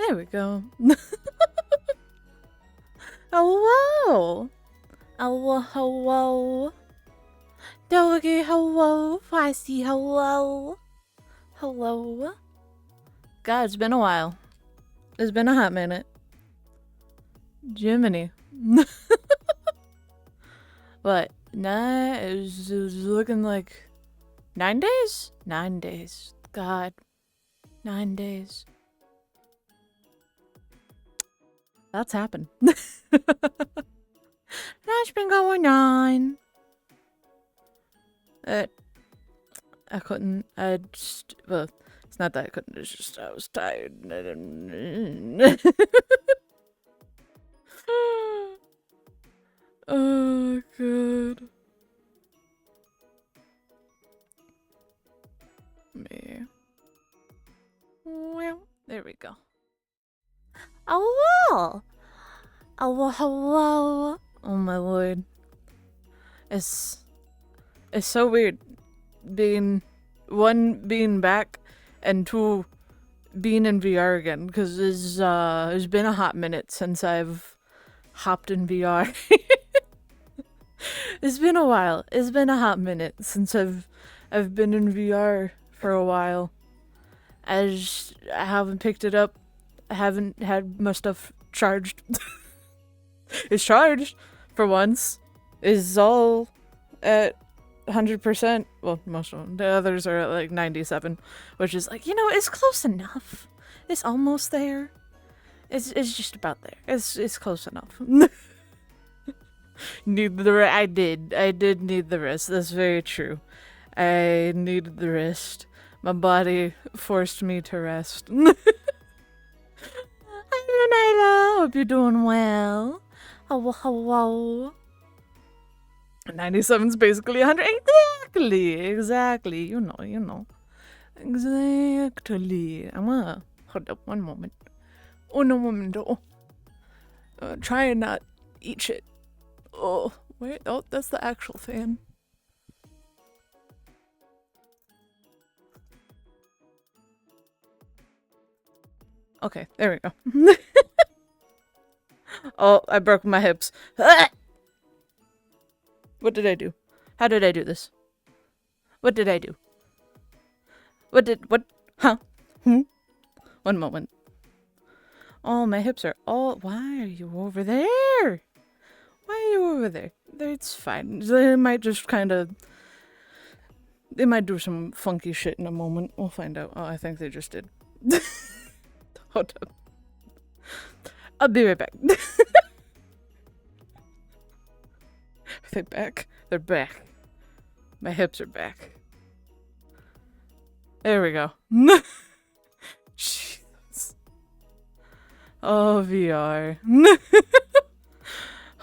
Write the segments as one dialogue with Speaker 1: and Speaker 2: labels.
Speaker 1: There we go. Hello. Hello, hello. Doggy, hello. Feisty, hello. Hello. God, it's been a while. It's been a hot minute. Jiminy. What? It was looking like 9 days? 9 days. God. 9 days. That's happened. That's been going on. I couldn't. Well, it's not that I couldn't. It's just I was tired. I didn't. Oh, good. Me. Well, there we go. Hello! Hello, hello! Oh my lord. It's so weird being back and 2 being in VR again, because it's been a hot minute since I've hopped in VR. It's been a while. It's been a hot minute since I've been in VR for a while. I haven't picked it up. I haven't had my stuff charged. It's charged for once. It's all at 100%. Well, most of them. The others are at like 97, which is like, it's close enough. It's almost there. It's just about there. It's close enough. I did need the rest. That's very true. I needed the rest. My body forced me to rest. Hi, hope you're doing well. Hello, hello. 97's basically 100. Exactly. You know. Exactly. I'm gonna hold up one moment. Uno momento. Try and not eat shit. Oh, wait. Oh, that's the actual fan. Okay, there we go. Oh, I broke my hips. What did I do? How did I do this? What did I do? What? Huh? One moment. Oh, my hips are all... Why are you over there? Why are you over there? It's fine. They might just kind of... They might do some funky shit in a moment. We'll find out. Oh, I think they just did. Hold up. I'll be right back. Are they back? They're back. My hips are back. There we go. Jesus. Oh, VR.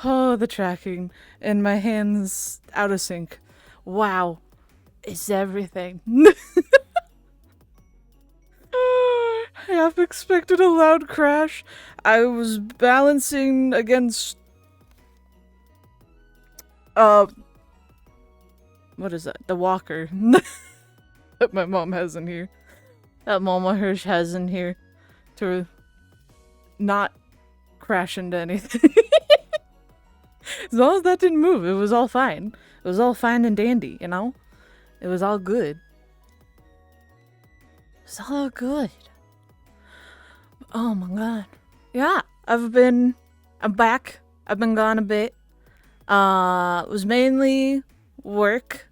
Speaker 1: Oh, the tracking. And my hands out of sync. Wow. It's everything. I half expected a loud crash. I was balancing against... What is that? The walker. That my mom has in here. That Mama Hirsch has in here. To not crash into anything. As long as that didn't move, it was all fine. It was all fine and dandy, you know? It was all good. It was all good. Oh my god. Yeah, I'm back. I've been gone a bit. It was mainly work.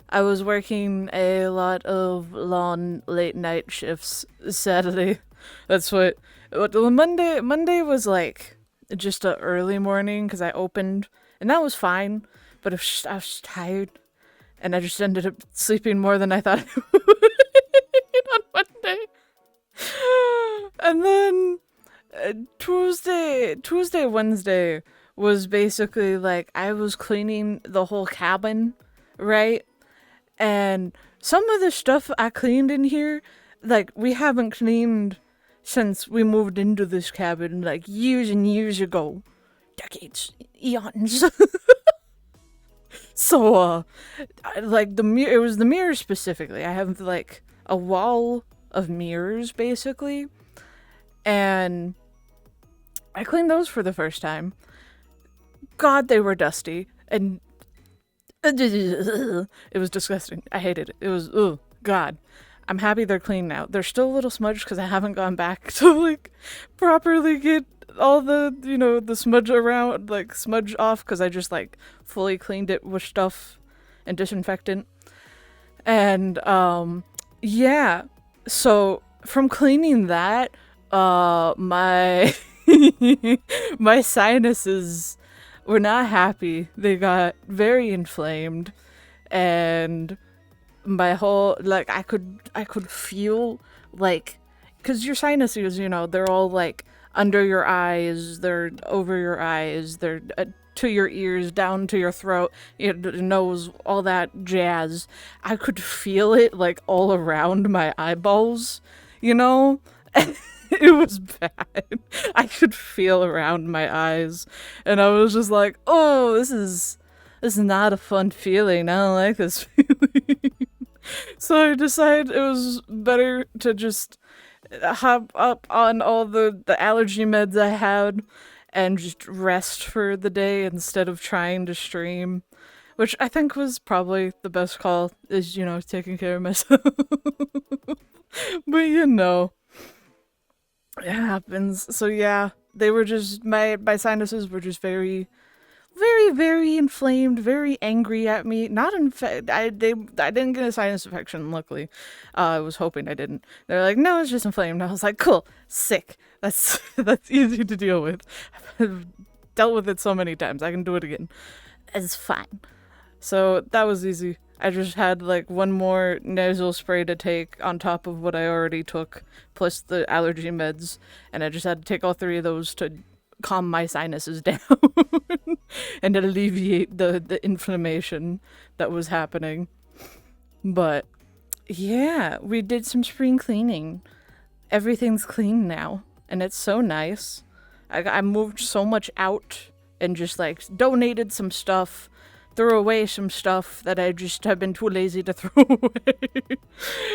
Speaker 1: I was working a lot of long late night shifts, sadly. That's what Monday was like just an early morning because I opened, and that was fine, but I was tired, and I just ended up sleeping more than I thought I would on Monday. And then Tuesday, Wednesday was basically like I was cleaning the whole cabin, right? And some of the stuff I cleaned in here, like, we haven't cleaned since we moved into this cabin, like, years and years ago. Decades. Eons. So, like, it was the mirrors specifically. I have, like, a wall of mirrors, basically. And I cleaned those for the first time. God, they were dusty. And it was disgusting. I hated it. It was, oh, God. I'm happy they're clean now. They're still a little smudged because I haven't gone back to, like, properly get all the, the smudge around, like, smudge off because I just, like, fully cleaned it with stuff and disinfectant. And, yeah. So, from cleaning that, my, my sinuses were not happy. They got very inflamed, and my whole, like, I could feel, like, because your sinuses, they're all, like, under your eyes, they're over your eyes, they're to your ears, down to your throat, your nose, all that jazz. I could feel it, like, all around my eyeballs, It was bad. I could feel around my eyes, and I was just like, oh, this is not a fun feeling. I don't like this feeling. So I decided it was better to just hop up on all the allergy meds I had and just rest for the day instead of trying to stream, which I think was probably the best call, is, taking care of myself. But it happens. So yeah, they were just, my sinuses were just very, very, very inflamed, very angry at me. Not I didn't get a sinus infection, luckily. I was hoping I didn't. They're like, no, it's just inflamed. I was like, cool, sick. That's easy to deal with. I've dealt with it so many times. I can do it again. It's fine. So that was easy. I just had, like, one more nasal spray to take on top of what I already took, plus the allergy meds, and I just had to take all three of those to calm my sinuses down and alleviate the inflammation that was happening. But yeah, we did some spring cleaning. Everything's clean now, and it's so nice. I moved so much out and just, like, donated some stuff, threw away some stuff that I just have been too lazy to throw away.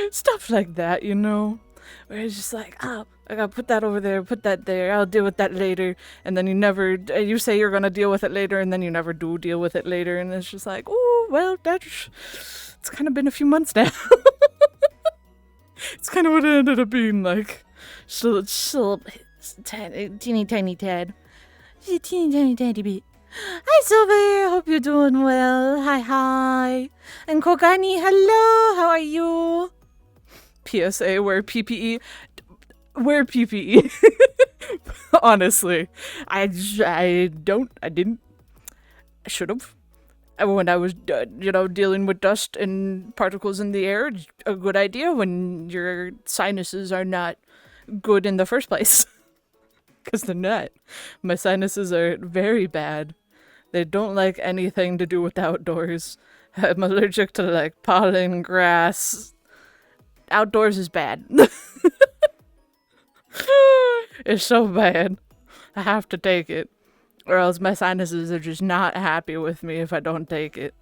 Speaker 1: Stuff like that, where it's just like, oh, I gotta put that over there, put that there, I'll deal with that later. And then you say you're gonna deal with it later, and then you never do deal with it later. And it's just like, oh, well, it's kind of been a few months now. It's kind of what it ended up being like. So teeny tiny tad. Teeny tiny tiny bit. Hi, Sylvie. Hope you're doing well. Hi. And Kogani, hello. How are you? PSA, wear PPE. Wear PPE. Honestly. I didn't. I should have. When I was, dealing with dust and particles in the air, it's a good idea when your sinuses are not good in the first place. Because they're not. My sinuses are very bad. They don't like anything to do with the outdoors. I'm allergic to, like, pollen, grass. Outdoors is bad. It's so bad. I have to take it. Or else my sinuses are just not happy with me if I don't take it.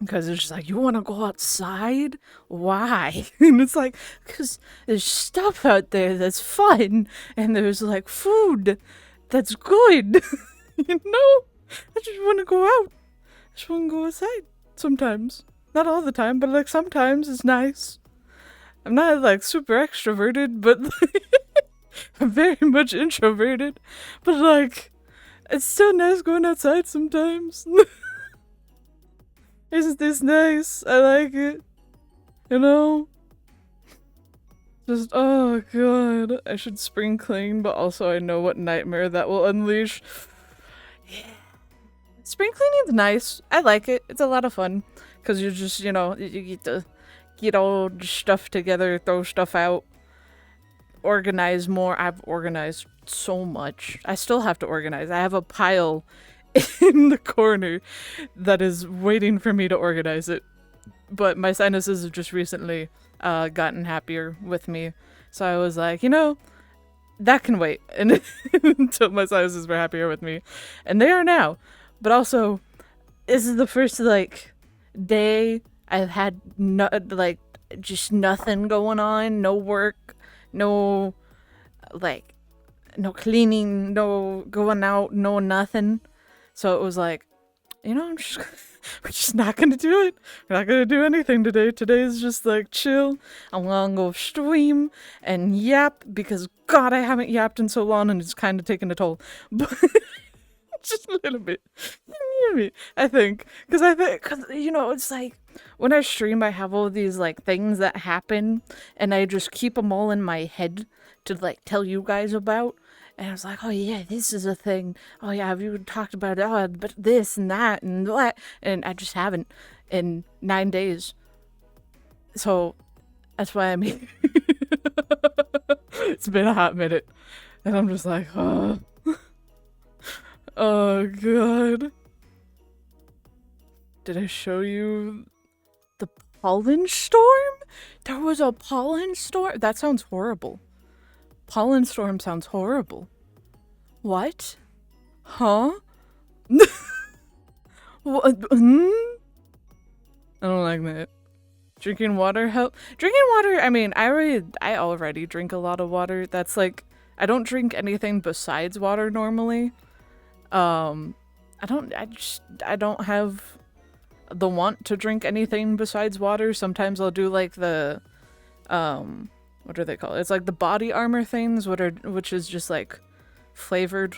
Speaker 1: Because it's just like, you want to go outside? Why? And it's like, because there's stuff out there that's fun. And there's, like, food that's good. I just want to go out. I just want to go outside sometimes. Not all the time, but, like, sometimes it's nice. I'm not, like, super extroverted, but I'm very much introverted. But, like, it's still nice going outside sometimes. Isn't this nice? I like it. Just, oh god. I should spring clean, but also I know what nightmare that will unleash. Yeah. Spring cleaning's nice. I like it. It's a lot of fun. Because you're just, you get to get all the stuff together, throw stuff out, organize more. I've organized so much. I still have to organize. I have a pile in the corner that is waiting for me to organize it. But my sinuses have just recently gotten happier with me. So I was like, that can wait and until my sinuses were happier with me. And they are now. But also, this is the first, like, day I've had just nothing going on. No work, no like, no cleaning, no going out, no nothing. So it was like, I'm just, we're just not gonna do it. We're not gonna do anything today. Today's just like chill. I'm gonna go stream and yap because God, I haven't yapped in so long and it's kind of taken a toll. But just a little bit. I think. Because it's like when I stream, I have all these like things that happen and I just keep them all in my head to like tell you guys about. And I was like, oh yeah, this is a thing. Oh yeah, have you talked about it? Oh, but this and that and that. And I just haven't in 9 days. So that's why I'm here. It's been a hot minute. And I'm just like, oh. Oh god. Did I show you the pollen storm? There was a pollen storm? That sounds horrible. Pollen storm sounds horrible. What? Huh? What? I don't like that. Drinking water help? Drinking water, I mean, I already drink a lot of water. That's like, I don't drink anything besides water normally. I don't have the want to drink anything besides water. Sometimes I'll do like the, what are they called? It's like the body armor things, which is just like flavored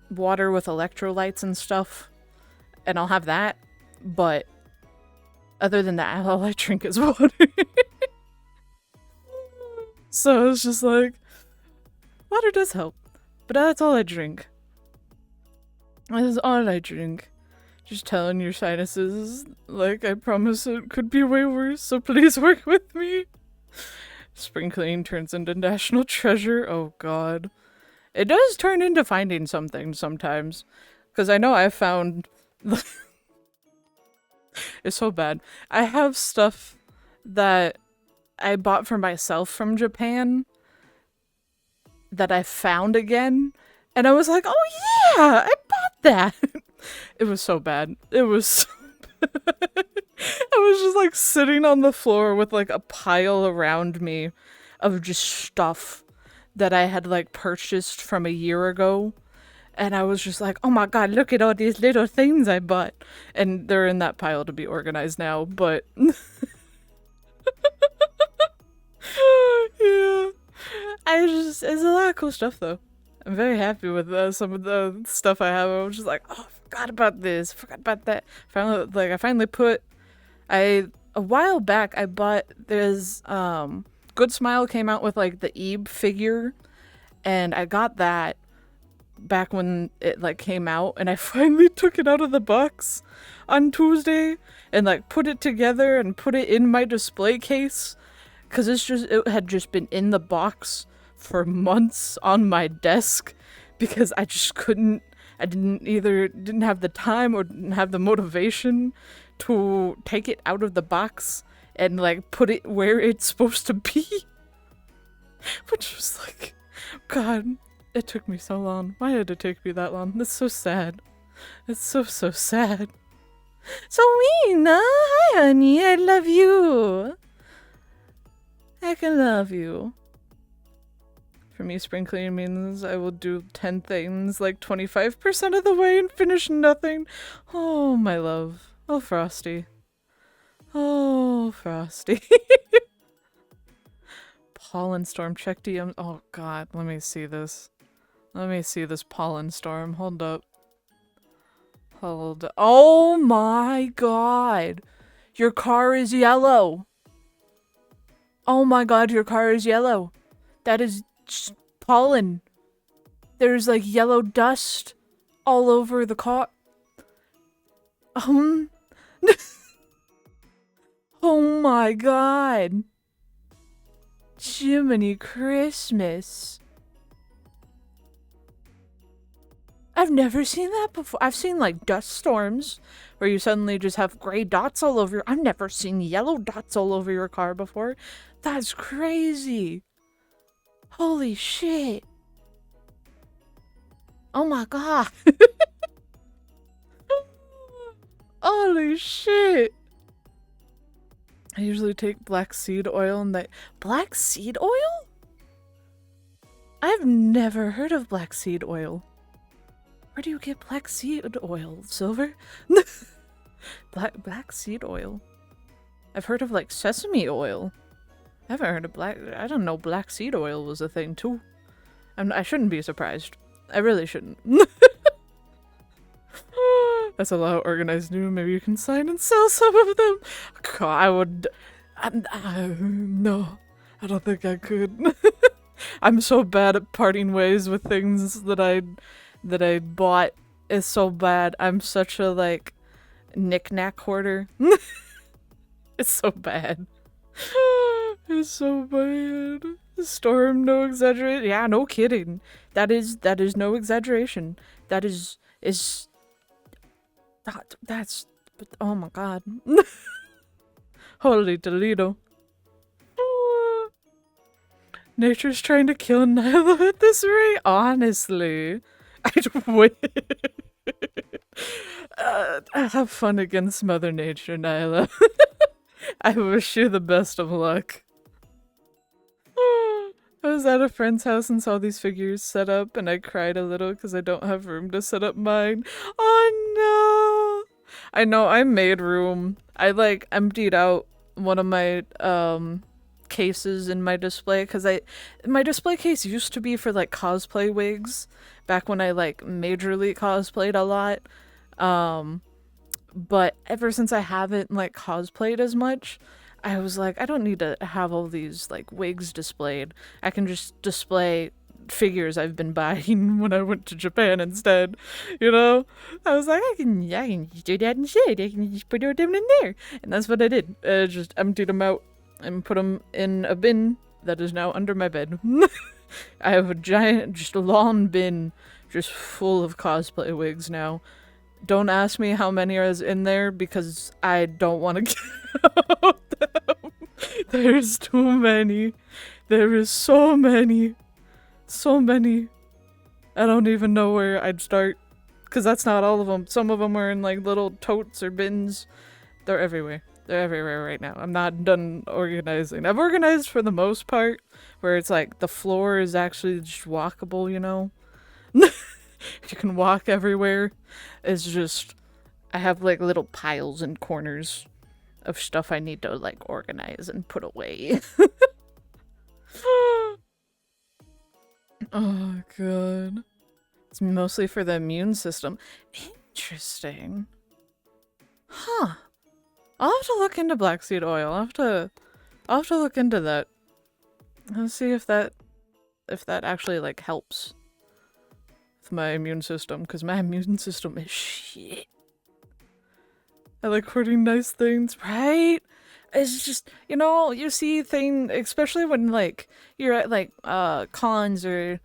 Speaker 1: water with electrolytes and stuff. And I'll have that, but other than that, all I drink is water. So it's just like, water does help, but that's all I drink. That is all I drink. Just telling your sinuses, like, I promise it could be way worse, so please work with me. Spring cleaning turns into national treasure. Oh god. It does turn into finding something sometimes. Because I know I've found... It's so bad. I have stuff that I bought for myself from Japan that I found again. And I was like, oh yeah, I bought that. It was so bad. It was so bad. I was just like sitting on the floor with like a pile around me of just stuff that I had like purchased from a year ago. And I was just like, oh my god, look at all these little things I bought. And they're in that pile to be organized now, but... Yeah. It's a lot of cool stuff though. I'm very happy with some of the stuff I have. I was just like, oh, I forgot about this, forgot about that. I finally put... a while back, I bought... There's... Good Smile came out with like the Ebe figure. And I got that back when it like came out, and I finally took it out of the box on Tuesday and like put it together and put it in my display case because it had just been in the box for months on my desk because I didn't have the time or didn't have the motivation to take it out of the box and like put it where it's supposed to be. Which was like, god, it took me so long. Why did it take me that long? That's so sad. It's so sad. So mean, huh? Hi, honey. I love you. I can love you. For me, spring cleaning means I will do 10 things like 25% of the way and finish nothing. Oh, my love. Oh, Frosty. Oh, Frosty. Pollen storm. Check DMs. Oh, god. Let me see this. Let me see this pollen storm. Hold up. Oh my god. Your car is yellow. Oh my god, your car is yellow. That is pollen. There's like yellow dust all over the car. Oh my god. Jiminy Christmas. I've never seen that before. I've seen like dust storms where you suddenly just have gray dots all over I've never seen yellow dots all over your car before. That's crazy. Holy shit. Oh my god. Holy shit. I usually take black seed oil and black seed oil? I've never heard of black seed oil. Where do you get black seed oil, Silver? Black seed oil. I've heard of like sesame oil. I haven't heard of I don't know black seed oil was a thing too. I shouldn't be surprised. I really shouldn't. That's a lot of organized new. Maybe you can sign and sell some of them. God, I would. No, I don't think I could. I'm so bad at parting ways with things that I bought. Is so bad. I'm such a like knick-knack hoarder. It's so bad. It's so bad. Storm, no exaggeration. Yeah, no kidding. That is no exaggeration. That's oh my god. Holy Toledo. Nature's trying to kill Nyla at this rate? Honestly. I'd wait. Have fun against Mother Nature, Nyla. I wish you the best of luck. I was at a friend's house and saw these figures set up, and I cried a little because I don't have room to set up mine. Oh no! I know, I made room. I like emptied out one of my cases in my display because my display case used to be for like cosplay wigs back when I like majorly cosplayed a lot. But ever since I haven't like cosplayed as much, I was like, I don't need to have all these like wigs displayed. I can just display figures I've been buying when I went to Japan instead. You know? I was like, I can just do that instead. I can just put them in there. And that's what I did. Just emptied them out and put them in a bin that is now under my bed. I have a giant, just lawn bin just full of cosplay wigs now. Don't ask me how many is in there because I don't want to count them. There's too many. There is so many. So many. I don't even know where I'd start. Because that's not all of them. Some of them are in like little totes or bins. They're everywhere. They're everywhere right now. I'm not done organizing. I've organized for the most part. Where it's like the floor is actually just walkable, you know? You can walk everywhere. It's just, I have like little piles and corners of stuff I need to like organize and put away. Oh god. It's mostly for the immune system. Interesting. Huh. I'll have to look into black seed oil. I'll have to look into that. Let's see if that actually like helps with my immune system, because my immune system is shit. I like hoarding nice things, right? It's just, you know, you see things, especially when like you're at like cons or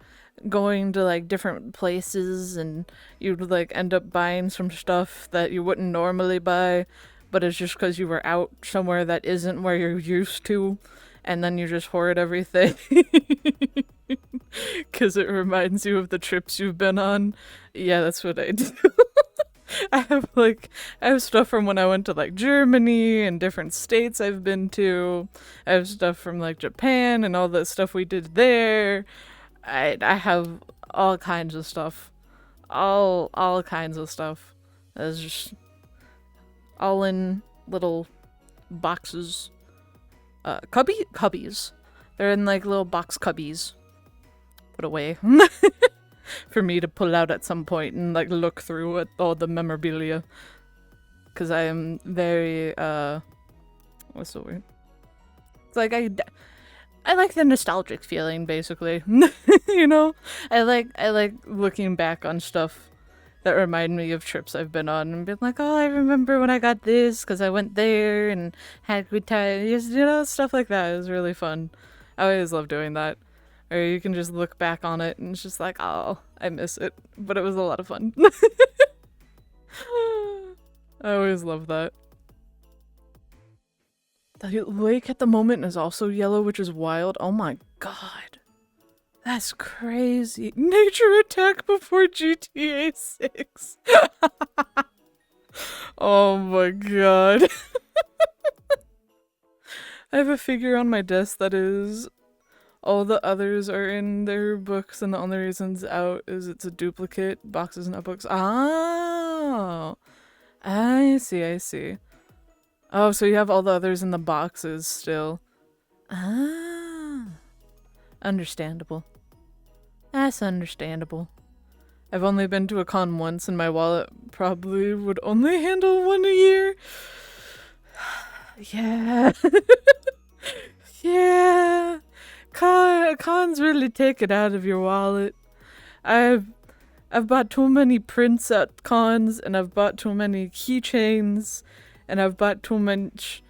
Speaker 1: going to like different places and you'd like end up buying some stuff that you wouldn't normally buy, but it's just because you were out somewhere that isn't where you're used to, and then you just hoard everything. Because it reminds you of the trips you've been on. Yeah, that's what I do. I have stuff from when I went to like Germany and different states I've been to. I have stuff from like Japan and all the stuff we did there. I have all kinds of stuff. All kinds of stuff. It's just all in little boxes. Cubbies. They're in like little box cubbies. Put away. For me to pull out at some point and like look through at all the memorabilia. Because I am very, what's the word? It's like I like the nostalgic feeling, basically. You know? I like looking back on stuff that remind me of trips I've been on and being like, oh, I remember when I got this because I went there and had a good time. You know, stuff like that is really fun. I always love doing that. Or you can just look back on it and it's just like, oh, I miss it. But it was a lot of fun. I always love that. The lake at the moment is also yellow, which is wild. Oh my god. That's crazy. Nature attack before GTA 6. Oh my god. I have a figure on my desk that is All the others are in their books, and the only reason it's out is it's a duplicate. Boxes, not books. Oh, I see, I see. Oh, so you have all the others in the boxes still. Ah, understandable. That's understandable. I've only been to a con once, and my wallet probably would only handle one a year. Yeah. Yeah. Cons really take it out of your wallet. I've bought too many prints at cons, and I've bought too many keychains, and I've bought too much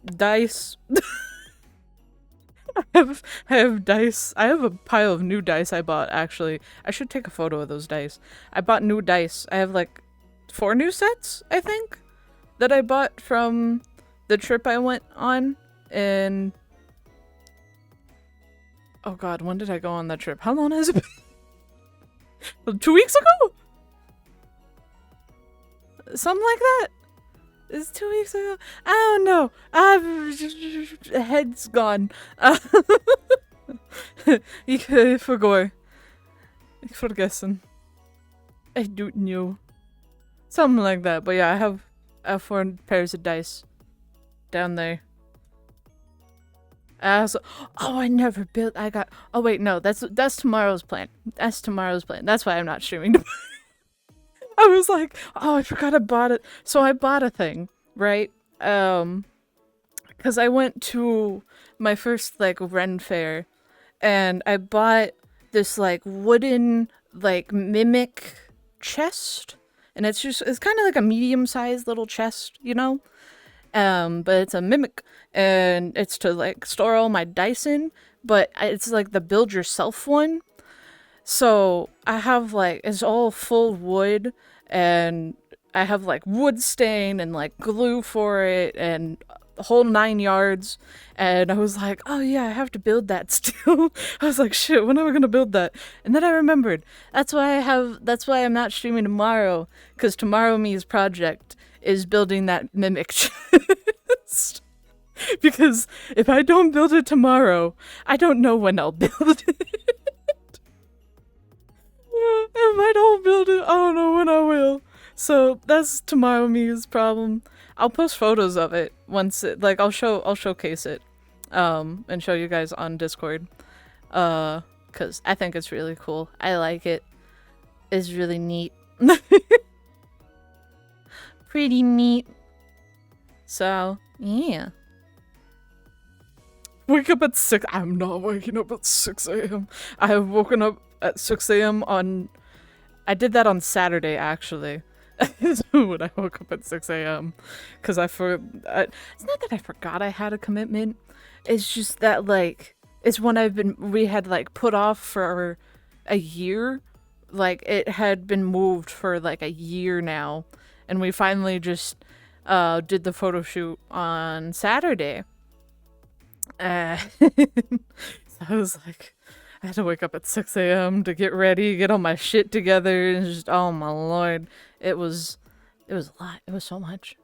Speaker 1: dice. I have dice. I have a pile of new dice I bought, actually. I should take a photo of those dice. I bought new dice. I have like 4 new sets, I think, that I bought from the trip I went on. And oh god, when did I go on that trip? How long has it been? 2 weeks ago? Something like that? It's 2 weeks ago. I don't know. Head's gone. Ich forgot. Ich vergessen. I don't know. Something like that. But yeah, I have 4 pairs of dice down there. Oh, I never built. Oh wait, no, that's tomorrow's plan. That's tomorrow's plan. That's why I'm not streaming. I was like, oh, I forgot I bought it. So I bought a thing, right? Because I went to my first like Ren fair, and I bought this like wooden like mimic chest, and it's kind of like a medium-sized little chest, you know. But it's a mimic, and it's to like store all my dice in, but it's like the build yourself one. So I have like, it's all full wood, and I have like wood stain and like glue for it and the whole 9 yards. And I was like, oh yeah, I have to build that still. I was like, shit, when am I gonna build that? And then I remembered, that's why I'm not streaming tomorrow, because tomorrow me's project is building that mimic chest. Because if I don't build it tomorrow, I don't know when I'll build it. If I don't build it, I don't know when I will. So that's tomorrow me's problem. I'll post photos of it once it, like I'll showcase it and show you guys on Discord. Cuz I think it's really cool. I like it. It's really neat. Pretty neat. So, yeah. Wake up at 6. I'm not waking up at 6 a.m. I have woken up at 6 a.m. on... I did that on Saturday, actually. When I woke up at 6 a.m. Because it's not that I forgot I had a commitment. It's just that, like, it's when we had, like, put off for a year. Like, it had been moved for, like, a year now. And we finally just did the photo shoot on Saturday. So I was like, I had to wake up at 6 a.m. to get ready, get all my shit together, and just, oh my lord. It was a lot. It was so much.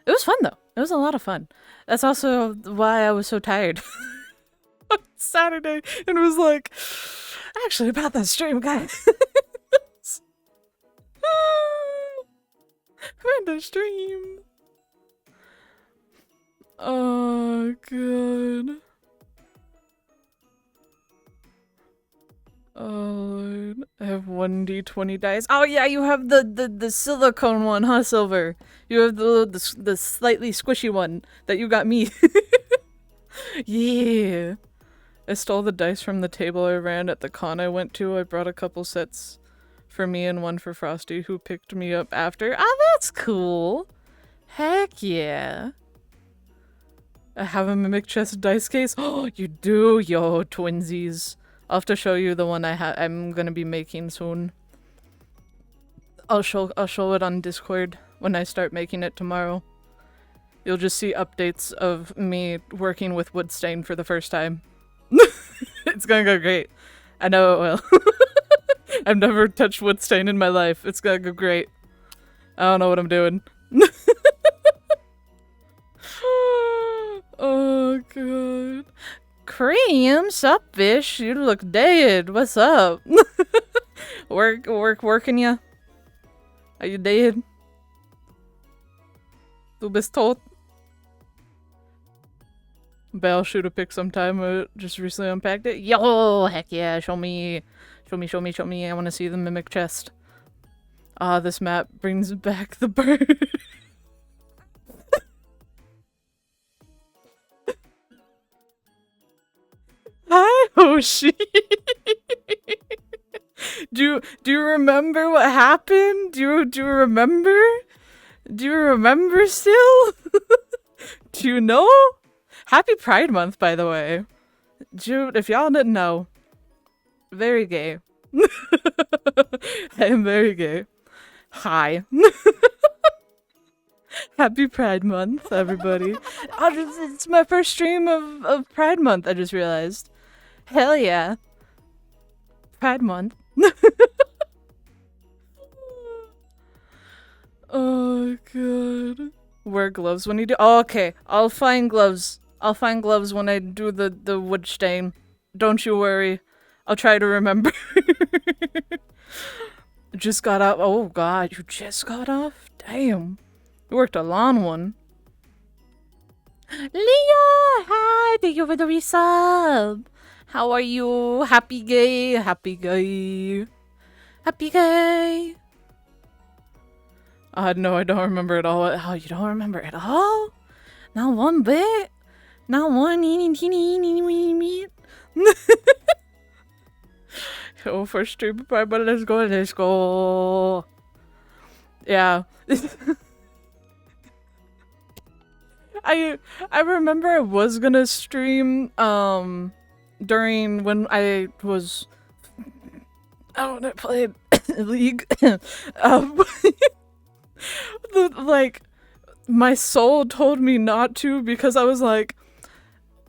Speaker 1: It was fun though. It was a lot of fun. That's also why I was so tired on Saturday and was like, actually about that stream, guys. About the stream. Oh god. Oh lord. I have 1d20 dice. Oh yeah, you have the silicone one, huh, Silver? You have the slightly squishy one that you got me. Yeah. I stole the dice from the table I ran at the con I went to. I brought a couple sets for me and one for Frosty, who picked me up after. Ah, that's cool. Heck yeah. I have a mimic chest dice case. Oh, you do, yo, twinsies. I'll have to show you the one I'm gonna be making soon. I'll show it on Discord when I start making it tomorrow. You'll just see updates of me working with wood stain for the first time. It's gonna go great. I know it will. I've never touched wood stain in my life. It's gonna go great. I don't know what I'm doing. Oh god. Damn, sup, fish? You look dead. What's up? Working ya? Are you dead? Du bist tot? Bell shoot a pic sometime. Just recently unpacked it. Yo, heck yeah! Show me. I want to see the mimic chest. Ah, this map brings back the bird. Hi, Hoshi. Do you remember what happened? Do you remember? Do you remember still? Do you know? Happy Pride Month, by the way. Dude, if y'all didn't know, very gay. I am very gay. Hi. Happy Pride Month, everybody. It's my first stream of Pride Month, I just realized. Hell yeah. Pride Month. Oh god. Wear gloves when you do— oh, okay. I'll find gloves. I'll find gloves when I do the wood stain. Don't you worry. I'll try to remember. Just got up. Oh god, you just got off? Damn. You worked a long one. Leah! Hi! Thank you for the resub! How are you? Happy gay? Happy gay? Happy gay? No, I don't remember at all. Oh, you don't remember at all? Not one bit? Not one teeny meat? Oh, first stream of Pride, but let's go. Yeah. I remember I was gonna stream during when I was— when I played League. Like my soul told me not to because I was like,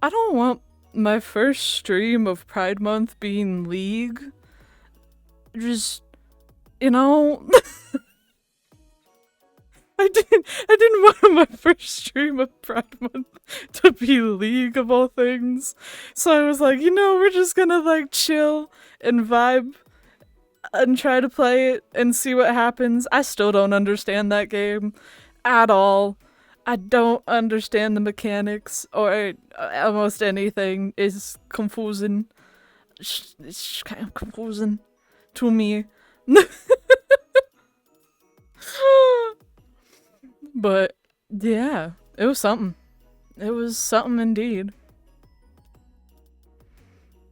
Speaker 1: I don't want my first stream of Pride Month being League. Just, you know. I didn't want my first stream of Pride Month to be League of all things. So I was like, you know, we're just gonna like chill and vibe and try to play it and see what happens. I still don't understand that game at all. I don't understand the mechanics or almost anything. Is confusing. It's kind of confusing to me. But yeah, it was something. It was something indeed.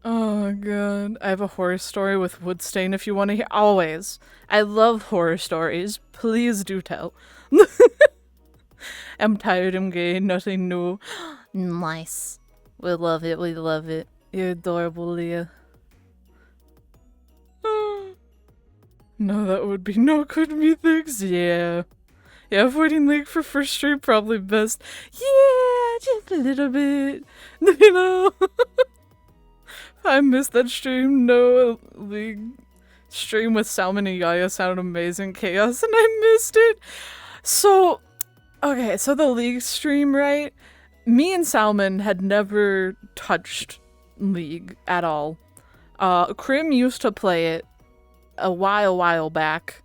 Speaker 1: Oh god, I have a horror story with Woodstain if you want to hear. Always. I love horror stories. Please do tell. I'm tired, I'm gay, nothing new. Nice. We love it, we love it. You're adorable, Leah. No, that would be no good, methinks. Yeah. Yeah, avoiding League for first stream probably best. Yeah, just a little bit. You know? I missed that stream. No, League stream with Salmon and Yaya sounded amazing. Chaos, and I missed it. So, okay, so the League stream, right? Me and Salmon had never touched League at all. Krim used to play it a while back.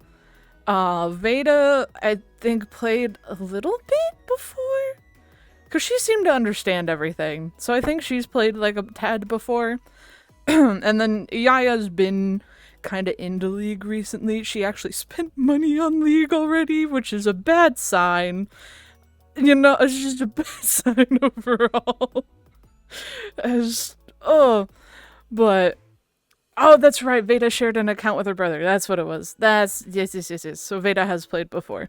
Speaker 1: Veda, I think, played a little bit before? Because she seemed to understand everything. So I think she's played like a tad before. And then Yaya's been kind of into League recently. She actually spent money on League already, which is a bad sign. You know, it's just a bad sign overall. But oh, that's right. Veda shared an account with her brother. That's what it was. Yes. So Veda has played before.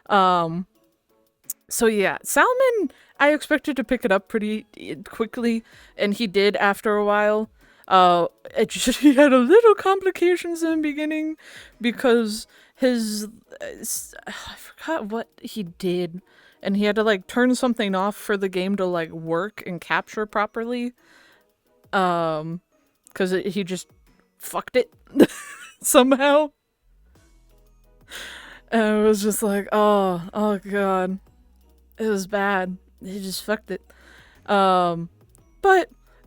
Speaker 1: So yeah, Salmon, I expected to pick it up pretty quickly, and he did after a while. He had a little complications in the beginning because his I forgot what he did, and he had to like turn something off for the game to like work and capture properly. Because he just fucked it somehow. And it was just like, oh god. It was bad. He just fucked it. But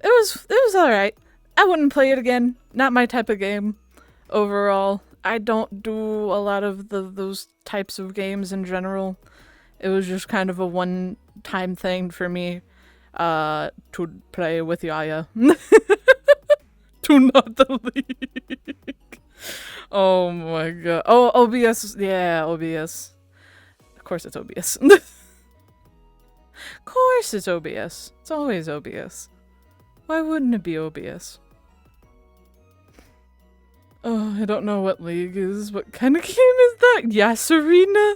Speaker 1: it was alright. I wouldn't play it again. Not my type of game overall. I don't do a lot of those types of games in general. It was just kind of a one-time thing for me to play with Yaya. To not the league. Oh my god. Oh, OBS. Yeah, OBS. Of course it's OBS. Of course it's OBS. It's always OBS. Why wouldn't it be OBS? Oh, I don't know what league is. What kind of game is that? Yeah, Serena?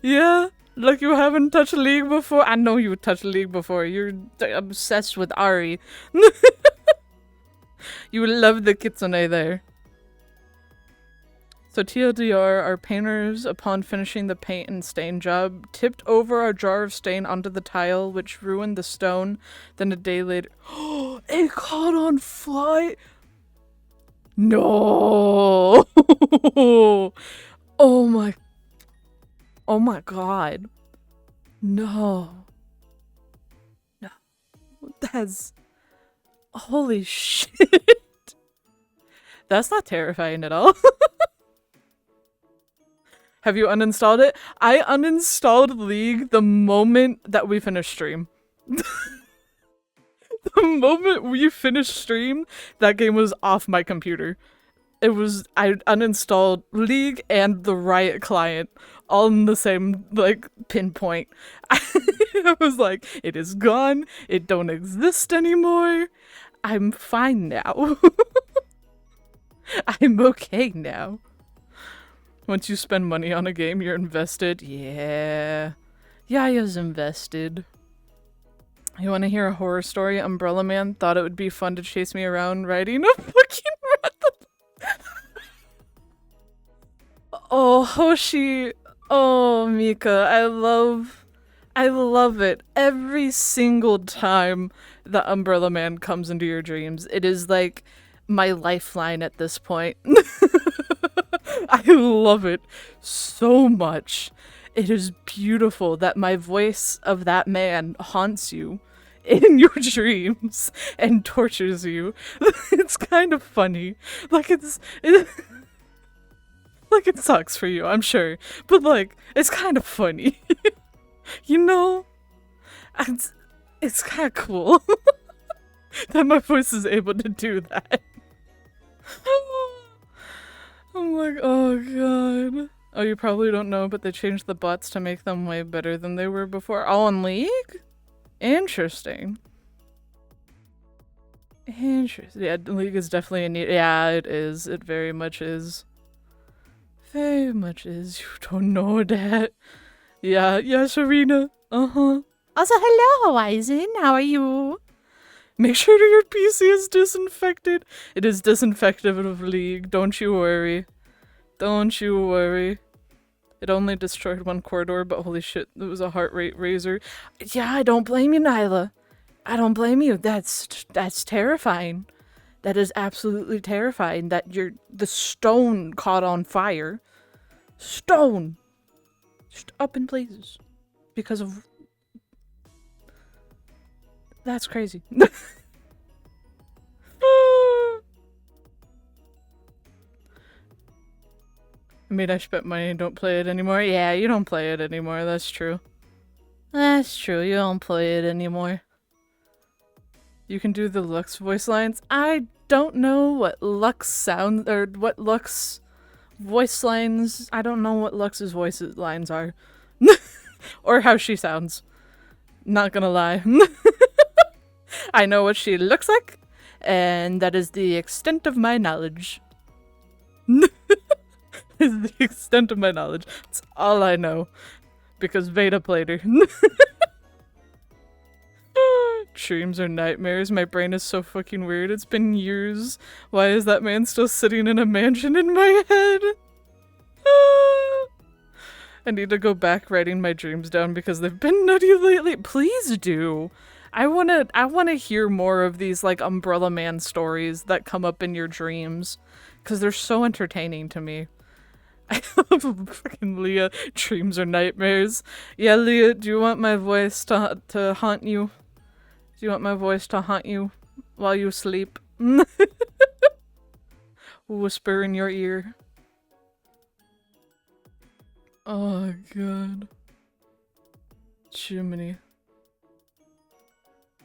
Speaker 1: Yeah? Like you haven't touched League before? I know you touched League before. You're obsessed with Ari. You love the kitsune there. So TLDR, our painters, upon finishing the paint and stain job, tipped over a jar of stain onto the tile, which ruined the stone. Then a day later... It caught on fire! No! Oh my... Oh my god. No. No. That's... Holy shit. That's not terrifying at all. Have you uninstalled it? I uninstalled League the moment that we finished stream. The moment we finished stream, that game was off my computer. I uninstalled League and the Riot client all in the same, like, pinpoint. I was like, it is gone. It don't exist anymore. I'm fine now. I'm okay now. Once you spend money on a game, you're invested. Yeah. Yaya's invested. You want to hear a horror story? Umbrella Man thought it would be fun to chase me around riding a fucking rat. Oh, Hoshi. Oh, Mika. I love it. Every single time the Umbrella Man comes into your dreams, it is like my lifeline at this point. I love it so much. It is beautiful that my voice of that man haunts you in your dreams and tortures you. It's kind of funny. Like it sucks for you, I'm sure. But like, it's kind of funny. You know? It's kind of cool that my voice is able to do that. I'm like, oh god. Oh, you probably don't know, but they changed the bots to make them way better than they were before. Oh, on League? Interesting. Interesting. Yeah, League is definitely a need. Yeah, it is. It very much is. Very much is. You don't know that. Yeah, Serena. Uh-huh. Also, hello, Horizon. How are you? Make sure your PC is disinfected. It is disinfected of League. Don't you worry. Don't you worry. It only destroyed one corridor, but holy shit, it was a heart rate raiser. Yeah, I don't blame you, Nyla. I don't blame you. That's terrifying. That is absolutely terrifying that the stone caught on fire. Stone! Just up in places. Because of... That's crazy. I mean, I spent money and don't play it anymore. Yeah, you don't play it anymore. That's true. That's true. You don't play it anymore. You can do the Lux voice lines. I don't know what Lux sound or what Lux voice lines. I don't know what Lux's voice lines are. Or how she sounds. Not gonna lie. I know what she looks like, and that is the extent of my knowledge. Is the extent of my knowledge. That's all I know. Because Veda played her. Dreams are nightmares. My brain is so fucking weird. It's been years. Why is that man still sitting in a mansion in my head? I need to go back writing my dreams down because they've been nutty lately. Please do. I wanna hear more of these like Umbrella Man stories that come up in your dreams. Because they're so entertaining to me. I love fucking Leah. Dreams are nightmares. Yeah, Leah, do you want my voice to haunt you? Do you want my voice to haunt you while you sleep. Whisper in your ear. Oh god. Jiminy.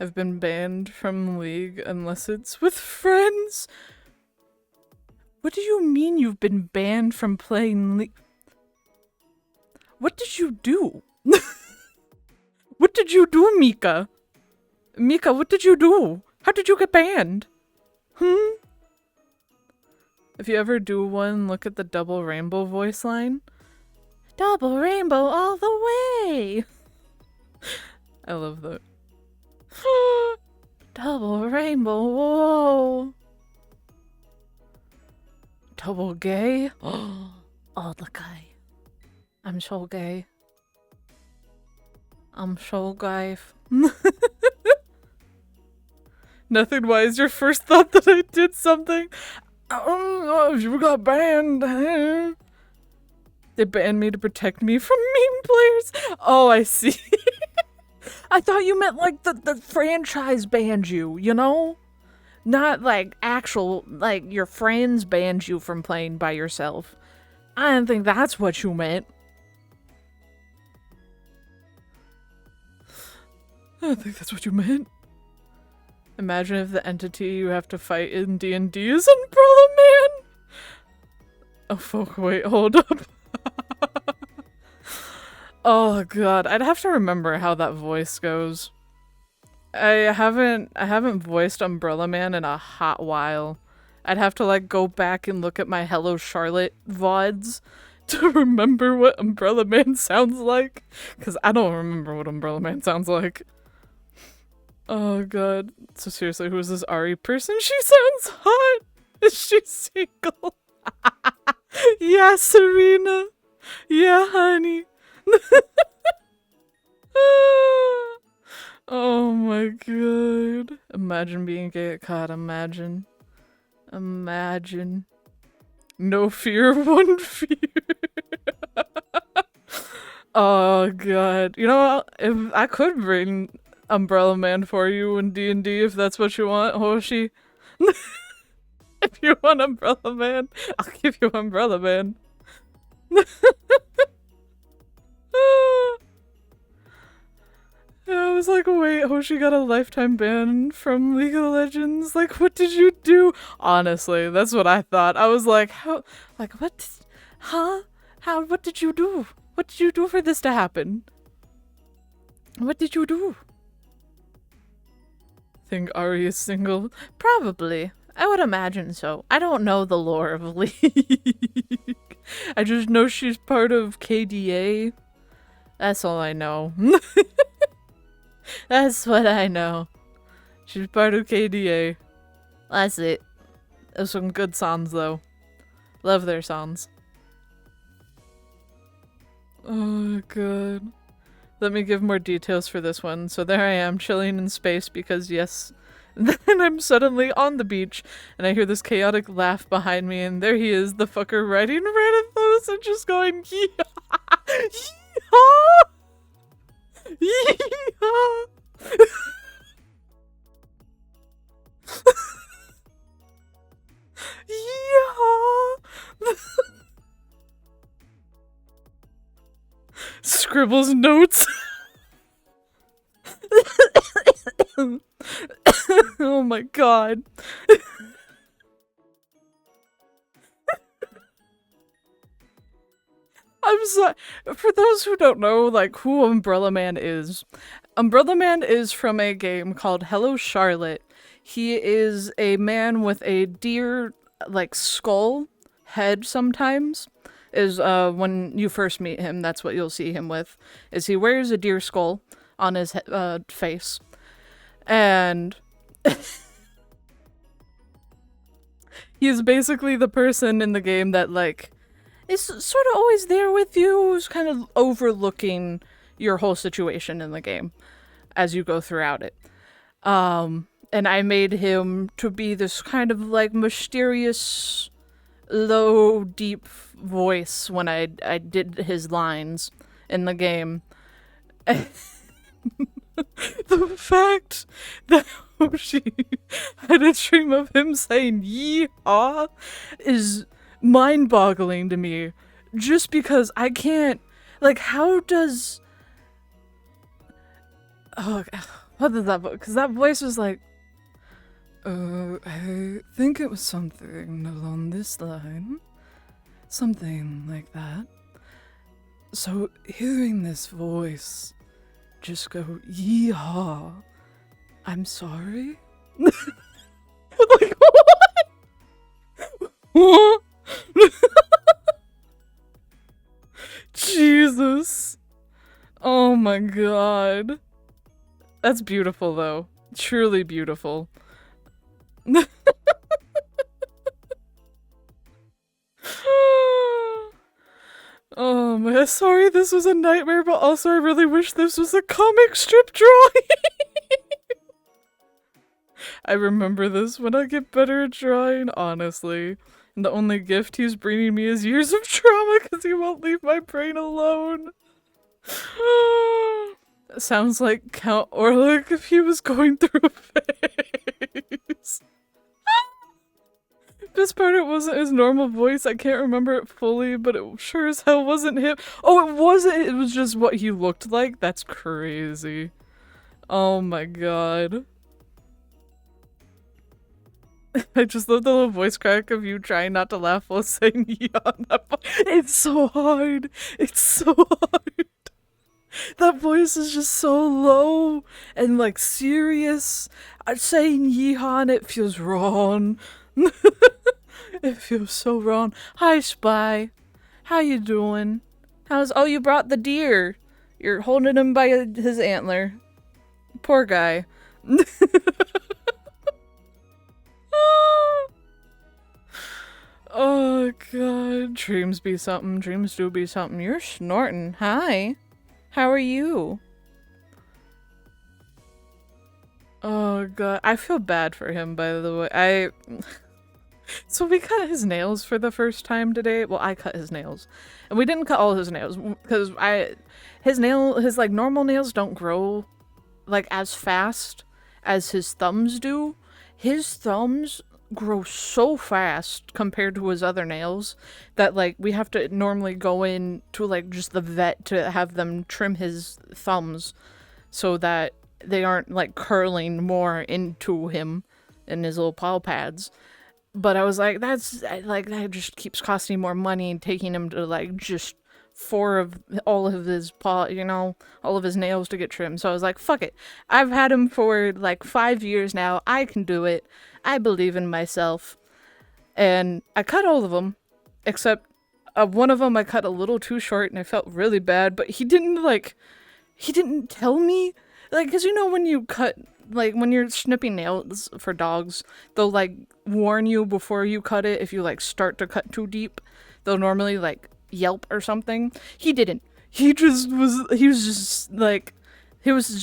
Speaker 1: I've been banned from League unless it's with friends. What do you mean you've been banned from playing League? What did you do? What did you do, Mika? Mika, what did you do? How did you get banned? If you ever do one, look at the double rainbow voice line. Double rainbow all the way! I love that. Double rainbow, whoa! Double gay? All the gay. I'm so gay. I'm so gay. Nothing. Why is your first thought that I did something? Oh, you got banned. They banned me to protect me from meme players. Oh, I see. I thought you meant like the franchise banned you, you know? Not like actual, like your friends banned you from playing by yourself. I didn't think that's what you meant. I don't think that's what you meant. Imagine if the entity you have to fight in D&D is Umbrella Man! Oh fuck, wait, hold up. Oh god, I'd have to remember how that voice goes. I haven't voiced Umbrella Man in a hot while. I'd have to like go back and look at my Hello Charlotte VODs to remember what Umbrella Man sounds like. Cause I don't remember what Umbrella Man sounds like. Oh god. So seriously, who is this Ari person? She sounds hot! Is she single? Yeah, Serena! Yeah, honey! Oh my god. Imagine being gay at COD, imagine. Imagine. No fear, one fear. Oh god. You know what? If I could bring Umbrella Man for you in D&D if that's what you want, Hoshi. If you want Umbrella Man, I'll give you Umbrella Man. I was like, wait, Hoshi got a lifetime ban from League of Legends? Like, what did you do? Honestly, that's what I thought. I was like, how, like, what? Huh? How, what did you do? What did you do for this to happen? What did you do? Think Ari is single? Probably. I would imagine so. I don't know the lore of League. I just know she's part of KDA. That's all I know. That's what I know. She's part of KDA. That's it. There's some good songs though. Love their songs. Oh god. Let me give more details for this one. So there I am, chilling in space because yes. Then I'm suddenly on the beach, and I hear this chaotic laugh behind me, and there he is, the fucker riding Ranathos and just going, yeehaw! Yeehaw! Yeehaw! Yeehaw! Scribbles notes. Oh my god. I'm sorry. For those who don't know, like, who Umbrella Man is from a game called Hello Charlotte. He is a man with a deer, like, skull head sometimes. Is when you first meet him, that's what you'll see him with. Is he wears a deer skull on his face. And he's basically the person in the game that, like, is sort of always there with you, who's kind of overlooking your whole situation in the game as you go throughout it. And I made him to be this kind of, like, mysterious, low, deep voice when I did his lines in the game. The fact that Hoshi And a dream of him saying yeehaw is mind-boggling to me. Just because I can't, like, how does, oh, what did that, because that voice was like, I think it was something along this line. Something like that. So, hearing this voice just go, yeehaw, I'm sorry? Like, what? Jesus. Oh my god. That's beautiful, though. Truly beautiful. Oh man, sorry this was a nightmare, but also I really wish this was a comic strip drawing. I remember this when I get better at drawing, honestly. And the only gift he's bringing me is years of trauma because he won't leave my brain alone. Sounds like Count Orlick if he was going through a phase. Best part, it wasn't his normal voice. I can't remember it fully, but it sure as hell wasn't him. Oh, it wasn't. It was just what he looked like. That's crazy. Oh my god. I just love the little voice crack of you trying not to laugh while saying yawn. It's so hard. It's so hard. That voice is just so low and like serious. I'm saying yeehaw and it feels wrong. It feels so wrong. Hi, Spy. How you doing? Oh, you brought the deer. You're holding him by his antler. Poor guy. Oh god, dreams be something, dreams do be something. You're snorting. Hi. How are you? Oh god, I feel bad for him, by the way. So we cut his nails for the first time today. Well, I cut his nails. And we didn't cut all his nails because his like normal nails don't grow like as fast as his thumbs do. His thumbs grow so fast compared to his other nails that like we have to normally go in to like just the vet to have them trim his thumbs so that they aren't like curling more into him and his little paw pads. But I was like, that just keeps costing more money and taking him to like just all of his paw, all of his nails to get trimmed. So I was like, fuck it. I've had him for like 5 years now. I can do it. I believe in myself. And I cut all of them, except one of them I cut a little too short and I felt really bad, but he didn't tell me, like, cause when you cut, like when you're snipping nails for dogs, they'll like warn you before you cut it if you like start to cut too deep. They'll normally like yelp or something. He didn't. He was just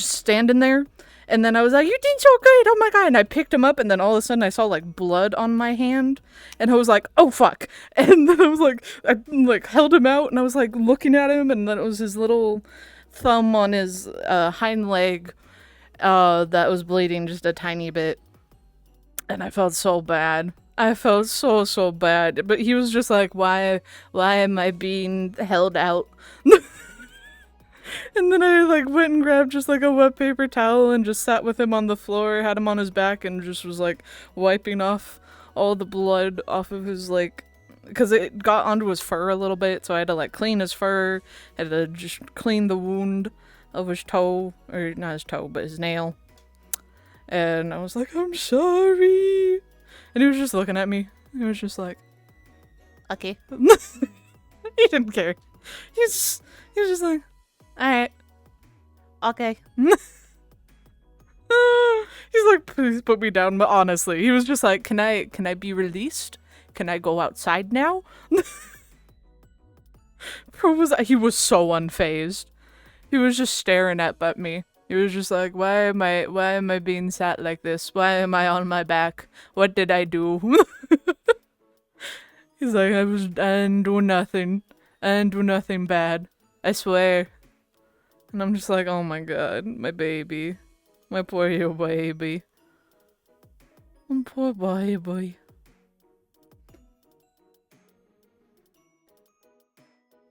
Speaker 1: standing there. And then I was like, you did so good, oh my god. And I picked him up and then all of a sudden I saw like blood on my hand. And I was like, oh fuck. And then I like held him out and I was like looking at him and then it was his little thumb on his hind leg that was bleeding just a tiny bit. And I felt so bad. I felt so bad. But he was just like, why am I being held out? And then I like went and grabbed just like a wet paper towel and just sat with him on the floor, had him on his back and just was like wiping off all the blood off of his like, because it got onto his fur a little bit, so I had to like clean his fur, had to just clean the wound of his toe, or not his toe, but his nail. And I was like, I'm sorry. And he was just looking at me. He was just like, okay. He didn't care. He was just like, alright. Okay. He's like, please put me down. But honestly, he was just like, can I be released? Can I go outside now? He was so unfazed. He was just staring at me. He was just like, why am I being sat like this? Why am I on my back? What did I do? He's like, I didn't do nothing. I didn't do nothing bad. I swear. And I'm just like, oh my god, my baby. My poor little baby. Oh, poor boy.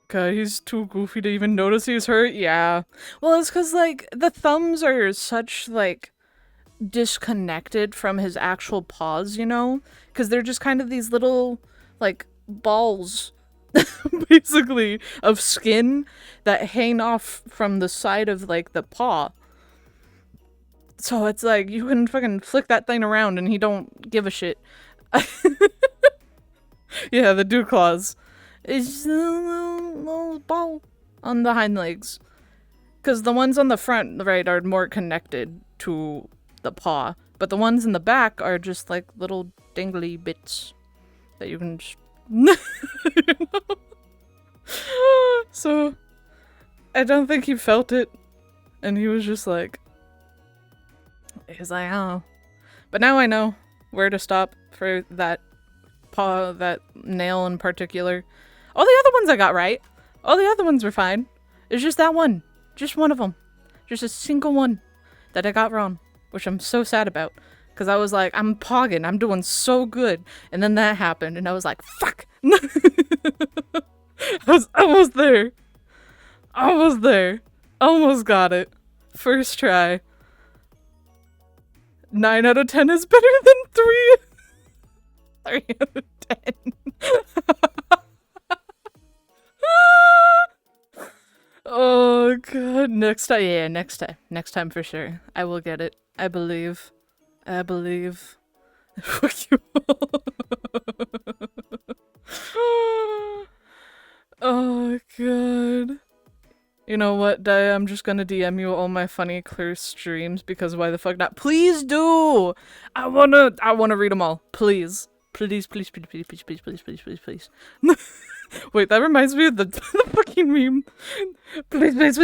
Speaker 1: God, he's too goofy to even notice he's hurt. Yeah. Well, it's because, like, the thumbs are such, like, disconnected from his actual paws, you know? Because they're just kind of these little, like, balls, basically, of skin that hang off from the side of, like, the paw. So it's like, you can fucking flick that thing around and he don't give a shit. Yeah, the dew claws. It's just a little ball on the hind legs. Because the ones on the front, right, are more connected to the paw. But the ones in the back are just like little dingly bits that you can just... you know? So, I don't think he felt it. And he was just like... He's like, oh. But now I know where to stop for that paw, that nail in particular. All the other ones I got right. All the other ones were fine. It's just that one. Just one of them. Just a single one that I got wrong. Which I'm so sad about. Because I was like, I'm pogging. I'm doing so good. And then that happened. And I was like, fuck. I was almost there. Almost there. Almost got it. First try. 9 out of 10 is better than 3. 3 out of 10. Oh god. Next time. Yeah, next time. Next time for sure. I will get it. I believe. I believe. Fuck you all. Oh god. You know what, Daya? I'm just gonna DM you all my funny clear streams because why the fuck not? Please do! I wanna read them all. Please. Please. Wait, that reminds me of the fucking meme. Please.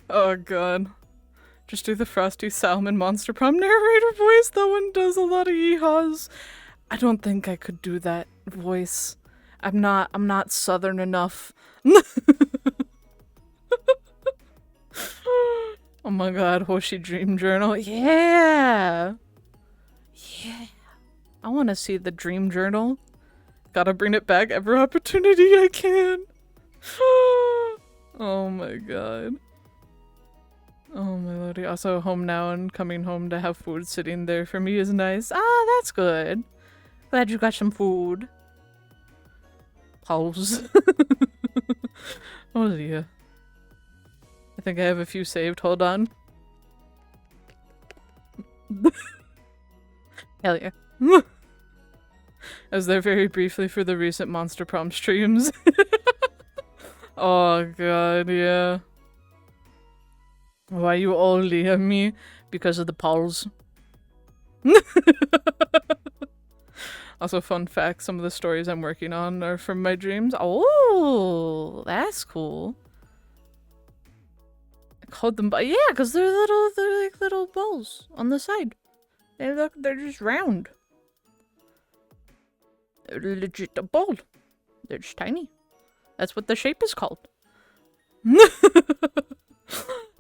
Speaker 1: Oh god. Just do the Frosty Salmon Monster Prom narrator voice. That one does a lot of yeehaws. I don't think I could do that voice. I'm not southern enough. Oh my god, Hoshi Dream Journal. Yeah! Yeah. I want to see the Dream Journal. Gotta bring it back every opportunity I can. Oh my god. Oh my lordy. Also, home now and coming home to have food sitting there for me is nice. Ah, that's good. Glad you got some food. Pause. Oh dear. I think I have a few saved. Hold on. Hell yeah. I was there very briefly for the recent Monster Prom streams. Oh god, yeah. Why you all leave me? Because of the polls. Also, fun fact, some of the stories I'm working on are from my dreams. Oh, that's cool. I called them, yeah, because they're like little balls on the side. They're just round. They're legit a ball. They're just tiny. That's what the shape is called.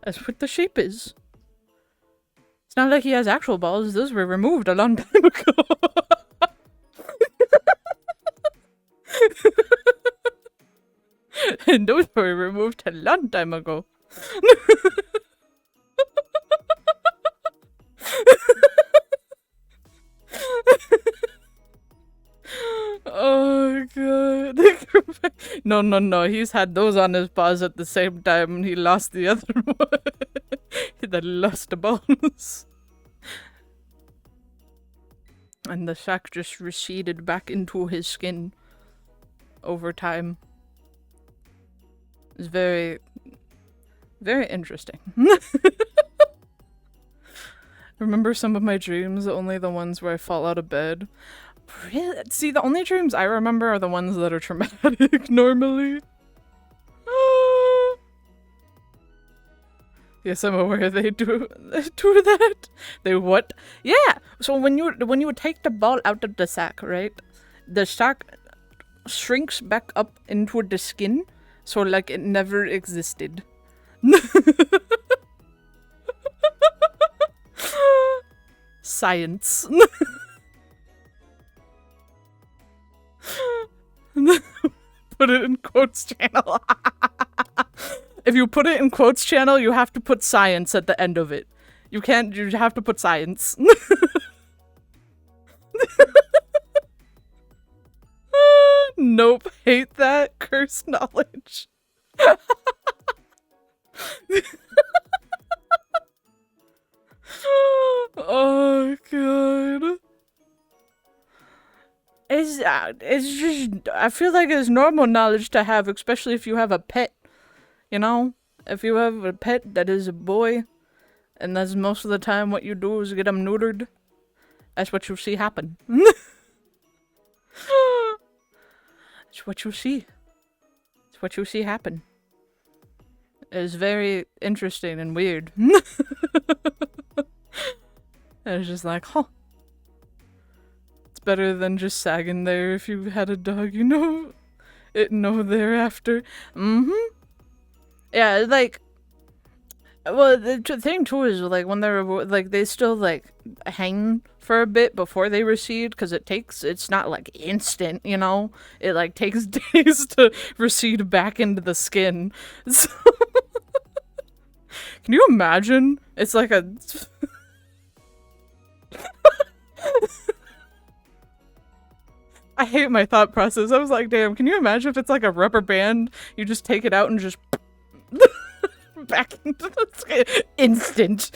Speaker 1: That's what the shape is. It's not like he has actual balls. Those were removed a long time ago. And those were removed a long time ago. Oh god. No. He's had those on his paws at the same time and he lost the other one. He then lost the balls. And the sack just receded back into his skin over time. It's very, very interesting. Remember some of my dreams, only the ones where I fall out of bed. Really? See, the only dreams I remember are the ones that are traumatic, normally. Yes, I'm aware they do that. They what? Yeah! So when you would take the ball out of the sack, right? The sack shrinks back up into the skin, so like it never existed. science. Put it in quotes channel. If you put it in quotes channel, you have to put science at the end of it. You have to put science. Nope, hate that. Curse knowledge. Oh god. It's just, I feel like it's normal knowledge to have, especially if you have a pet, you know? If you have a pet that is a boy, and that's most of the time what you do is get them neutered, that's what you see happen. It's what you see. It's what you see happen. It's very interesting and weird. And it's just like, huh. It's better than just sagging there if you had a dog, you know? It know thereafter. Mm-hmm. Yeah, like, well, the thing too is, like, when they're, like, they still, like, hang for a bit before they recede, because it's not, like, instant, you know? It, like, takes days to recede back into the skin. So, can you imagine? It's like a... I hate my thought process. I was like, damn, can you imagine if it's like a rubber band? You just take it out and just... back into the skin. Instant.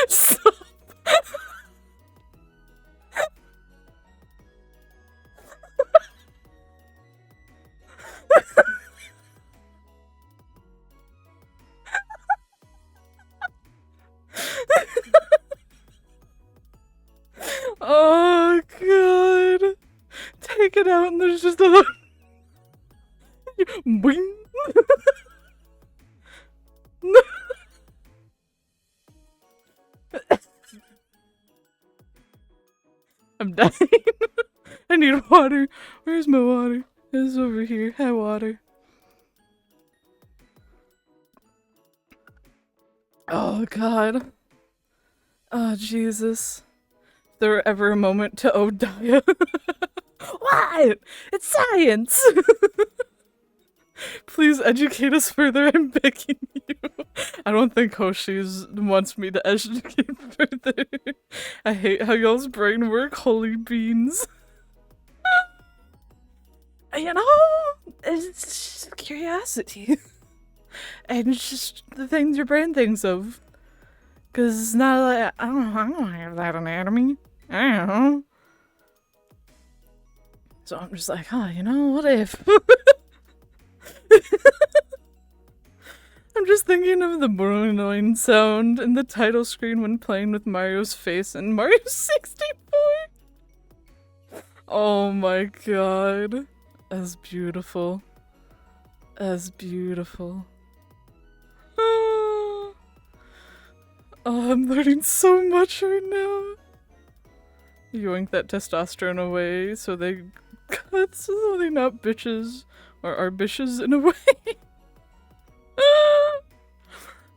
Speaker 1: Stop. Oh god. Take it out and there's just a little boing. I'm dying. I need water. Where's my water? It's over here. Have water. Oh god. Oh Jesus. If there were ever a moment to Odaya. What? It's science! Please educate us further, I'm begging you. I don't think Hoshi wants me to educate further. I hate how y'all's brain work, holy beans. You know, it's just curiosity. And it's just the things your brain thinks of. Cause it's not like, I don't have that anatomy. I don't know. So I'm just like, oh, you know, what if? I'm just thinking of the more annoying sound in the title screen when playing with Mario's face in Mario 64. Oh my god. That's beautiful. That's beautiful. Oh, I'm learning so much right now. Yoink that testosterone away so they cut so they're not bitches or are bitches in a way.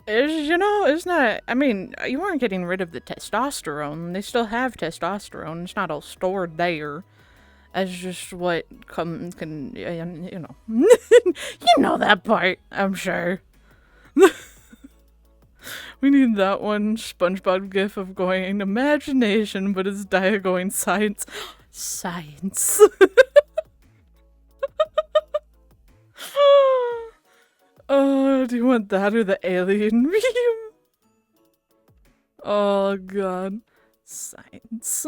Speaker 1: You know, it's not, I mean, you aren't getting rid of the testosterone. They still have testosterone. It's not all stored there. That's just what can, you know. You know that part, I'm sure. We need that one SpongeBob gif of going imagination, but it's Daya going science. Science. Oh, do you want that or the alien meme? Oh god. Science.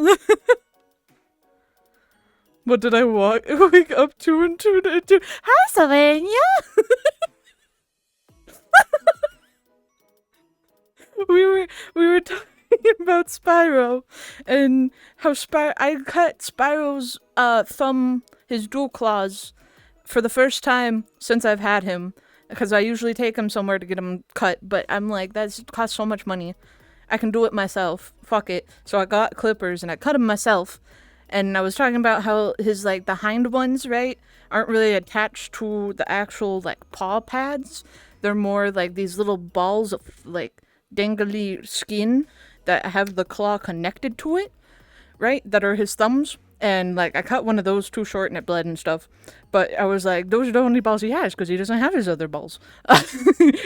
Speaker 1: What did I wake up to and tune into? Hi, Sylvania! We were talking about Spyro and how I cut Spyro's thumb, his dual claws, for the first time since I've had him, because I usually take him somewhere to get him cut, but I'm like, that costs so much money. I can do it myself. Fuck it. So I got clippers and I cut him myself. And I was talking about how his, like, the hind ones, right, aren't really attached to the actual, like, paw pads. They're more like these little balls of like dangly skin that have the claw connected to it, right? That are his thumbs. And like I cut one of those too short and it bled and stuff. But I was like, those are the only balls he has because he doesn't have his other balls.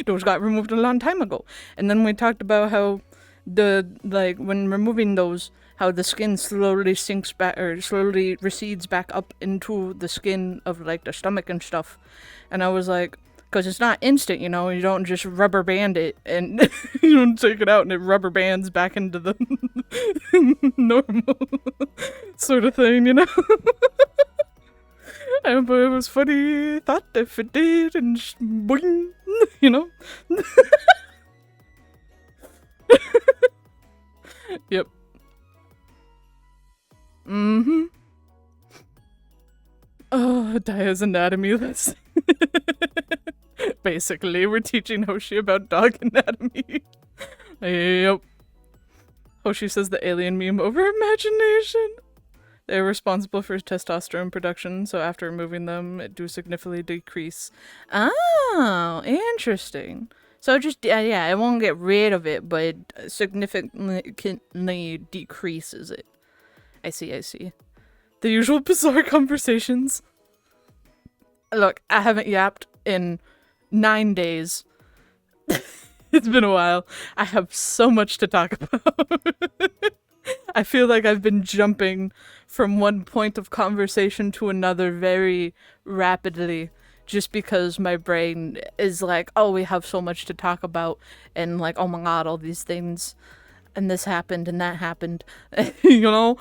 Speaker 1: Those got removed a long time ago. And then we talked about how when removing those, how the skin slowly sinks back or slowly recedes back up into the skin of like the stomach and stuff. And I was like, because it's not instant, you know, you don't just rubber band it and you don't take it out and it rubber bands back into the normal sort of thing, you know. And but it was funny, thought if it did, and boing, you know. Yep. Mm-hmm. Oh, Daya's anatomy lesson. Basically, we're teaching Hoshi about dog anatomy. Yep. Hoshi says the alien meme over imagination. They're responsible for testosterone production, so after removing them, it do significantly decrease. Oh, interesting. So just, yeah, it won't get rid of it, but it significantly decreases it. I see. The usual bizarre conversations. Look, I haven't yapped in 9 days. It's been a while. I have so much to talk about. I feel like I've been jumping from one point of conversation to another very rapidly just because my brain is like, oh, we have so much to talk about and like, oh my god, all these things and this happened and that happened. You know?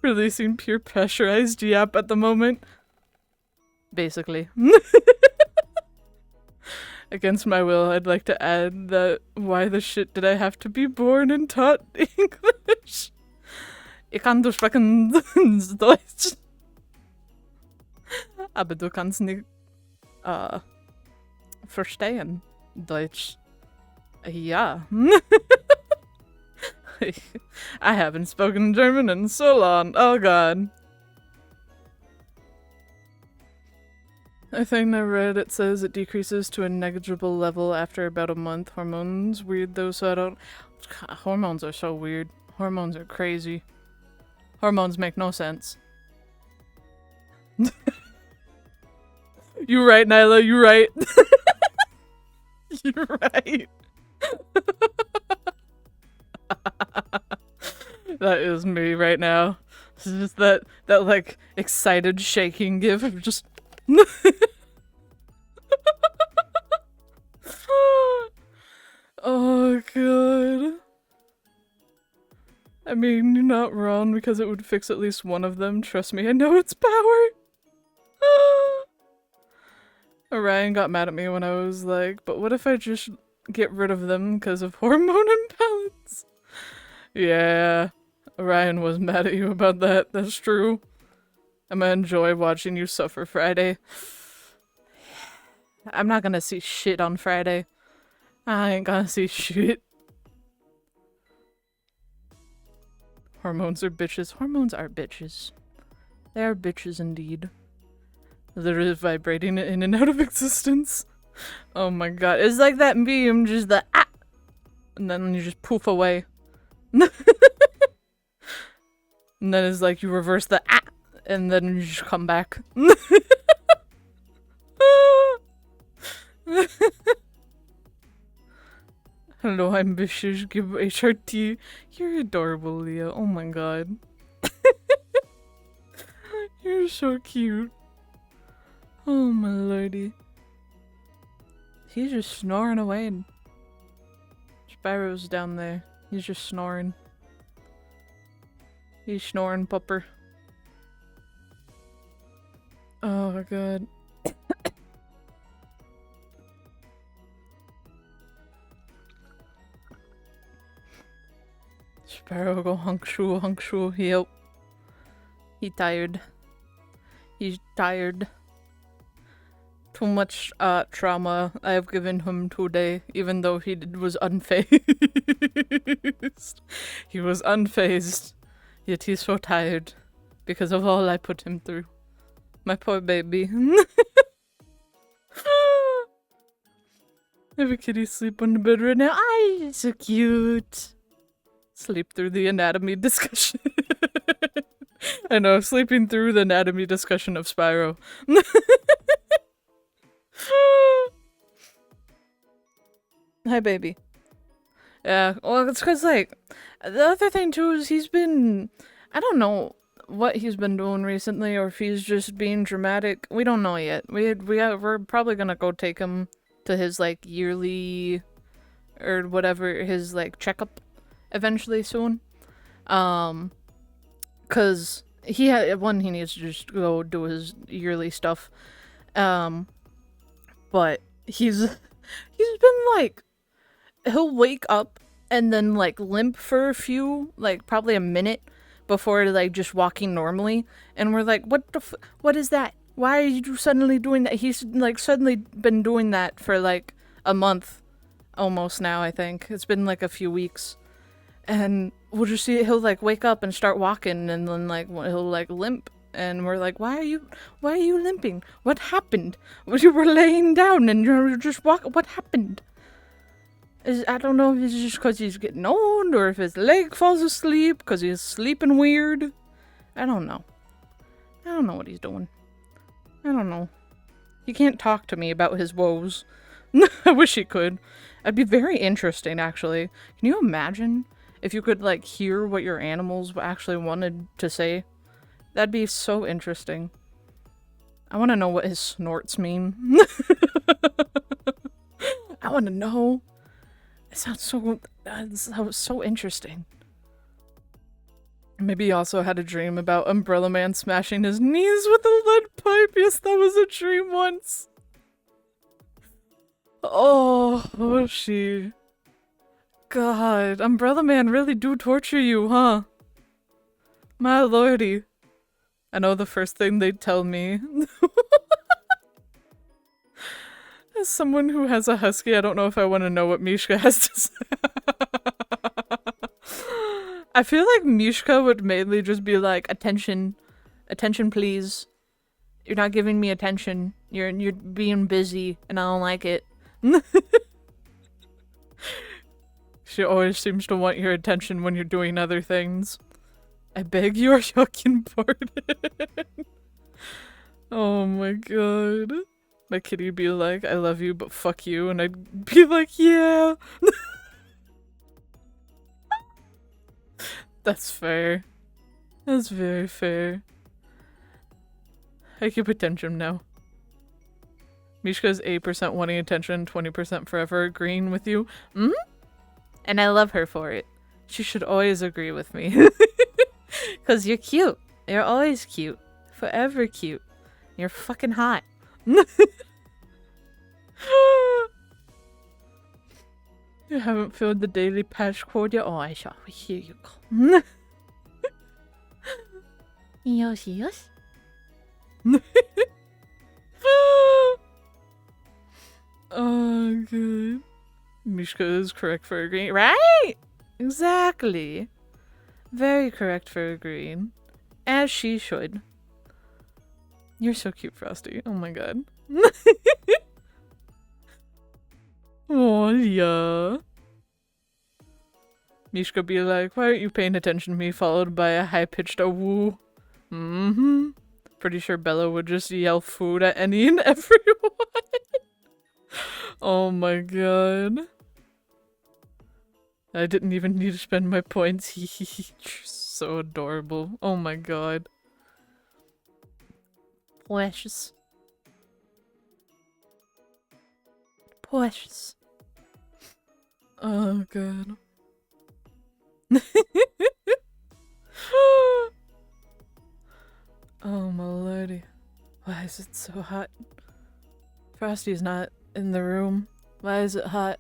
Speaker 1: Releasing pure pressurized yap at the moment. Basically. Against my will, I'd like to add that why the shit did I have to be born and taught English? Ich kann du sprechen Deutsch. Aber du kannst nicht verstehen Deutsch. Ja. I haven't spoken German in so long. Oh god. I think I read it says it decreases to a negligible level after about a month. Hormones, weird though, so I don't... Hormones are so weird. Hormones are crazy. Hormones make no sense. You're right, Nyla, you're right. You're right. That is me right now. It's just that like excited shaking gif of just oh god. I mean, you're not wrong because it would fix at least one of them. Trust me, I know its power. Orion got mad at me when I was like, but what if I just get rid of them because of hormone imbalance? Yeah, Orion was mad at you about that. That's true. I'm gonna enjoy watching you suffer Friday. I'm not gonna see shit on Friday. I ain't gonna see shit. Hormones are bitches. Hormones are bitches. They are bitches indeed. Literally vibrating in and out of existence. Oh my god. It's like that meme, just the ah! And then you just poof away. And then it's like you reverse the ah! And then you just come back. Hello, ambitious. Give HRT. You're adorable, Leah. Oh my god. You're so cute. Oh my lordy. He's just snoring away. Sparrow's down there. He's just snoring. He's snoring, pupper. Oh my god. Sparrow go hunk shoo, yep. He tired. He's tired. Too much trauma I have given him today, even though he was unfazed. He was unfazed, yet he's so tired because of all I put him through. My poor baby. I have a kitty sleep on the bed right now. Ay, so cute. Sleep through the anatomy discussion. I know, sleeping through the anatomy discussion of Spyro. Hi, baby. Yeah, well, it's because, like, the other thing, too, is he's been... I don't know what he's been doing recently, or if he's just being dramatic. We don't know yet. We're probably gonna go take him to his, like, yearly... or whatever, his, like, checkup eventually soon. Cause he needs to just go do his yearly stuff. But he's been, like, he'll wake up and then, like, limp for a few, like, probably a minute before, like, just walking normally. And we're like, what is that? Why are you suddenly doing that? He's, like, suddenly been doing that for, like, a month almost now, I think. It's been, like, a few weeks. And we'll just see he'll, like, wake up and start walking, and then, like, he'll, like, limp. And we're like, why are you limping? What happened? You were laying down and you're just walking. What happened? I don't know if it's just because he's getting old, or if his leg falls asleep because he's sleeping weird. I don't know. I don't know what he's doing. I don't know. He can't talk to me about his woes. I wish he could. That'd be very interesting, actually. Can you imagine if you could, like, hear what your animals actually wanted to say? That'd be so interesting. I want to know what his snorts mean. I want to know. It sounds so interesting. Maybe he also had a dream about Umbrella Man smashing his knees with a lead pipe. Yes, that was a dream once. Oh, she. God, Umbrella Man really do torture you, huh? My lordy. I know the first thing they'd tell me. As someone who has a husky, I don't know if I want to know what Mishka has to say. I feel like Mishka would mainly just be like, attention. Attention, please. You're not giving me attention. You're being busy, and I don't like it. She always seems to want your attention when you're doing other things. I beg your fucking pardon. Oh my god. My kitty would be like, I love you, but fuck you, and I'd be like, yeah. That's fair. That's very fair. I keep attention now. Mishka's 8% wanting attention, 20% forever agreeing with you. Mm? And I love her for it. She should always agree with me. Because you're cute. You're always cute. Forever cute. You're fucking hot. You haven't filled the daily patch cord yet? Oh, I shall. Here you go. Yoshi, yoshi. Oh, good. Mishka is correct for agreeing. Right? Exactly. Very correct for agreeing. As she should. You're so cute, Frosty. Oh my god. Oh, yeah. Mishka be like, why aren't you paying attention to me? Followed by a high-pitched woo. Mm-hmm. Pretty sure Bella would just yell food at any and everyone. Oh my god. I didn't even need to spend my points. So adorable. Oh my god. Precious. Precious. Oh god. Oh my lordy. Why is it so hot? Frosty's not in the room. Why is it hot?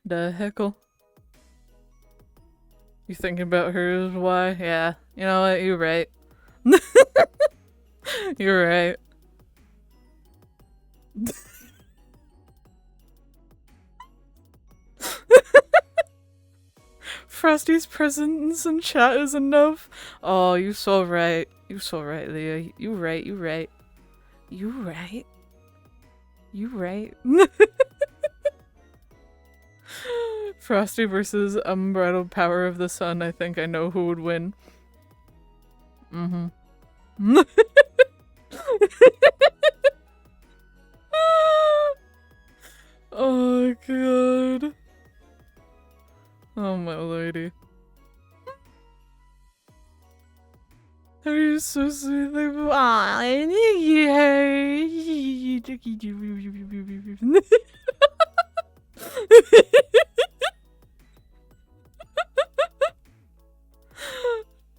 Speaker 1: The heckle. You thinking about hers? Why? Yeah. You know what? You're right. You're right. Frosty's presence in chat is enough. Oh, you so right. You so right, Leah. You right, you right. You right. You right. Frosty versus unbridled power of the sun. I think I know who would win. Mm-hmm. Oh god. Oh my lady. Are you so sweet? Aw,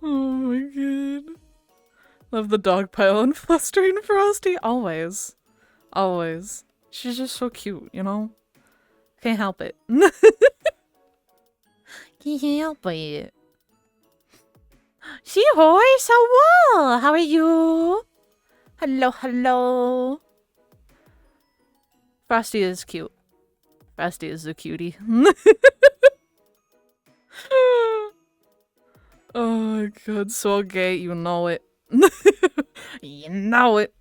Speaker 1: oh my god. Love the dog pile and flustering Frosty. Always. Always. She's just so cute, you know? Can't help it. Can't help it. Seahorse, hello! How are you? Hello, hello. Frosty is cute. Frosty is a cutie. Oh my god, so gay, you know it. You know it.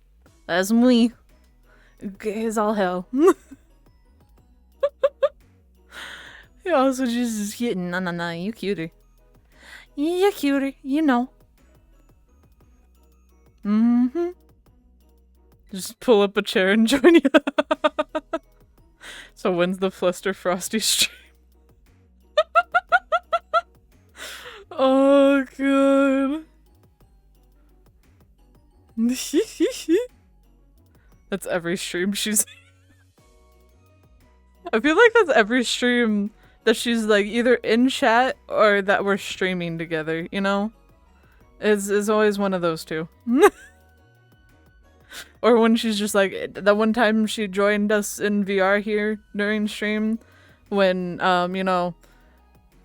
Speaker 1: That's me. Gay as all hell. You also just hitting. No, you cuter. You're cuter, you know. Mm-hmm. Just pull up a chair and join you. So when's the Fluster Frosty stream? Oh god. That's every stream she's I feel like that's every stream that she's like either in chat or that we're streaming together, you know? Is always one of those two. Or when she's just like, that one time she joined us in VR here during stream when, you know,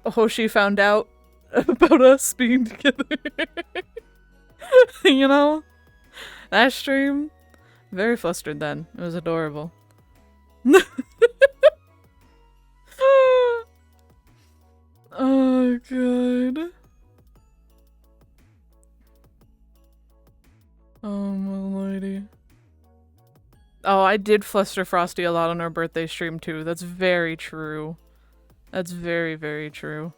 Speaker 1: Hoshi found out about us being together. You know? That stream, very flustered then. It was adorable. Oh god. Oh my lordy. Oh, I did fluster Frosty a lot on our birthday stream too. That's very true. That's very, very true.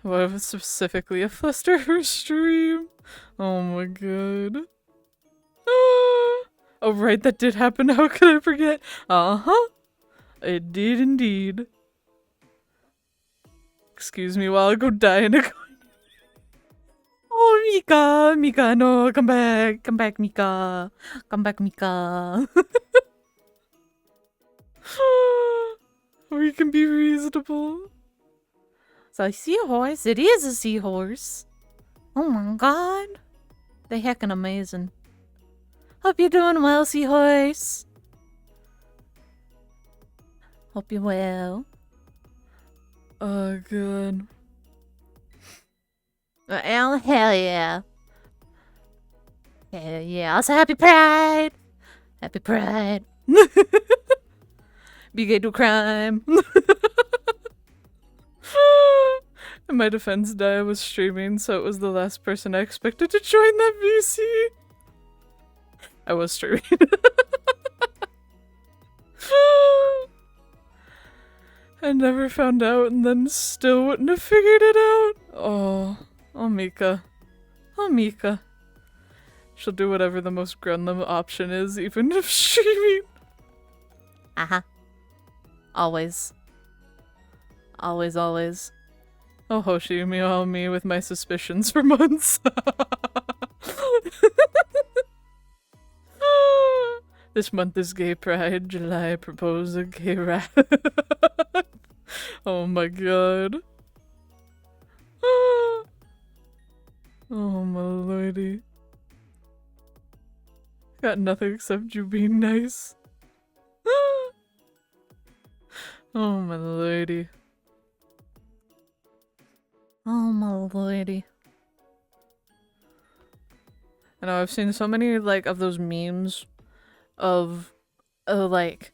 Speaker 1: What was specifically a fluster her stream? Oh my god. Oh right, that did happen. How could I forget? Uh-huh. It did indeed. Excuse me while I go die in a corner. Oh, Mika! Mika, no, come back! Come back, Mika! Come back, Mika! We can be reasonable. So, seahorse? It is a seahorse! Oh my god! They're heckin' amazing. Hope you're doing well, seahorse! Hope you're well. Oh, good. Oh, hell yeah. Hell yeah. Also, happy Pride! Happy Pride. Be gay to crime. In my defense, Dia was streaming, so it was the last person I expected to join that VC. I was streaming. I never found out and then still wouldn't have figured it out. Oh, Mika. Oh, Mika. She'll do whatever the most Grunlem option is, even if streaming. Uh-huh. Always. Always, always. Oh, Hoshi, meow me with my suspicions for months. This month is gay pride. July, I propose a gay rap. Oh my god. Oh my lordy. Got nothing except you being nice. Oh my lordy. Oh my lordy. I know I've seen so many like of those memes of like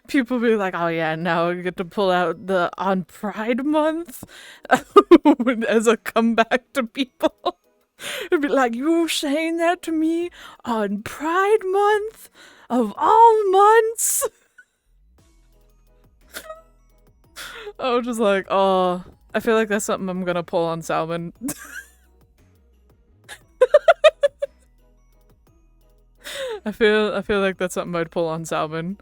Speaker 1: People be like, oh yeah, now I get to pull out the on Pride Month as a comeback to people. It'd be like, you saying that to me on Pride Month of all months? I was just like, oh, I feel like that's something I'm gonna pull on Salmon. I feel like that's something I'd pull on Salmon.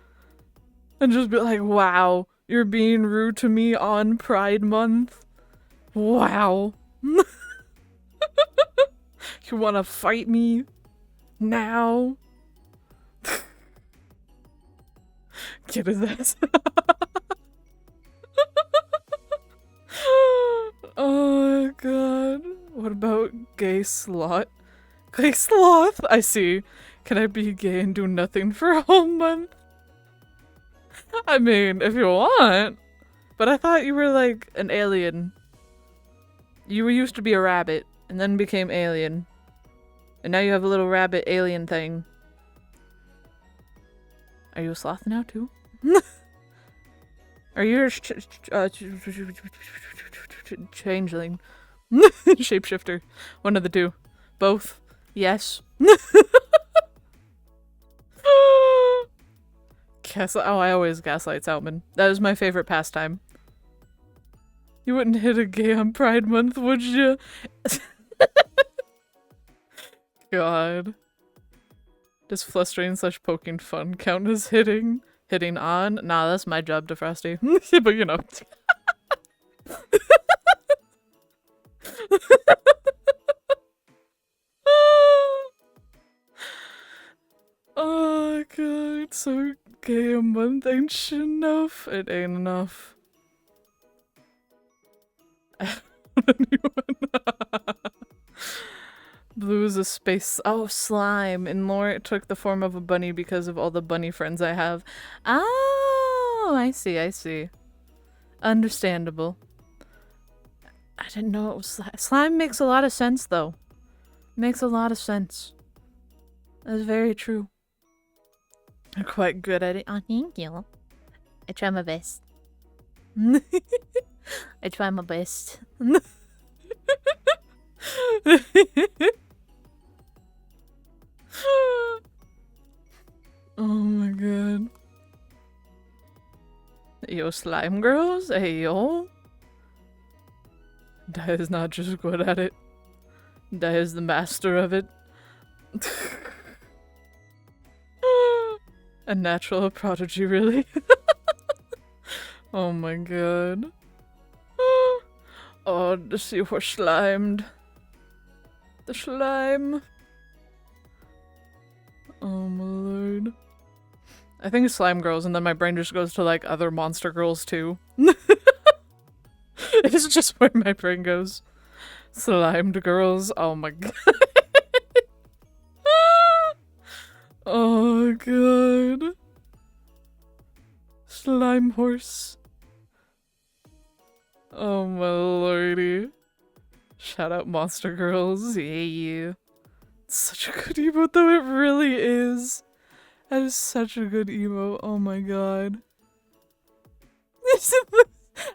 Speaker 1: And just be like, wow, you're being rude to me on Pride Month? Wow. You wanna fight me? Now? Get his ass. Oh my god. What about gay sloth? Gay sloth? I see. Can I be gay and do nothing for a whole month? I mean, if you want. But I thought you were like an alien. You used to be a rabbit and then became alien. And now you have a little rabbit alien thing. Are you a sloth now too? Are you a changeling? Shapeshifter. One of the two. Both. Yes. Oh, I always gaslight Salmon. That is my favorite pastime. You wouldn't hit a gay on Pride Month, would you? God. Does flustering / poking fun count as hitting? Hitting on? Nah, that's my job to Frosty. But you know. Oh god, so gay a month ain't enough. It ain't enough. Blue is a space. Oh, slime. In lore, it took the form of a bunny because of all the bunny friends I have. Oh, I see, I see. Understandable. I didn't know it was slime. Slime makes a lot of sense, though. Makes a lot of sense. That's very true. You're quite good at it. Oh, thank you. I try my best. I try my best. Oh my god. Yo, slime girls? Hey, yo. Dai is not just good at it. Dai is the master of it. A natural prodigy, really? Oh my god. Oh, to see we're slimed. The slime. Oh my lord. I think it's slime girls, and then my brain just goes to like other monster girls too. It's just where my brain goes. Slimed girls. Oh my god. Oh god. Slime horse. Oh my lordy. Shout out monster girls. Yeah. It's such a good emote though, it really is. That is such a good emote. Oh my god.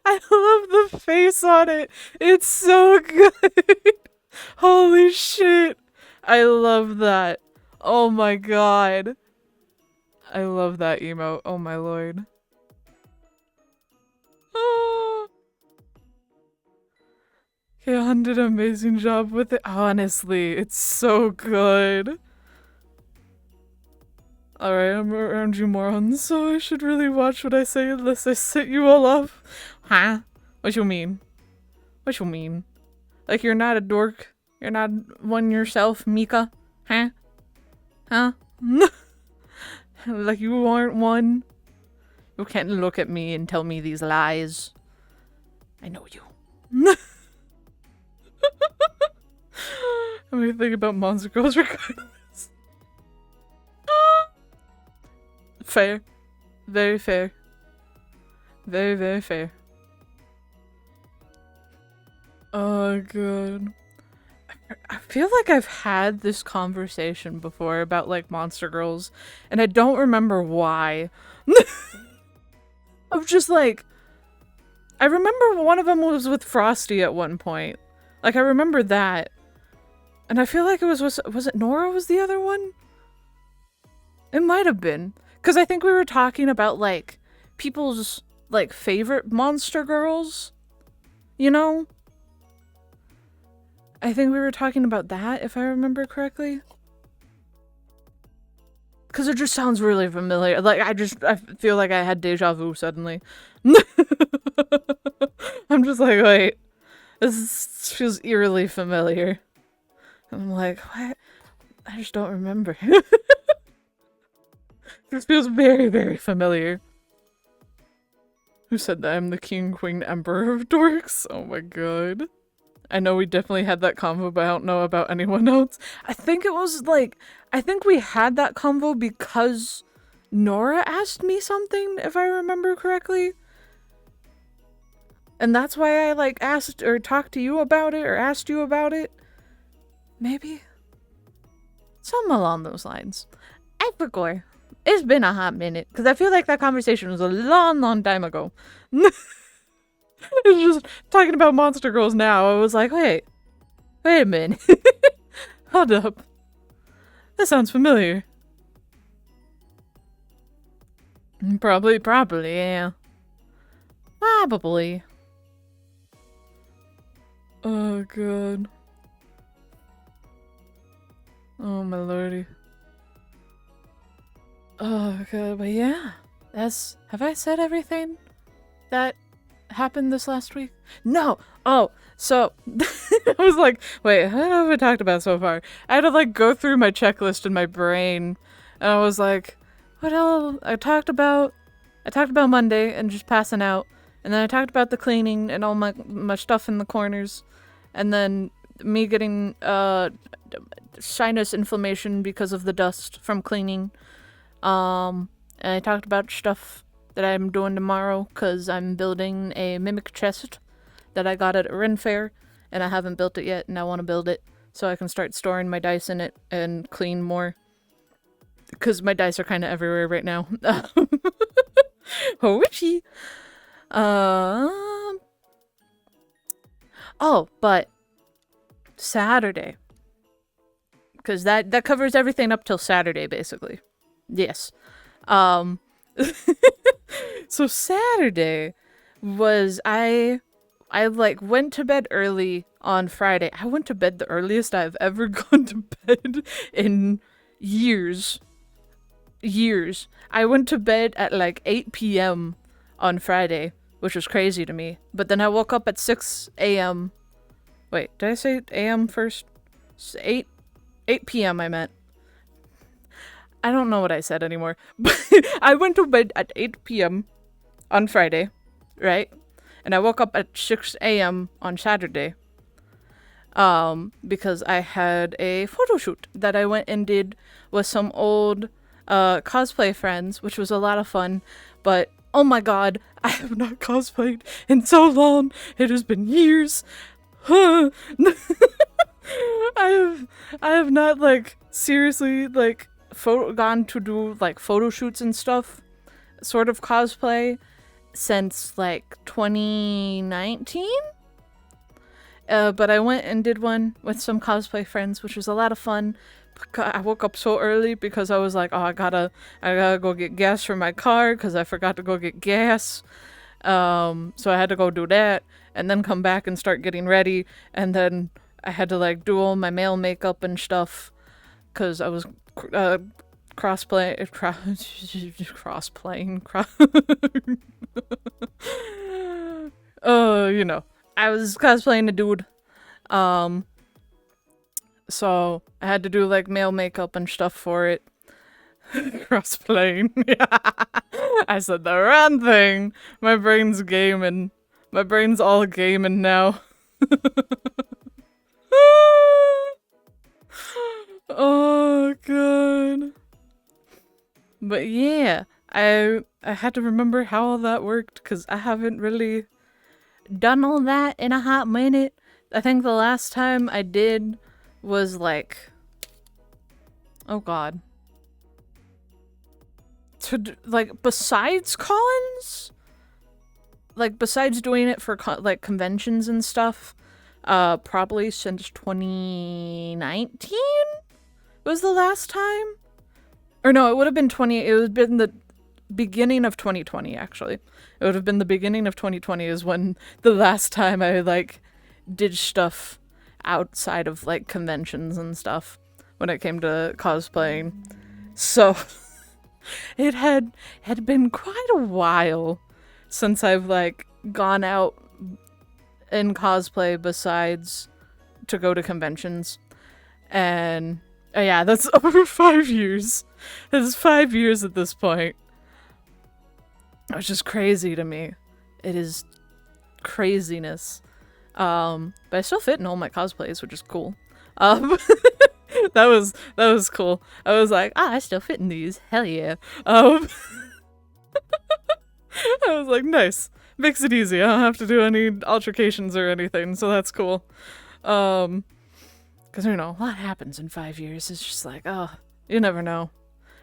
Speaker 1: I love the face on it. It's so good. Holy shit. I love that. Oh my god. I love that emote. Oh my lord. Oh. Keon did an amazing job with it. Honestly, it's so good. Alright, I'm around you morons, so I should really watch what I say unless I set you all up. Huh? What you mean? What you mean? Like you're not a dork? You're not one yourself, Mika? Huh? Huh? Like you aren't one? You can't look at me and tell me these lies. I know you. What do you think about Monster Girls regardless? Fair. Very fair. Very, very fair. Oh god. I I feel like I've had this conversation before about like Monster Girls, and I don't remember why. I'm just like, I remember one of them was with Frosty at one point. Like I remember that, and I feel like it was it Nora was the other one? It might have been, because I think we were talking about like people's like favorite Monster Girls, you know? I think we were talking about that, if I remember correctly. Because it just sounds really familiar. Like, I feel like I had deja vu suddenly. I'm just like, wait, this feels eerily familiar. And I'm like, what? I just don't remember. This feels very, very familiar. Who said that? I'm the king, queen, emperor of dorks? Oh my god. I know we definitely had that convo, but I don't know about anyone else. I think it was like, I think we had that convo because Nora asked me something, if I remember correctly. And that's why I like asked or talked to you about it or asked you about it. Maybe? Something along those lines. I forgot. It's been a hot minute, because I feel like that conversation was a long, long time ago. It's just talking about Monster Girls now. I was like, wait a minute. Hold up. That sounds familiar. Probably, yeah. Probably. Oh, god. Oh, my lordy. Oh, god, but yeah. Have I said everything that happened this last week? No! Oh, so, I was like, wait, what have I talked about so far? I had to, like, go through my checklist in my brain, and I was like, what else? I talked about Monday and just passing out, and then I talked about the cleaning and all my stuff in the corners, and then me getting, sinus inflammation because of the dust from cleaning, and I talked about stuff that I'm doing tomorrow, because I'm building a mimic chest that I got at a Ren Fair, and I haven't built it yet, and I want to build it so I can start storing my dice in it and clean more, because my dice are kind of everywhere right now. Whoopsie. Oh, but Saturday, because that covers everything up till Saturday, basically. Yes. So Saturday was I like went to bed early on Friday. I went to bed the earliest I've ever gone to bed in years. I went to bed at like 8 p.m. on Friday, which was crazy to me. But then I woke up at 6 a.m. Wait, did I say a.m. first? 8 p.m. I meant. I don't know what I said anymore. But I went to bed at 8 p.m. on Friday, right? And I woke up at 6 a.m. on Saturday. Because I had a photo shoot that I went and did with some old cosplay friends, which was a lot of fun. But oh my god, I have not cosplayed in so long. It has been years. I have not like seriously like gone to do like photo shoots and stuff, sort of cosplay, since like 2019. But I went and did one with some cosplay friends, which was a lot of fun. I woke up so early because I was like, oh, I gotta go get gas for my car because I forgot to go get gas. So I had to go do that and then come back and start getting ready. And then I had to like do all my male makeup and stuff because I was crossplay. You know, I was cosplaying a dude. So I had to do like male makeup and stuff for it. Crossplaying. I said the wrong thing. My brain's gaming. My brain's all gaming now. Oh god. But yeah, I had to remember how all that worked because I haven't really done all that in a hot minute. I think the last time I did was like, oh god. Like, besides Collins? Like, besides doing it for, like, conventions and stuff, probably since 2019 was the last time? Or no, it would have been it would have been the beginning of 2020, actually. It would have been the beginning of 2020 is when the last time I, like, did stuff outside of, like, conventions and stuff when it came to cosplaying. So, it had been quite a while since I've, like, gone out in cosplay besides to go to conventions. And, yeah, that's over 5 years. It's 5 years at this point. Which is crazy to me. It is craziness. But I still fit in all my cosplays, which is cool. That was cool. I was like, I still fit in these. Hell yeah. I was like, nice. Makes it easy. I don't have to do any altercations or anything, so that's cool. Because, you know, a lot happens in 5 years. It's just like, oh, you never know.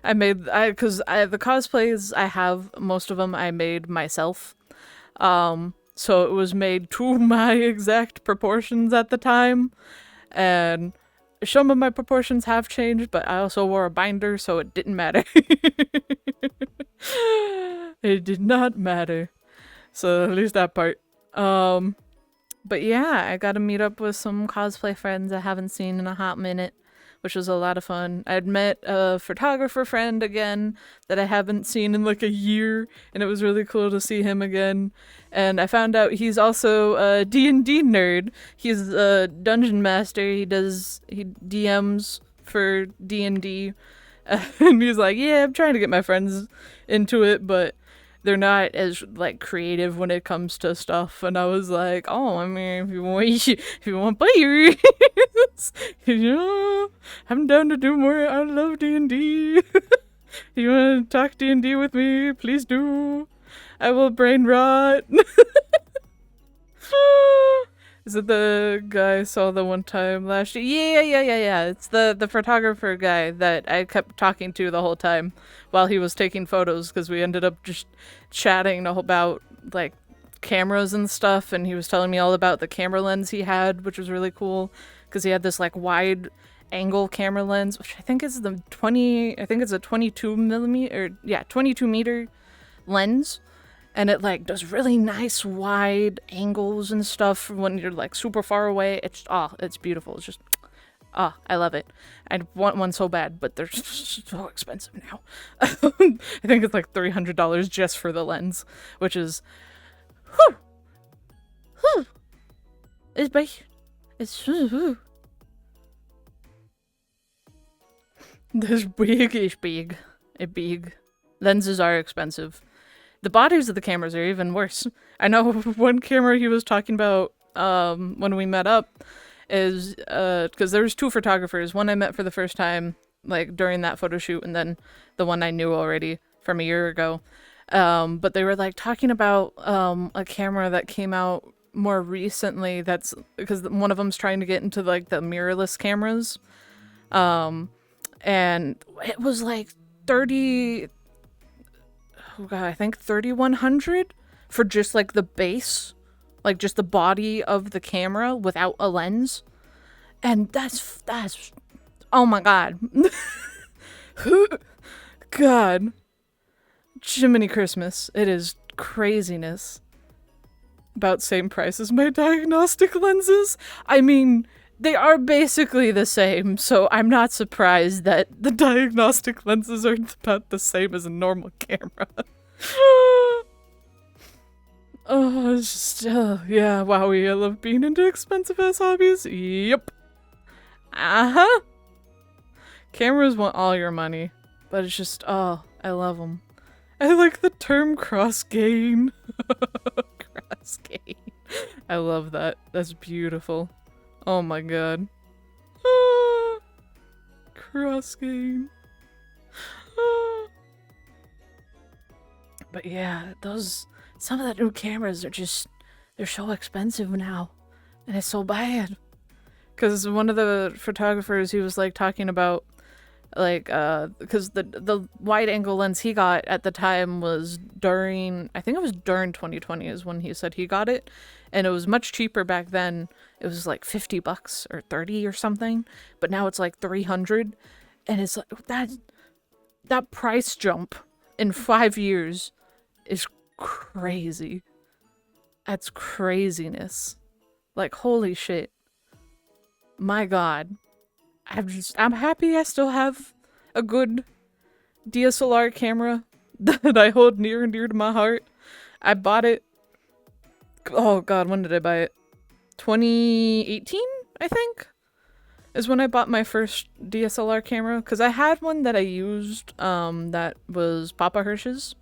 Speaker 1: Because the cosplays I have, most of them I made myself. So it was made to my exact proportions at the time. And some of my proportions have changed, but I also wore a binder, so it didn't matter. It did not matter. So at least that part. But yeah, I got to meet up with some cosplay friends I haven't seen in a hot minute, which was a lot of fun. I'd met a photographer friend again that I haven't seen in like a year, and it was really cool to see him again. And I found out he's also a D&D nerd. He's a dungeon master. He DMs for D&D. And he's like, yeah, I'm trying to get my friends into it, but they're not as like creative when it comes to stuff. And I was like, oh, I mean, if you want players, you know, I'm down to do more. I love D&D. You want to talk D&D with me? Please do. I will brain rot. Is it the guy I saw the one time last year? Yeah. It's the photographer guy that I kept talking to the whole time while he was taking photos, because we ended up just chatting about, like, cameras and stuff, and he was telling me all about the camera lens he had, which was really cool, because he had this, like, wide angle camera lens, which I think is it's a 22 meter lens. And it, like, does really nice wide angles and stuff when you're, like, super far away. It's beautiful. It's just, I love it. I want one so bad, but they're so expensive now. I think it's, like, $300 just for the lens, which is, it's big. This big is big. Big. Lenses are expensive. The bodies of the cameras are even worse. I know one camera he was talking about when we met up is because there was two photographers. One I met for the first time, like, during that photo shoot, and then the one I knew already from a year ago. But they were, like, talking about a camera that came out more recently, that's because one of them's trying to get into, like, the mirrorless cameras. And it was, like, I think 3,100 for just, like, the base, like, just the body of the camera without a lens. And that's oh my god. God. Jiminy Christmas. It is craziness. About same price as my diagnostic lenses. I mean, they are basically the same, so I'm not surprised that the diagnostic lenses are about the same as a normal camera. Oh, it's just, yeah, wowie, I love being into expensive-ass hobbies. Yep. Uh-huh. Cameras want all your money, but it's just, I love them. I like the term cross-gain. Cross-gain. I love that. That's beautiful. Oh my god. Cross-gain. But yeah, some of the new cameras are just, they're so expensive now. And it's so bad. Because one of the photographers, he was like talking about like because the wide angle lens he got at the time was during, I think it was during 2020 is when he said he got it, and it was much cheaper back then. It was like $50 or 30 or something, but now it's like 300, and it's like that price jump in 5 years is crazy. That's craziness. Like, holy shit. My god. I'm happy I still have a good DSLR camera that I hold near and dear to my heart. I bought it. Oh god, when did I buy it? 2018, I think, is when I bought my first DSLR camera. Because I had one that I used, that was Papa Hirsch's.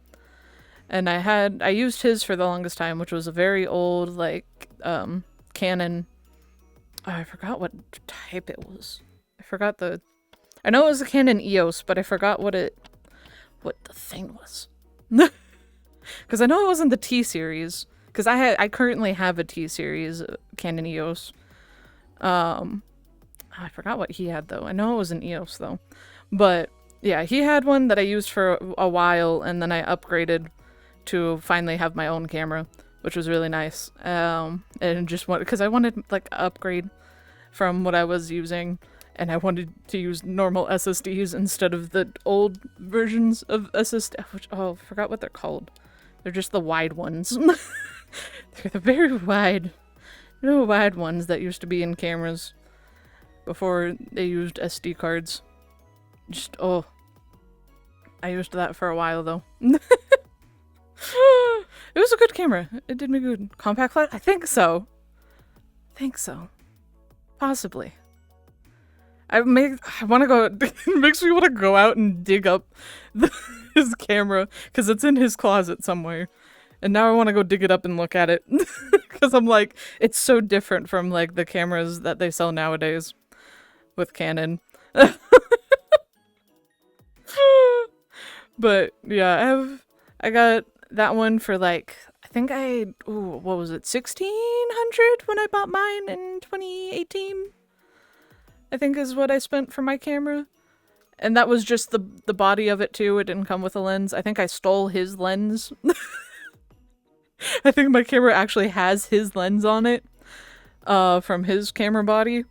Speaker 1: And I used his for the longest time, which was a very old, like, Canon. Oh, I forgot what type it was. I know it was a Canon EOS, but I forgot what the thing was. Because I know it wasn't the T series. Because I currently have a T series Canon EOS. I forgot what he had though. I know it was an EOS though. But yeah, he had one that I used for a while, and then I upgraded to finally have my own camera, which was really nice. And just because I wanted like an upgrade from what I was using, and I wanted to use normal SSDs instead of the old versions of SSD, which, oh, I forgot what they're called. They're just the wide ones. They're the very wide ones that used to be in cameras before they used SD cards. Just, oh. I used that for a while though. It was a good camera. It did me good. Compact flash? I think so. Possibly. I want to go. It makes me want to go out and dig up his camera because it's in his closet somewhere, and now I want to go dig it up and look at it because I'm like, it's so different from like the cameras that they sell nowadays with Canon. But yeah, I got that one for like, I think what was it, 1,600 when I bought mine in 2018. I think is what I spent for my camera. And that was just the body of it too. It didn't come with a lens. I think I stole his lens. I think my camera actually has his lens on it, from his camera body.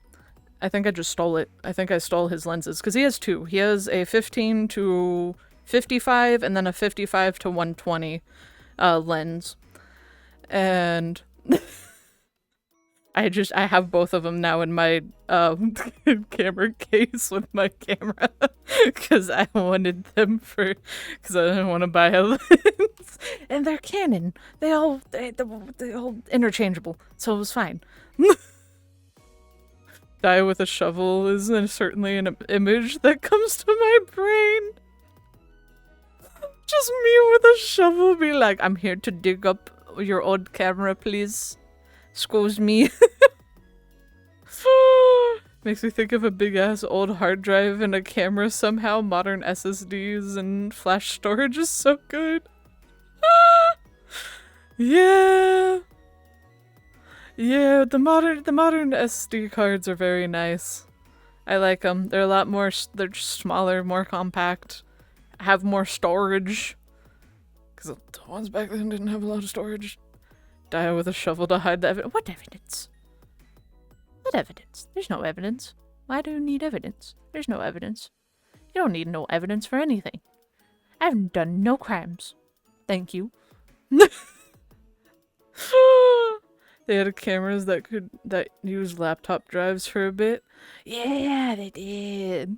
Speaker 1: I think I just stole it. I think I stole his lenses because he has two. He has a 15 to 55 and then a 55 to 120 lens. And I have both of them now in my camera case with my camera because I wanted them because I didn't want to buy a lens. And they're Canon. They're all interchangeable, so it was fine. Die with a shovel is certainly an image that comes to my brain. Just me with a shovel be like, I'm here to dig up your old camera, please. Excuse me. Makes me think of a big ass old hard drive and a camera somehow. Modern SSDs and flash storage is so good. Yeah. Yeah, the modern SD cards are very nice. I like them. They're a lot more, they're just smaller, more compact, have more storage. Because the ones back then didn't have a lot of storage. Die with a shovel to hide the evidence. What evidence? What evidence? There's no evidence. Why do you need evidence? There's no evidence. You don't need no evidence for anything. I haven't done no crimes. Thank you. They had cameras that used laptop drives for a bit. Yeah, they did.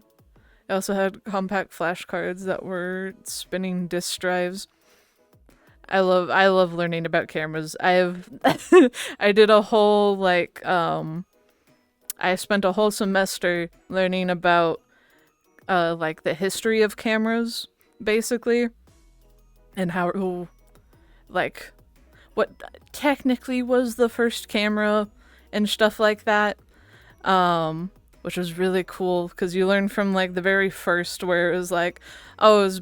Speaker 1: They also had compact flash cards that were spinning disk drives. I love learning about cameras. I did a whole I spent a whole semester learning about like the history of cameras, basically, and how like what technically was the first camera and stuff like that, which was really cool because you learn from like the very first, where it was like, oh, it was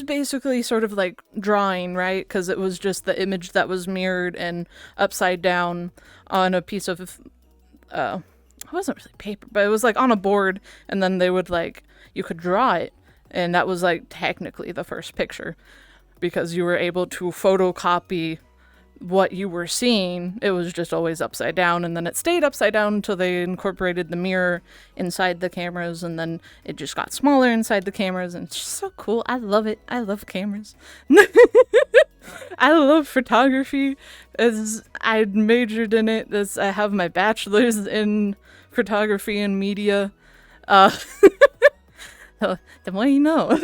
Speaker 1: basically sort of like drawing, right? Because it was just the image that was mirrored and upside down on a piece of it wasn't really paper, but it was like on a board, and then they would like, you could draw it, and that was like technically the first picture because you were able to photocopy what you were seeing. It was just always upside down, and then it stayed upside down until they incorporated the mirror inside the cameras, and then it just got smaller inside the cameras, and it's just so cool. I love it. I love cameras. I love photography. As I majored in it, as I have my bachelor's in photography and media. Uh, the more you know.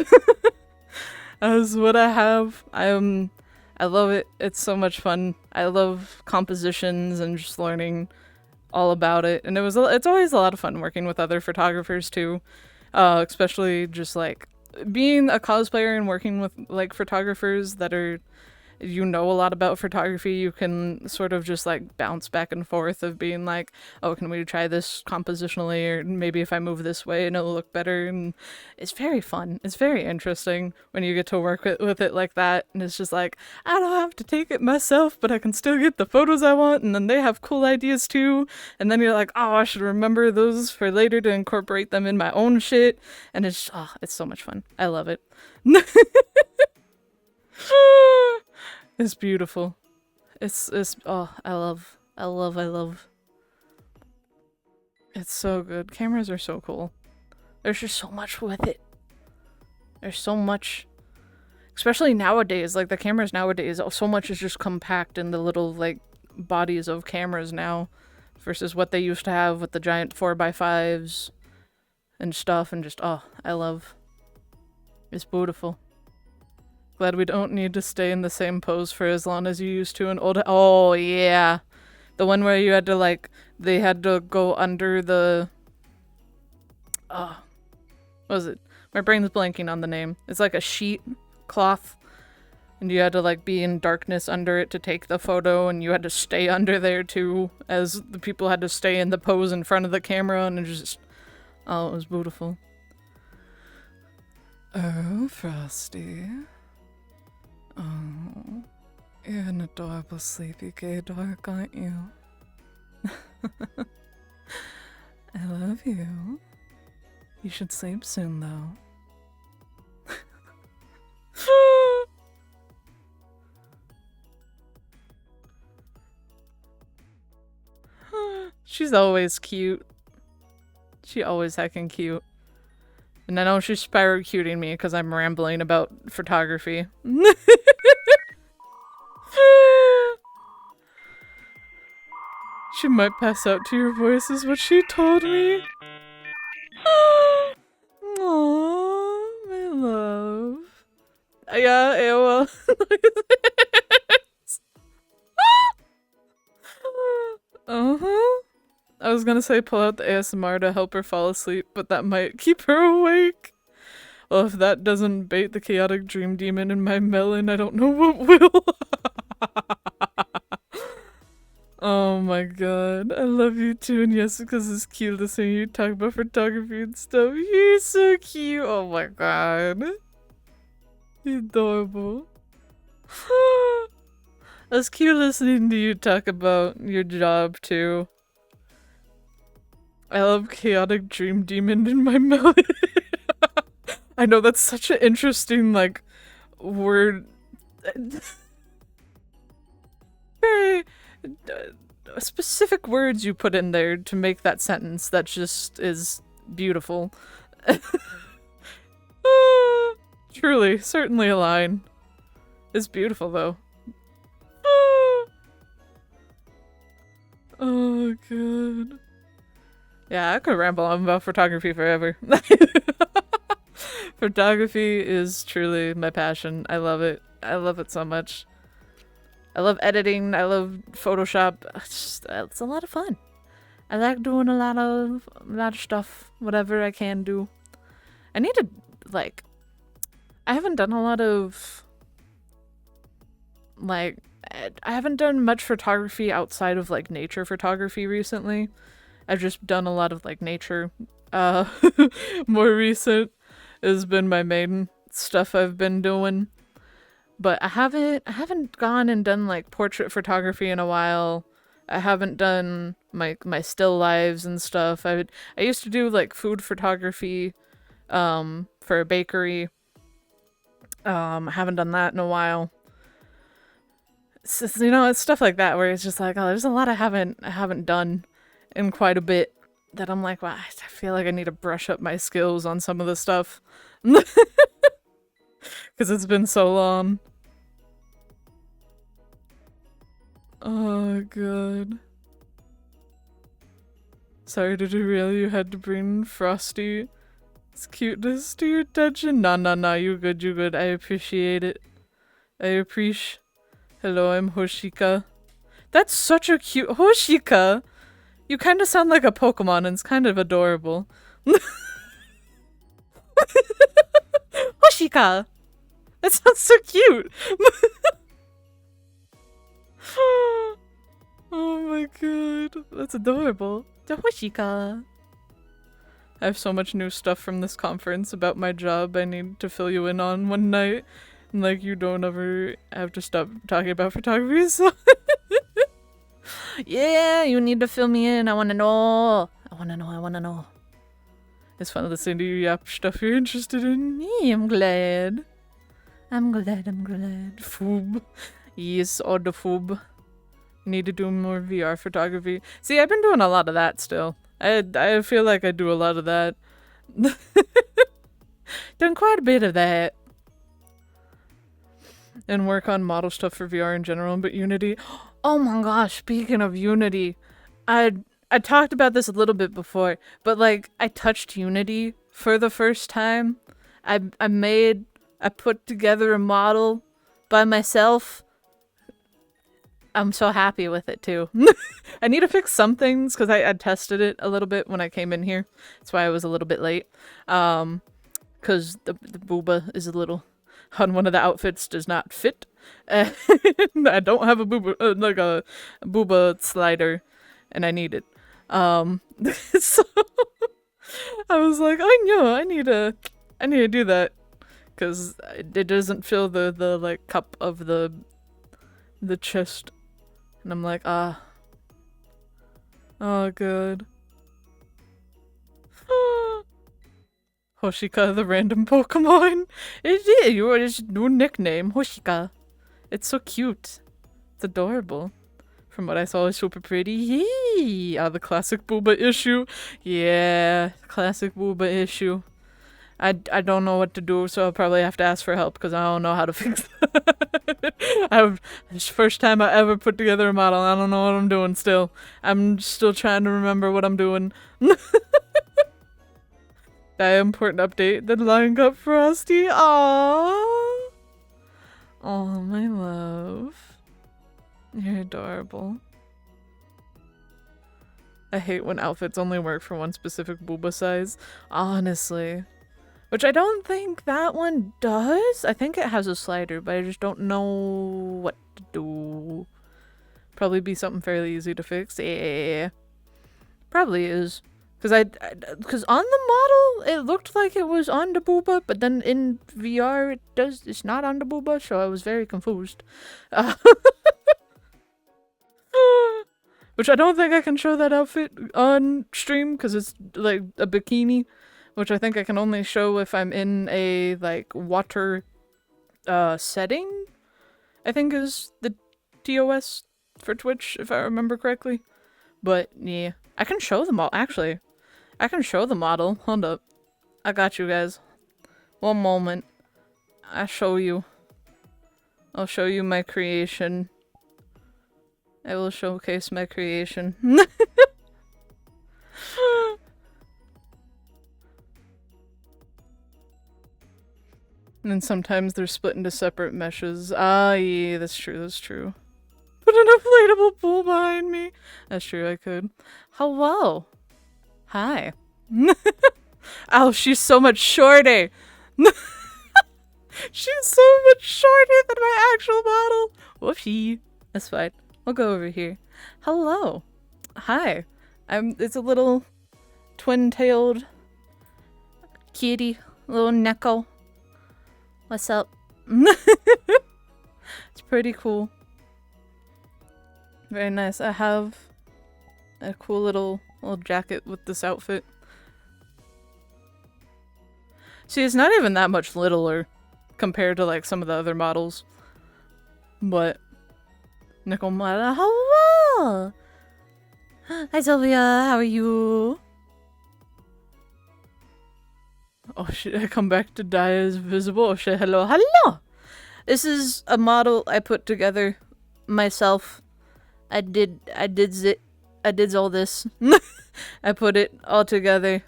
Speaker 1: As what I have. I love it. It's so much fun. I love compositions and just learning all about it. And it's always a lot of fun working with other photographers too. Especially just like being a cosplayer and working with like photographers that are, you know, a lot about photography. You can sort of just like bounce back and forth of being like, oh, can we try this compositionally, or maybe if I move this way and it'll look better. And it's very fun. It's very interesting when you get to work with it like that, and it's just like, I don't have to take it myself, but I can still get the photos I want, and then they have cool ideas too, and then you're like, oh, I should remember those for later to incorporate them in my own shit. And it's so much fun. I love it. It's beautiful. It's I love. It's so good. Cameras are so cool. There's just so much with it. There's so much, especially nowadays, like the cameras nowadays, so much is just compact in the little like bodies of cameras now versus what they used to have with the giant 4x5s and stuff, and just I love. It's beautiful. Glad we don't need to stay in the same pose for as long as you used to in old. Oh, yeah. The one where you had to, like, they had to go under the. What was it? My brain's blanking on the name. It's like a sheet cloth, and you had to, like, be in darkness under it to take the photo, and you had to stay under there, too, as the people had to stay in the pose in front of the camera, and it just. Oh, it was beautiful. Oh, Frosty. Oh, you're an adorable sleepy gay dog, aren't you? I love you. You should sleep soon, though. She's always cute. She always heckin' cute. And I know she's spiracuting me because I'm rambling about photography. She might pass out to your voice is what she told me. Aww, my love. Yeah, AOL. Uh-huh. I was gonna say pull out the ASMR to help her fall asleep, but that might keep her awake. Well, if that doesn't bait the chaotic dream demon in my melon, I don't know what will. Oh my god, I love you too, and yes, because it's cute listening to you talk about photography and stuff. You're so cute. Oh my god. You're adorable. It's cute listening to you talk about your job too. I love chaotic dream demon in my melon. I know that's such an interesting, like, word. Very specific words you put in there to make that sentence that just is beautiful. Truly, certainly a line. It's beautiful, though. Oh, God. Yeah, I could ramble on about photography forever. Photography is truly my passion. I love it. I love it so much. I love editing. I love Photoshop. It's a lot of fun. I like doing a lot of stuff, whatever I can do. I need to, like, I haven't done a lot of, like, I haven't done much photography outside of, like, nature photography recently. I've just done a lot of, like, nature. More recent has been my main stuff I've been doing. But I haven't gone and done, like, portrait photography in a while. I haven't done my still lives and stuff. I used to do like food photography for a bakery. I haven't done that in a while. It's just, it's stuff like that where it's just like, oh, there's a lot I haven't done in quite a bit that I'm like, wow, I feel like I need to brush up my skills on some of the stuff. Because it's been so long. Oh, God. Sorry, did you really? You had to bring Frosty. It's cuteness to your attention. Nah, you good. I appreciate it. I appreciate. Hello, I'm Hoshika. That's such a cute Hoshika! You kind of sound like a Pokemon and it's kind of adorable. Hoshika! That sounds so cute! Oh my god, that's adorable. The Hoshika. I have so much new stuff from this conference about my job I need to fill you in on one night. And like, you don't ever have to stop talking about photography, so... Yeah, you need to fill me in. I wanna know. I wanna know. It's fun listening to you yap stuff you're interested in. Yeah, I'm glad. Foob. Yes, or the foob. Need to do more VR photography. See, I've been doing a lot of that still. I feel like I do a lot of that. Done quite a bit of that. And work on model stuff for VR in general, but Unity. Oh my gosh, speaking of Unity, I talked about this a little bit before, but like I touched Unity for the first time. I put together a model by myself. I'm so happy with it too. I need to fix some things because I tested it a little bit when I came in here. That's why I was a little bit late. Because the booba is a little on one of the outfits does not fit. I don't have a booba like a booba slider, and I need it. So I was like, I know I need to do that because it doesn't fill the like cup of the chest. And I'm like, oh, good. Hoshika, the random Pokemon. It is your new nickname, Hoshika. It's so cute. It's adorable. From what I saw, it's super pretty. Yee! The classic Booba issue. Yeah, classic Booba issue. I don't know what to do, so I'll probably have to ask for help because I don't know how to fix that. It's the first time I ever put together a model. I don't know what I'm doing still. I'm still trying to remember what I'm doing. That important update. The line got Frosty. Aww. Oh, my love. You're adorable. I hate when outfits only work for one specific booba size. Honestly. Which I don't think that one does. I think it has a slider, but I just don't know what to do. Probably be something fairly easy to fix. Yeah. Probably is. Because on the model, it looked like it was on the booba, but then in VR, it's not on the booba, so I was very confused. Which I don't think I can show that outfit on stream, because it's like a bikini. Which I think I can only show if I'm in a, like, water, setting, I think is the TOS for Twitch, if I remember correctly. But, yeah. I can show them all, actually. I can show the model. Hold up. I got you guys. One moment. I'll show you my creation. I will showcase my creation. And then sometimes they're split into separate meshes. Ah, yeah, that's true. Put an inflatable pool behind me. That's true, I could. Hello. Hi. Oh, she's so much shorter. She's so much shorter than my actual model. Whoopsie. That's fine. We'll go over here. Hello. Hi. It's a little twin-tailed kitty. Little Neko. What's up? It's pretty cool. Very nice. I have a cool little jacket with this outfit. See, it's not even that much littler compared to like some of the other models. But Nickel Mala, hello! Hi Sylvia, how are you? Oh shit, I come back to die as visible. Oh shit, hello, hello! This is a model I put together myself. I did all this. I put it all together.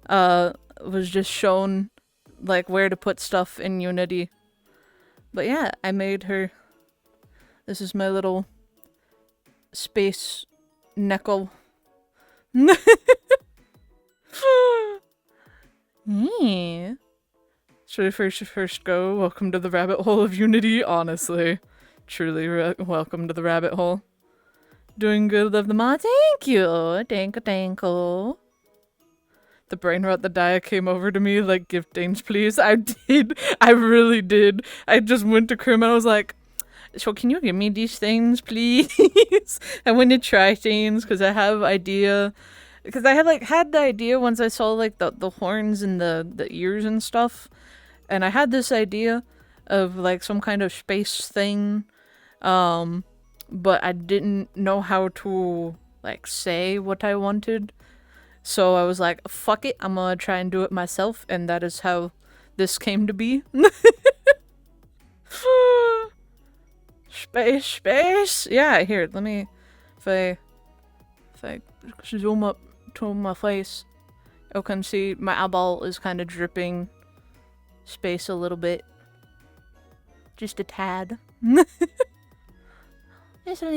Speaker 1: Was just shown like where to put stuff in Unity. But yeah, I made her. This is my little space Neko. Yeah. Should we first go? Welcome to the rabbit hole of Unity, honestly. Truly welcome to the rabbit hole. Doing good, love the mod. Thank you. Thank you. The brain rot that Dia came over to me, like, give things, please. I did. I really did. I just went to Krim and I was like, so can you give me these things, please? I went to try things because I have idea. Because I had the idea once I saw, like, the horns and the ears and stuff. And I had this idea of, like, some kind of space thing. But I didn't know how to, like, say what I wanted. So I was like, fuck it, I'm gonna try and do it myself, and that is how this came to be. Space! Yeah, here, let me, if I zoom up to my face, you can see my eyeball is kind of dripping space a little bit. Just a tad. Just a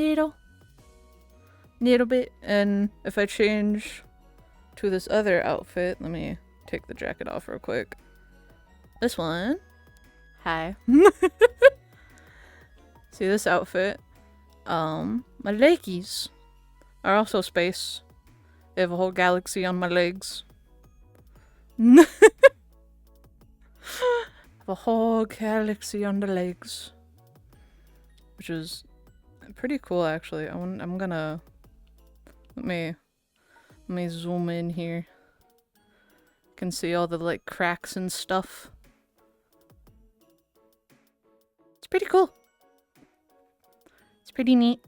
Speaker 1: little bit, and if I change to this other outfit, let me take the jacket off real quick. This one. Hi. See this outfit? My leggies are also space. They have a whole galaxy on my legs. A whole galaxy on the legs. Which is pretty cool, actually. I'm gonna... Let me zoom in here. You can see all the, like, cracks and stuff. It's pretty cool. It's pretty neat.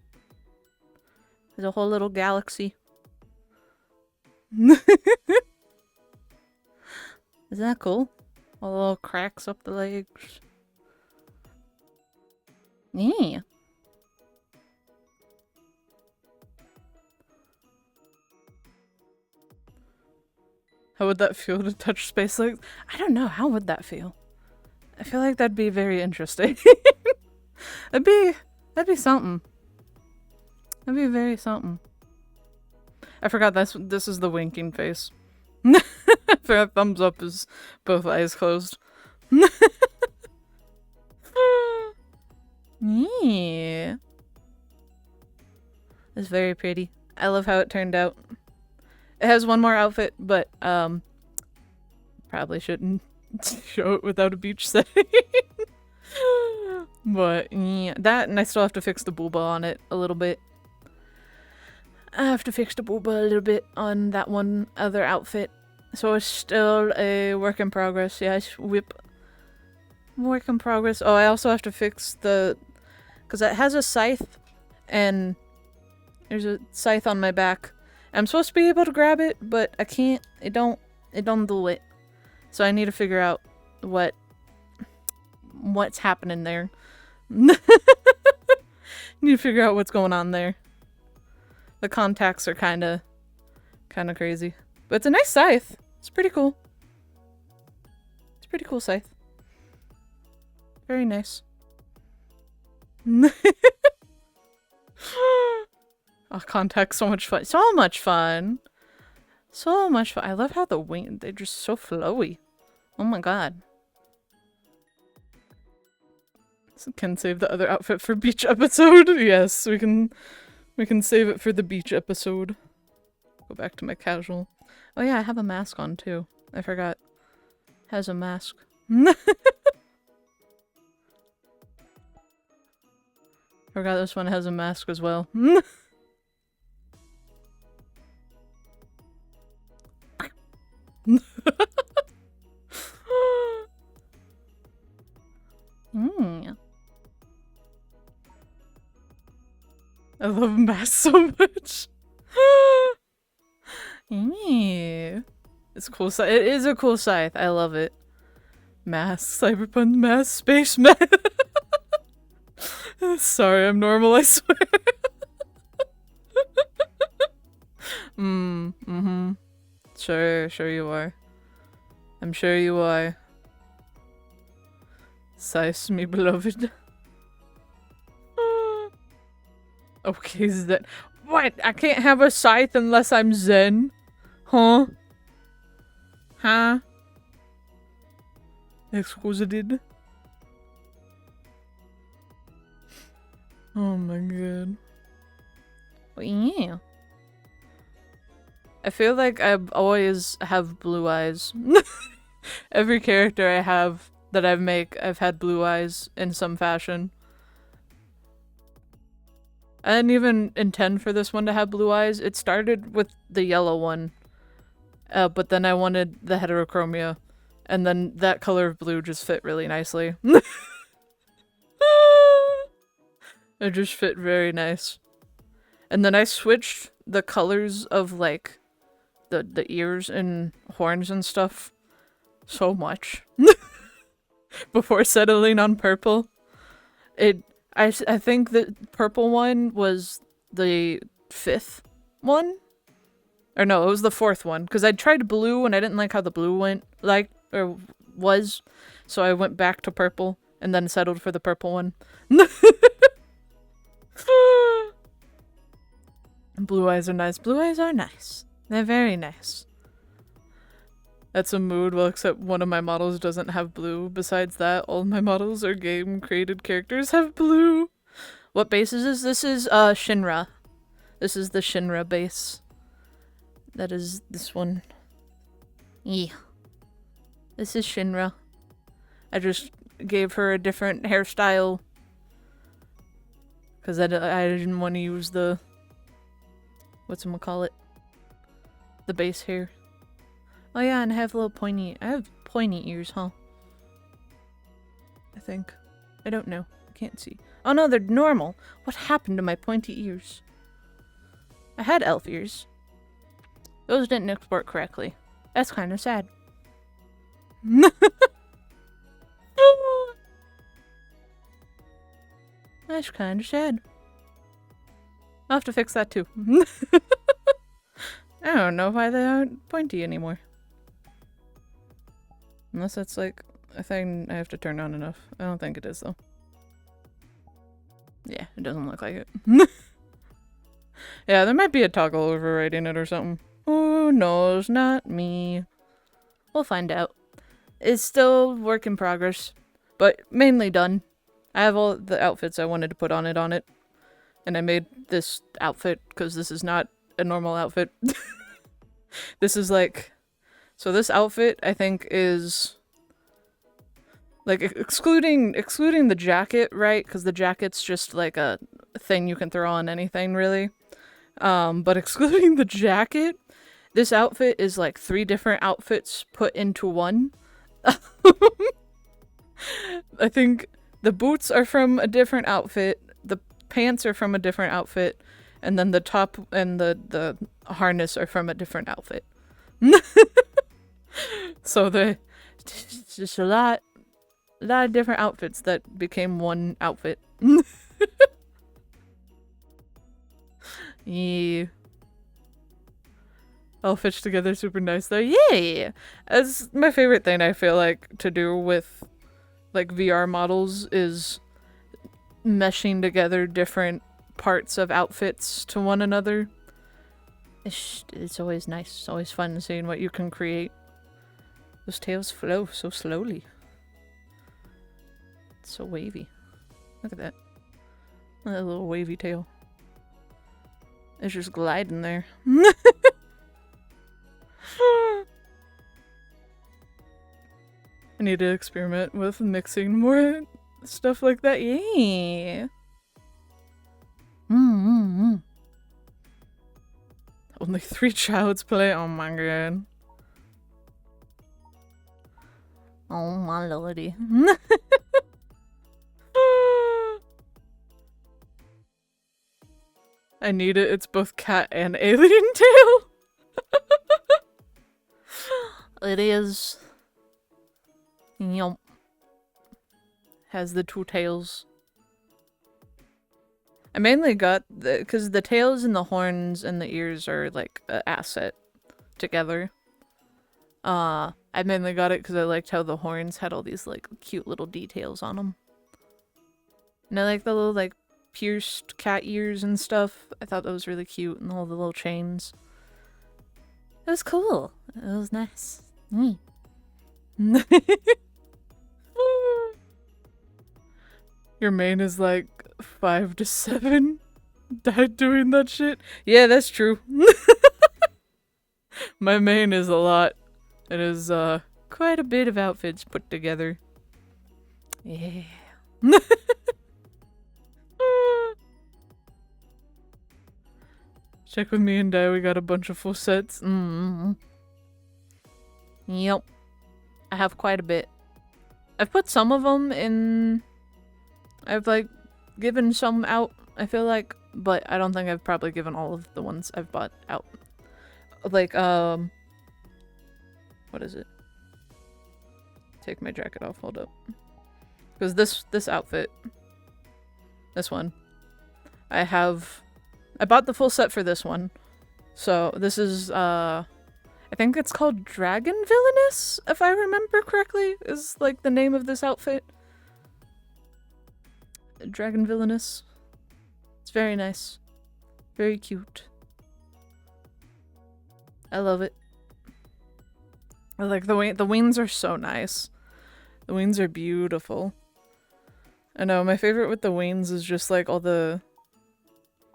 Speaker 1: There's a whole little galaxy. Isn't that cool? All the little cracks up the legs. Yeah. How would that feel to touch space legs? I don't know. How would that feel? I feel like that'd be very interesting. that'd be something. That'd be very something. I forgot this is the winking face. For a thumbs up is both eyes closed. Yeah. It's very pretty. I love how it turned out. It has one more outfit, but probably shouldn't show it without a beach setting. But yeah, that, and I still have to fix the booba on it a little bit. I have to fix the booba a little bit on that one other outfit. So it's still a work in progress. Yes, whip. Work in progress. Oh, I also have to fix the... Because it has a scythe, and there's a scythe on my back. I'm supposed to be able to grab it, but I can't. It don't do it. So I need to figure out what's happening there. Need to figure out what's going on there. The contacts are kind of crazy. But it's a nice scythe. It's pretty cool. It's a pretty cool scythe. Very nice. Oh, contact's so much fun. So much fun. So much fun. I love how the wing, they're just so flowy. Oh my god. Can save the other outfit for beach episode. Yes, we can save it for the beach episode. Go back to my casual. Oh yeah, I have a mask on too. I forgot. Has a mask. Forgot this one has a mask as well. I love masks so much. It's cool. It is a cool scythe. I love it. Mask, cyberpunk mask, space mask. Sorry, I'm normal, I swear. Sure you are. I'm sure you are. Scythe, me beloved. Okay, Zen. What? I can't have a scythe unless I'm Zen? Huh? Huh? Excluded? Oh my god. Well, yeah. I feel like I always have blue eyes. Every character I have that I've had blue eyes in some fashion. I didn't even intend for this one to have blue eyes. It started with the yellow one. But then I wanted the heterochromia. And then that color of blue just fit really nicely. It just fit very nice. And then I switched the colors of like the ears and horns and stuff so much. Before settling on purple. I think the purple one was the 5th one? Or no, it was the 4th one. Because I tried blue and I didn't like how the blue was. So I went back to purple and then settled for the purple one. Blue eyes are nice. Blue eyes are nice. They're very nice. That's a mood, well, except one of my models doesn't have blue. Besides that, all my models or game-created characters have blue. What base is this? This is, Shinra. This is the Shinra base. That is this one. Yeah. This is Shinra. I just gave her a different hairstyle. Because I didn't want to use the... whatchamacallit? The base hair. Oh yeah, and I have I have pointy ears, huh? I think. I don't know. I can't see. Oh no, they're normal. What happened to my pointy ears? I had elf ears. Those didn't export correctly. That's kind of sad. That's kind of sad. I'll have to fix that too. I don't know why they aren't pointy anymore. Unless that's like a thing I have to turn on enough. I don't think it is though. Yeah, it doesn't look like it. Yeah, there might be a toggle overriding it or something. Who knows? Not me. We'll find out. It's still work in progress, but mainly done. I have all the outfits I wanted to put on it. And I made this outfit because this is not a normal outfit. This is like... So this outfit, I think, is... like, excluding the jacket, right? Because the jacket's just like a thing you can throw on anything, really. But excluding the jacket, this outfit is like 3 different outfits put into one. I think the boots are from a different outfit, the pants are from a different outfit, and then the top and the harness are from a different outfit. So it's just a lot of different outfits that became one outfit. Yeah. All fitted together super nice though. Yay! That's my favorite thing I feel like to do with like VR models is meshing together different parts of outfits to one another. It's always nice. It's always fun seeing what you can create. Those tails flow so slowly. It's so wavy. Look at that. That little wavy tail. It's just gliding there. I need to experiment with mixing more stuff like that. Yeah. Only 3 child's play? Oh my god. Oh my lordy. I need it. It's both cat and alien tail. It is. Yup. Has the 2 tails. I mainly got because the tails and the horns and the ears are like an asset together. I mainly got it because I liked how the horns had all these like cute little details on them. And I like the little like pierced cat ears and stuff. I thought that was really cute, and all the little chains. It was cool. It was nice. Your main is like 5 to 7. Died doing that shit. Yeah, that's true. My main is a lot. It is quite a bit of outfits put together. Yeah. Check with me and Dai, we got a bunch of full sets. Yep. I have quite a bit. I've put some of them in... I've like given some out, I feel like, but I don't think I've probably given all of the ones I've bought out. Like, what is it? Take my jacket off, hold up. Because this outfit, this one, I bought the full set for this one. So this is, I think it's called Dragon Villainous, if I remember correctly, is like the name of this outfit. Dragon Villainous. It's very nice. Very cute. I love it. I like the wings are so nice. The wings are beautiful. I know, my favorite with the wings is just like all the...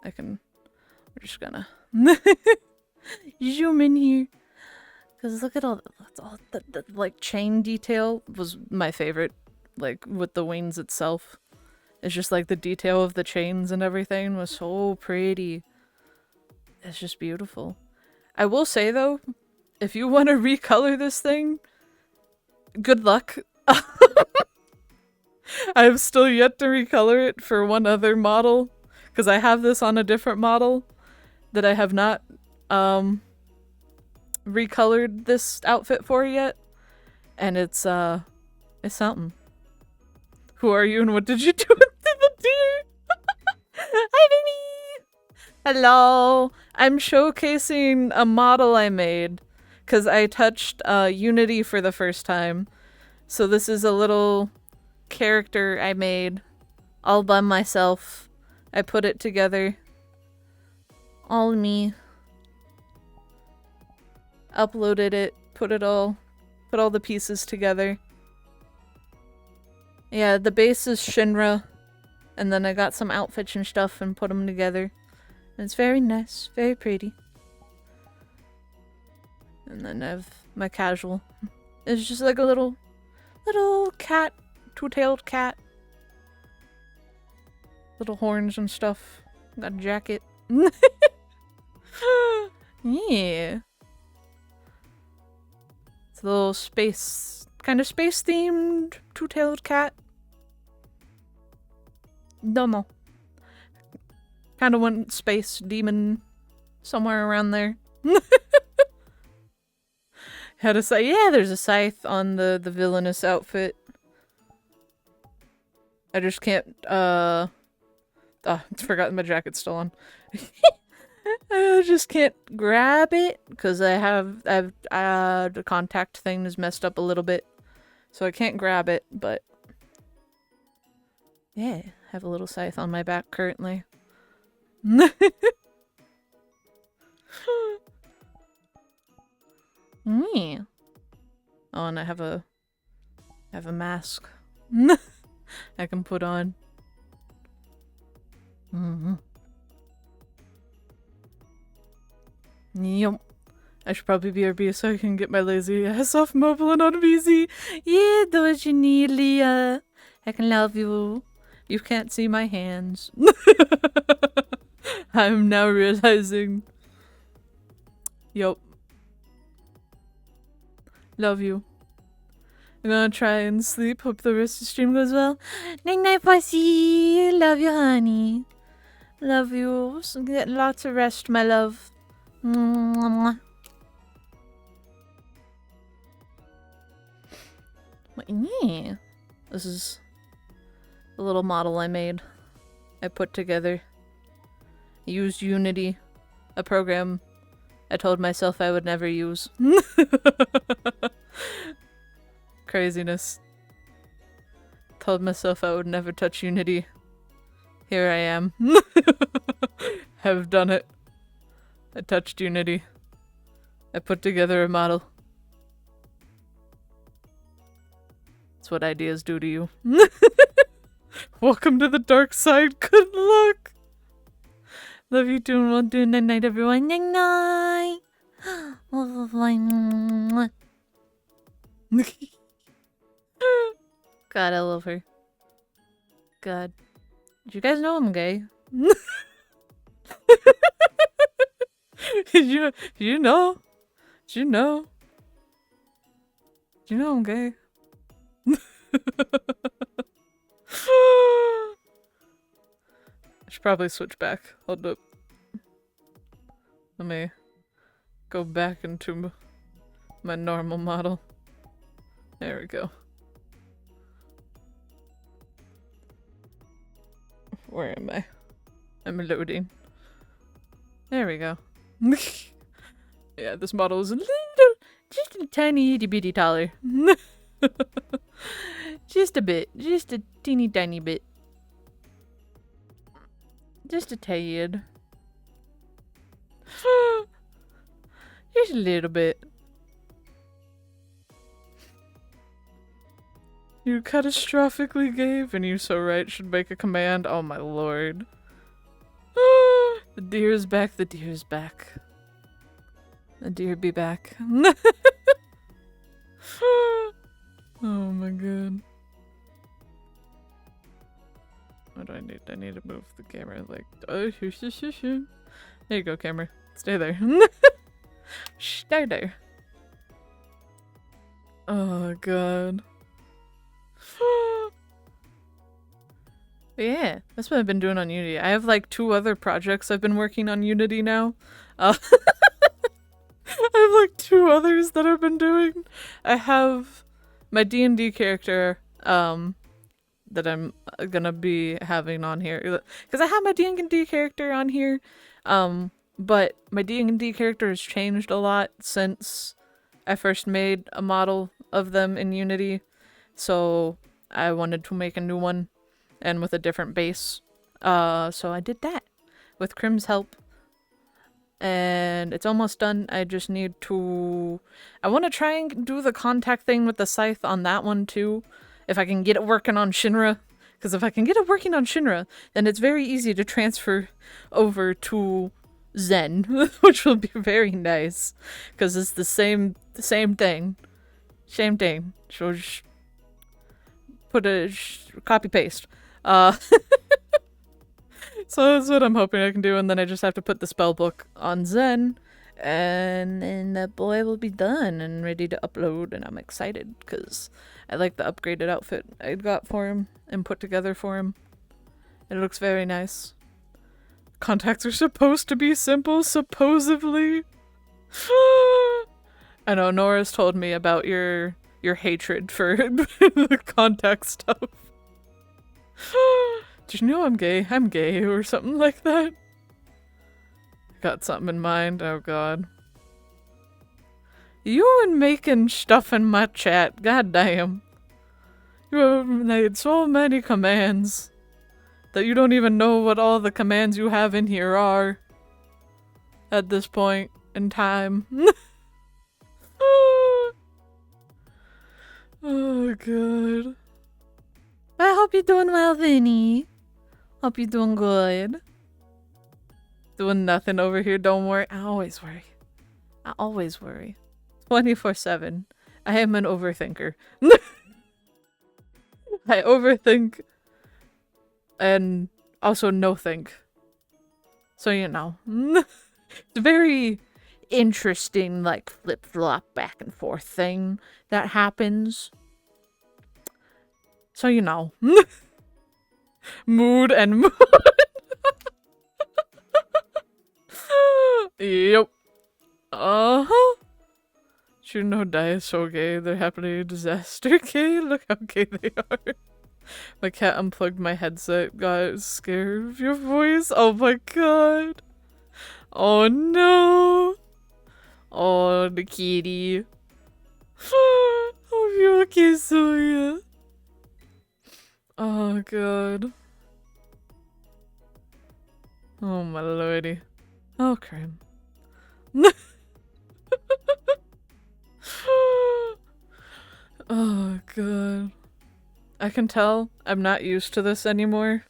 Speaker 1: we're just gonna zoom in here. Because look at all the like chain detail was my favorite, like with the wings itself. It's just like the detail of the chains and everything was so pretty. It's just beautiful. I will say though, if you want to recolor this thing, good luck. I have still yet to recolor it for one other model, because I have this on a different model that I have not recolored this outfit for yet, and it's something. Who are you and what did you do with the deer? Hi, baby! Hello! I'm showcasing a model I made, because I touched Unity for the first time. So this is a little character I made all by myself. I put it together. All me. Uploaded it, put all the pieces together. Yeah, the base is Shinra, and then I got some outfits and stuff and put them together. And it's very nice, very pretty. And then I have my casual. It's just like a little cat, 2-tailed cat. Little horns and stuff. Got a jacket. Yeah. It's a little kind of space themed 2-tailed cat. Don't know. Kind of went space demon somewhere around there. Had a scythe. Yeah, there's a scythe on the villainous outfit. I just can't, I forgot my jacket's still on. I just can't grab it because the contact thing is messed up a little bit. So I can't grab it, but yeah, I have a little scythe on my back currently. Yeah. Oh, and I have a mask I can put on. Yep. I should probably BRB so I can get my lazy ass off mobile and on VZ. Yeah, do what you need, Leah. I can love you. You can't see my hands. I'm now realizing. Yup. Love you. I'm gonna try and sleep. Hope the rest of the stream goes well. Night night, pussy. Love you, honey. Love you. So get lots of rest, my love. Mwah. Yeah. This is a little model I made. I put together. I used Unity, a program I told myself I would never use. Craziness. Told myself I would never touch Unity. Here I am. Have done it. I touched Unity. I put together a model. That's what ideas do to you. Welcome to the dark side. Good luck. Love you too, and we'll do night night, everyone. Night night. God, I love her. God. Did you guys know I'm gay? Did you know? Did you know? Did you know I'm gay? I should probably switch back. Hold up. Let me go back into my normal model. There we go. Where am I? I'm loading. There we go. Yeah, this model is a little, just a tiny itty bitty taller. Just a bit. Just a teeny tiny bit. Just a tad. Just a little bit. You catastrophically gave, and you so right should make a command. Oh my lord. The deer is back, the deer is back. The deer be back. Oh my god. What do I need? I need to move the camera like... Oh, there you go, camera. Stay there. Stay there. Oh god. But yeah, that's what I've been doing on Unity. I have like 2 other projects I've been working on Unity now. I have like 2 others that I've been doing. I have my D&D character that I'm gonna be having on here. Because I have my D&D character on here, but my D&D character has changed a lot since I first made a model of them in Unity. So I wanted to make a new one and with a different base. So I did that with Crim's help. And it's almost done. I just need to... I want to try and do the contact thing with the scythe on that one too. If I can get it working on Shinra. Because if I can get it working on Shinra, then it's very easy to transfer over to Zen. Which will be very nice. Because it's the same thing. Same thing. So just put a... copy paste. So that's what I'm hoping I can do, and then I just have to put the spell book on Zen, and then that boy will be done and ready to upload, and I'm excited, because I like the upgraded outfit I got for him and put together for him. It looks very nice. Contacts are supposed to be simple, supposedly. I know, Nora's told me about your hatred for the contact stuff. Did you know I'm gay? I'm gay, or something like that. Got something in mind. Oh god. You and making stuff in my chat. God damn. You have made so many commands that you don't even know what all the commands you have in here are at this point in time. Oh god. I hope you're doing well, Vinny. Hope you're doing good. Doing nothing over here, don't worry. I always worry. I always worry. 24/7. I am an overthinker. I overthink and also no think. So you know. It's very interesting, like, flip-flop back and forth thing that happens. So, you know. Mood and mood. Yep. Uh-huh. You know, die is so gay. They're happening disaster gay. Look how gay they are. My cat unplugged my headset. Got scared of your voice. Oh my god. Oh no. Oh, the kitty. Oh, you're okay, Soya. Oh god. Oh my lordy. Oh, crap. Oh god. I can tell I'm not used to this anymore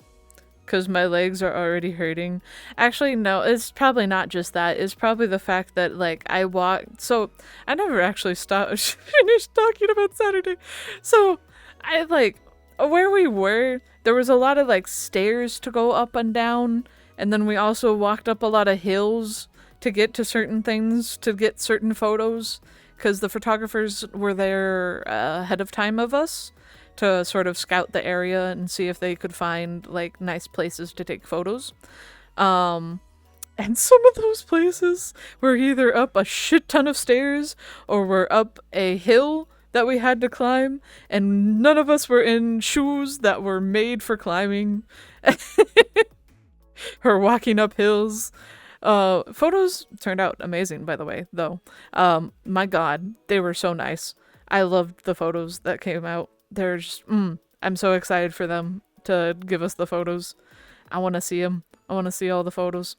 Speaker 1: because my legs are already hurting. Actually, no, it's probably not just that. It's probably the fact that, like, I walked. So I never actually finished talking about Saturday. So I, like, where we were, there was a lot of, like, stairs to go up and down. And then we also walked up a lot of hills to get to certain things, to get certain photos. Because the photographers were there ahead of time of us to sort of scout the area and see if they could find, like, nice places to take photos. And some of those places were either up a shit ton of stairs or were up a hill that we had to climb, and none of us were in shoes that were made for climbing or walking up hills. Photos turned out amazing, by the way, though. My god, they were so nice. I loved the photos that came out. They're just, I'm so excited for them to give us the photos. I want to see them. I want to see all the photos.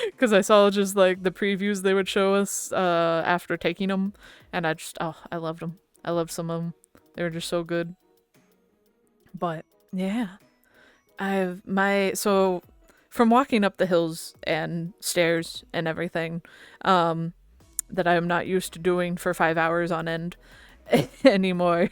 Speaker 1: Because I saw just, like, the previews they would show us, after taking them. And I loved them. I loved some of them. They were just so good. But, yeah. So, from walking up the hills and stairs and everything, that I am not used to doing for 5 hours on end anymore.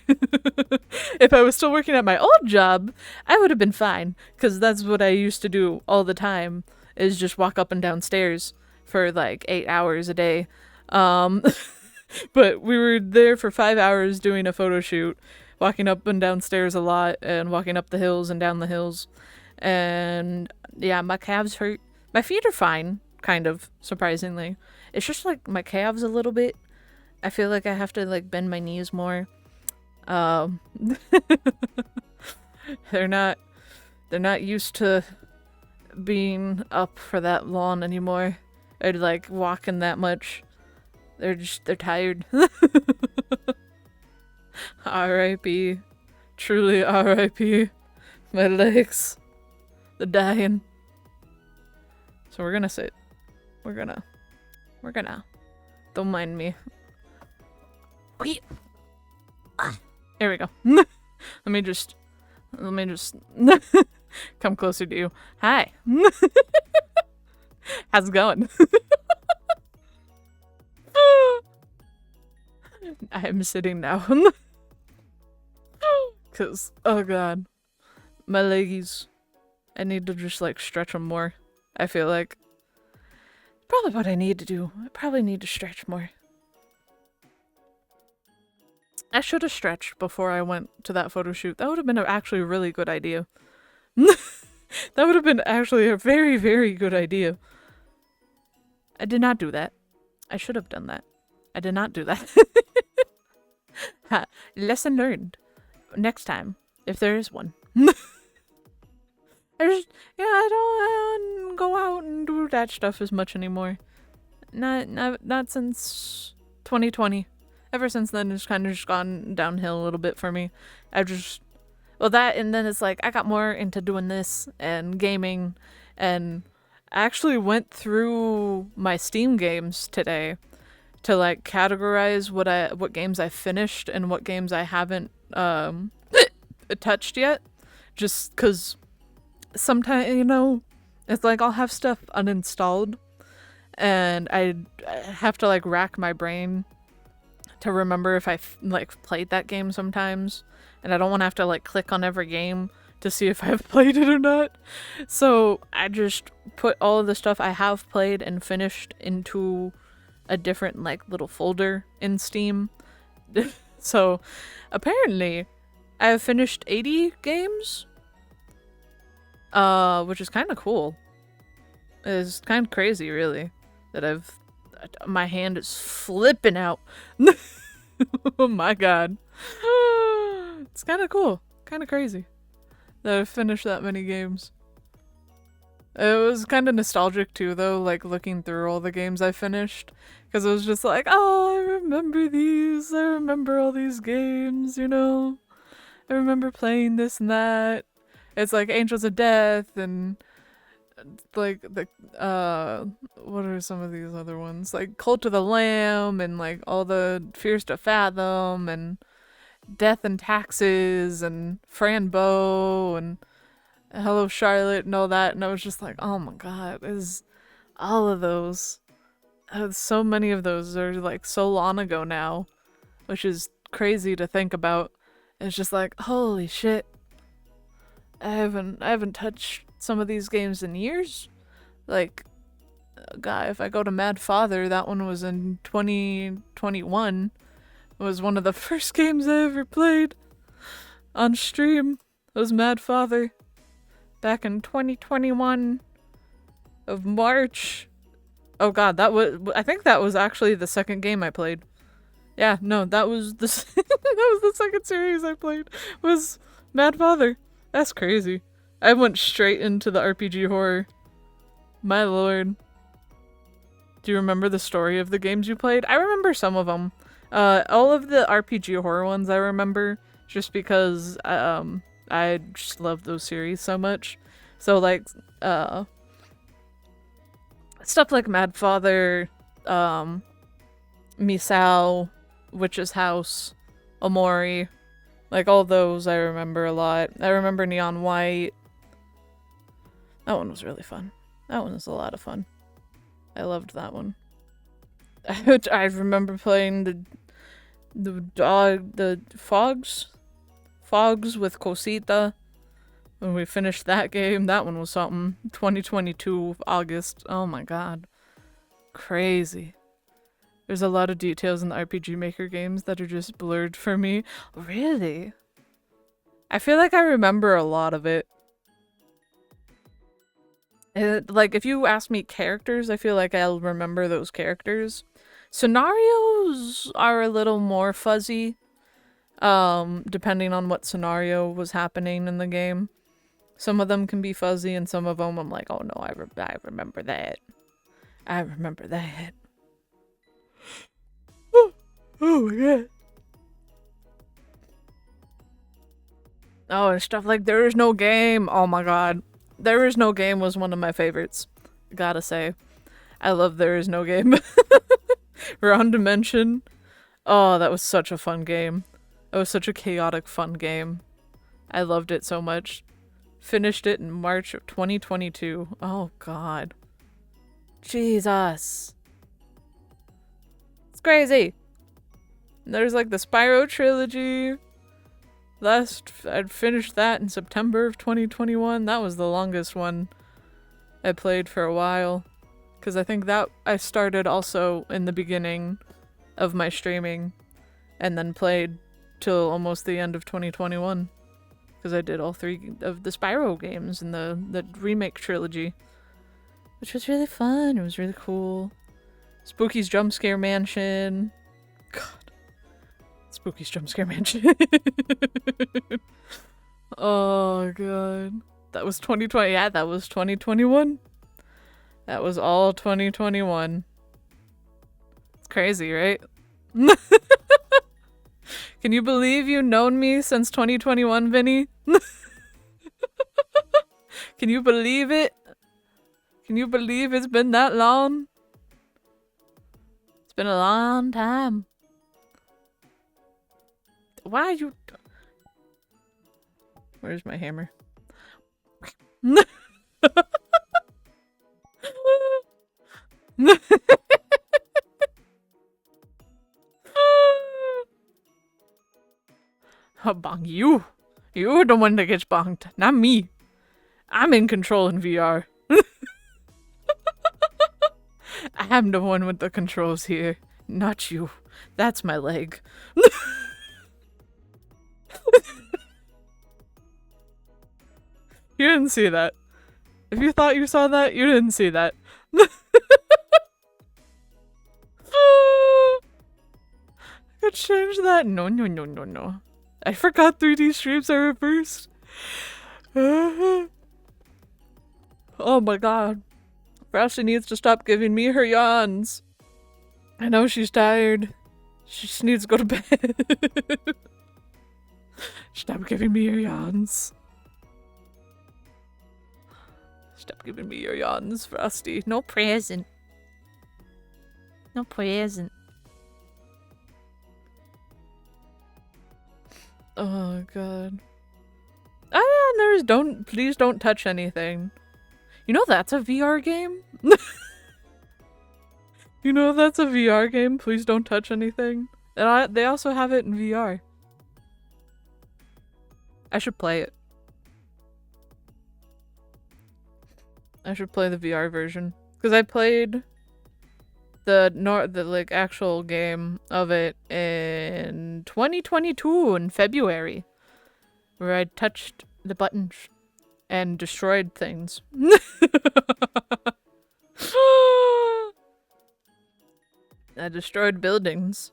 Speaker 1: If I was still working at my old job, I would have been fine, because that's what I used to do all the time, is just walk up and down stairs for like 8 hours a day. But we were there for 5 hours doing a photo shoot, walking up and down stairs a lot, and walking up the hills and down the hills. And yeah, my calves hurt. My feet are fine, kind of, surprisingly. It's just like my calves a little bit. I feel like I have to, like, bend my knees more. They're not used to being up for that long anymore. Or, like, walking that much. They're tired. R.I.P. Truly R.I.P. My legs. They're dying. So we're gonna sit. We're gonna. Don't mind me. Wait. There we go. Let me just come closer to you. Hi. How's it going? I am sitting now. Cause, oh god. My leggies. I need to just, like, stretch them more. I feel like. Probably what I need to do. I probably need to stretch more. I should have stretched before I went to that photo shoot. That would have been actually a really good idea. That would have been actually a very, very good idea. I did not do that. I should have done that. I did not do that. Ha, lesson learned. Next time, if there is one. I don't go out and do that stuff as much anymore. Not since 2020. Ever since then, it's kind of just gone downhill a little bit for me. That, and then it's like, I got more into doing this and gaming, and I actually went through my Steam games today to, like, categorize what games I finished and what games I haven't touched yet. Just because sometimes, you know, it's like I'll have stuff uninstalled, and I have to, like, rack my brain to remember if I, like, played that game sometimes. And I don't want to have to, like, click on every game to see if I've played it or not. So I just put all of the stuff I have played and finished into a different like little folder in Steam. So apparently I have finished 80 games, which is kind of cool. It's kind of crazy, really, that my hand is flipping out. Oh my god. It's kind of cool, kind of crazy that I've finished that many games. It was kind of nostalgic too, though, like looking through all the games I finished, because it was just like, oh, I remember these, I remember all these games, you know? I remember playing this and that. It's like Angels of Death and like the what are some of these other ones? Like Cult of the Lamb and like all the Fears to Fathom and Death and Taxes and Fran Bow and Hello Charlotte and all that, and I was just like, oh my god, is all of those. So many of those are like so long ago now, which is crazy to think about. It's just like, holy shit. I haven't touched some of these games in years. Like, God, if I go to Mad Father, that one was in 2021. It was one of the first games I ever played on stream. It was Mad Father. Back in 2021 of March. Oh god, I think that was actually the second game I played. Yeah, no, that was the that was the second series I played. Was Mad Father. That's crazy. I went straight into the RPG horror. My lord. Do you remember the story of the games you played? I remember some of them. All of the RPG horror ones I remember, just because I just love those series so much. So like stuff like Mad Father, Misao, Witch's House, Omori, like all those I remember a lot. I remember Neon White. That one was really fun. That one was a lot of fun. I loved that one. I remember playing the Fogs with Cosita. When we finished that game, that one was something. 2022 August. Oh my god. Crazy. There's a lot of details in the RPG Maker games that are just blurred for me. Really? I feel like I remember a lot of it. Like, if you ask me characters, I feel like I'll remember those characters. Scenarios are a little more fuzzy, depending on what scenario was happening in the game. Some of them can be fuzzy, and some of them I'm like, oh no, I remember that. I remember that. Oh my god. Oh, and stuff like There Is No Game. Oh my god. There Is No Game was one of my favorites. Gotta say. I love There Is No Game. Round Dimension. Oh, that was such a fun game. It was such a chaotic, fun game. I loved it so much. Finished it in March of 2022. Oh god. Jesus. It's crazy. And there's like the Spyro trilogy. I'd finished that in September of 2021. That was the longest one I played for a while. Because I think that I started also in the beginning of my streaming. And then played till almost the end of 2021. Because I did all 3 of the Spyro games in the remake trilogy. Which was really fun. It was really cool. Spooky's Jump Scare Mansion. God. Spooky's Jump Scare Mansion. Oh god. That was 2020. Yeah, that was 2021. That was all 2021. It's crazy, right? Can you believe you've known me since 2021, Vinny? Can you believe it? Can you believe it's been that long? It's been a long time. Why are you... Where's my hammer? How bang you? You're the one that gets bonked, not me. I'm in control in VR. I'm the one with the controls here, not you. That's my leg. You didn't see that. If you thought you saw that, you didn't see that. I could change that. No, no, no, no, no. I forgot 3D streams are reversed. Oh my god. Frosty needs to stop giving me her yawns. I know she's tired. She just needs to go to bed. Stop giving me your yawns. Stop giving me your yawns, Frosty. No present. No present. Oh god. Ah, there's please don't touch anything. You know that's a VR game? You know that's a VR game? Please don't touch anything. And they also have it in VR. I should play it. I should play the VR version. Because I played the like actual game of it in 2022 in February. Where I touched the buttons and destroyed things. I destroyed buildings.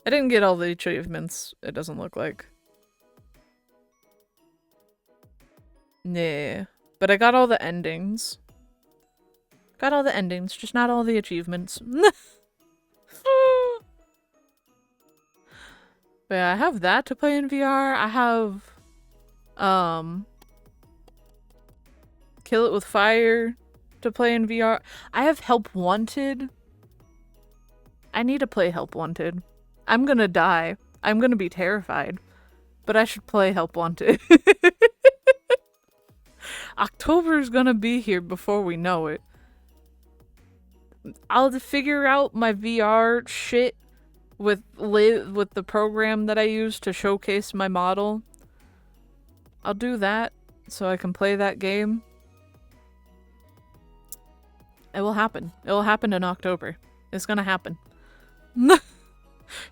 Speaker 1: I didn't get all the achievements, it doesn't look like. Nah. But I got all the endings. Got all the endings, just not all the achievements. But yeah, I have that to play in VR. I have Kill It With Fire to play in VR. I have Help Wanted. I need to play Help Wanted. I'm gonna die. I'm gonna be terrified. But I should play Help Wanted. October's gonna be here before we know it. I'll figure out my VR shit with the program that I use to showcase my model. I'll do that so I can play that game. It will happen. It will happen in October. It's gonna happen.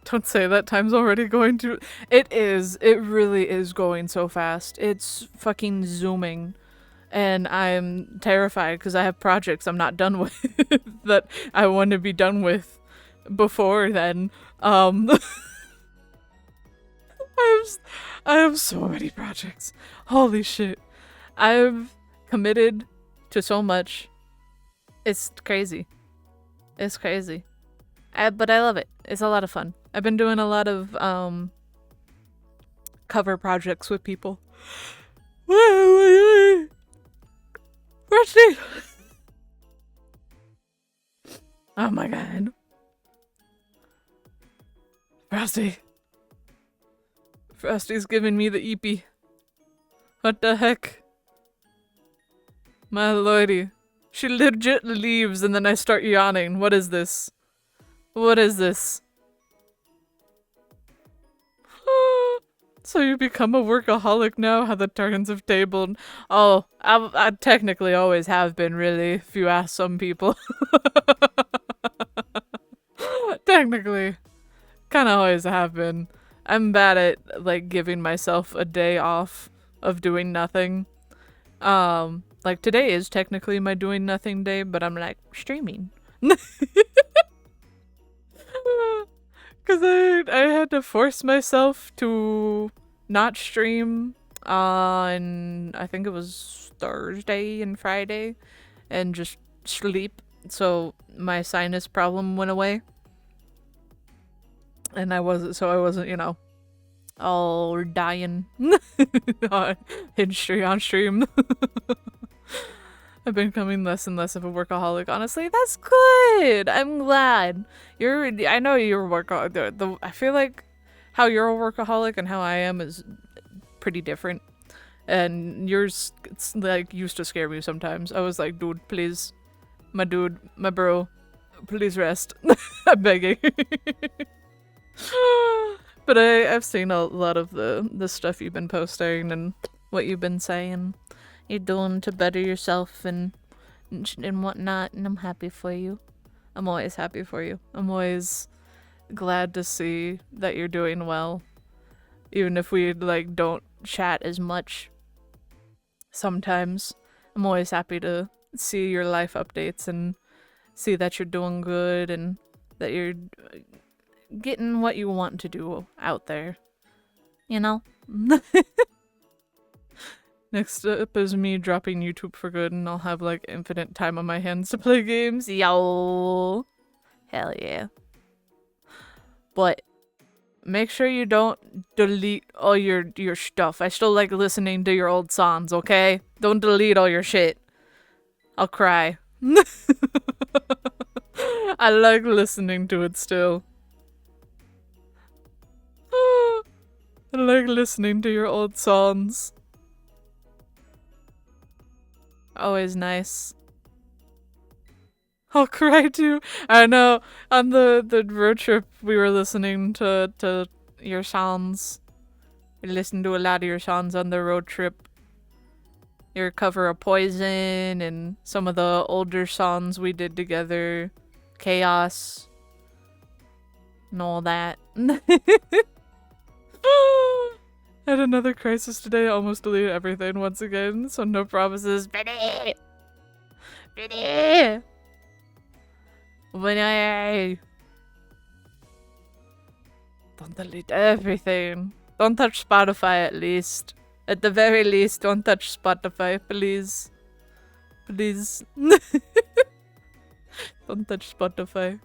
Speaker 1: Don't say that, time's already going to- It is. It really is going so fast. It's fucking zooming. And I'm terrified because I have projects I'm not done with that I want to be done with before then. I have so many projects. Holy shit. I've committed to so much. It's crazy. It's crazy. But I love it. It's a lot of fun. I've been doing a lot of cover projects with people. Frosty! Oh my god. Frosty. Frosty's giving me the eepee. What the heck? My lordy. She legit leaves and then I start yawning. What is this? What is this? So you become a workaholic now? How the turns have tabled. Oh, I technically always have been, really, if you ask some people. Technically. Kinda always have been. I'm bad at, like, giving myself a day off of doing nothing. Like, today is technically my doing nothing day, but I'm, like, streaming. Because I had to force myself to not stream on, I think it was Thursday and Friday, and just sleep, so my sinus problem went away. And I wasn't, you know, all dying on stream. I've been becoming less and less of a workaholic. Honestly, that's good. I'm glad. I know you're a workaholic. I feel like how you're a workaholic and how I am is pretty different. And yours, it's like, used to scare me sometimes. I was like, dude, please. My dude, my bro, please rest. I'm begging. But I've seen a lot of the stuff you've been posting and what you've been saying. You're doing to better yourself and whatnot, and I'm happy for you. I'm always happy for you. I'm always glad to see that you're doing well. Even if we, like, don't chat as much sometimes. I'm always happy to see your life updates and see that you're doing good and that you're getting what you want to do out there. You know? Next up is me dropping YouTube for good, and I'll have, like, infinite time on my hands to play games. Yo! Hell yeah. But make sure you don't delete all your stuff. I still like listening to your old songs, okay? Don't delete all your shit. I'll cry. I like listening to it still. I like listening to your old songs. Always nice. I'll cry too. I know. On the road trip, we were listening to your songs. We listened to a lot of your songs on the road trip. Your cover of Poison and some of the older songs we did together. Chaos. And all that. Had another crisis today. I almost deleted everything once again, so no promises. Benny! Benny! Benny! Don't delete everything. Don't touch Spotify at least. At the very least, don't touch Spotify, please. Please. Don't touch Spotify.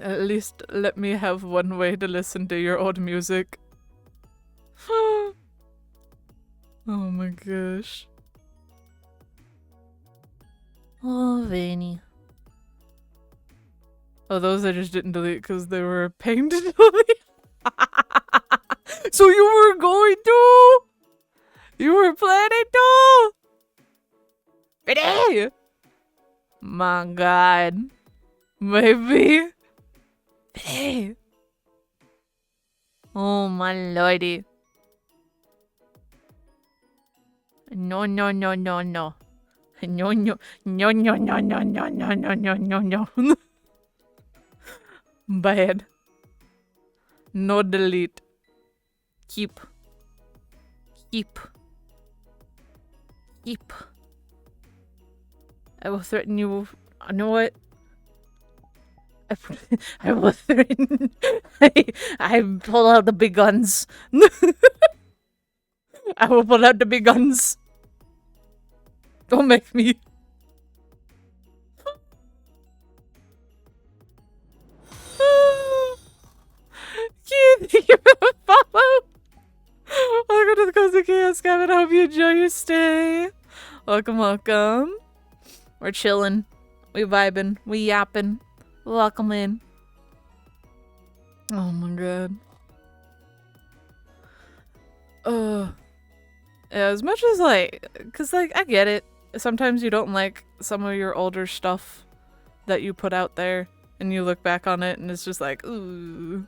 Speaker 1: At least let me have one way to listen to your old music. Oh my gosh. Oh, Vanny. Oh, those I just didn't delete because they were a pain to delete. So you were going to? You were planning to? Vanny! My god. Maybe. Hey. Oh my lordy. No, no, no, no, no. No, no, no, no, no, no, no, no, no, no, no, no. Bad. No delete. Keep. Keep. Keep. I will threaten you. You know what? I will threaten. I pull out the big guns. I will pull out the big guns. Don't make me. Keith, you're a follow. Welcome to the Cozy Chaos Cabin. I hope you enjoy your stay. Welcome, welcome. We're chilling. We vibing. We yapping. Welcome in. Oh my god. Yeah, as much as cause I get it. Sometimes you don't like some of your older stuff that you put out there and you look back on it and it's just like, ooh.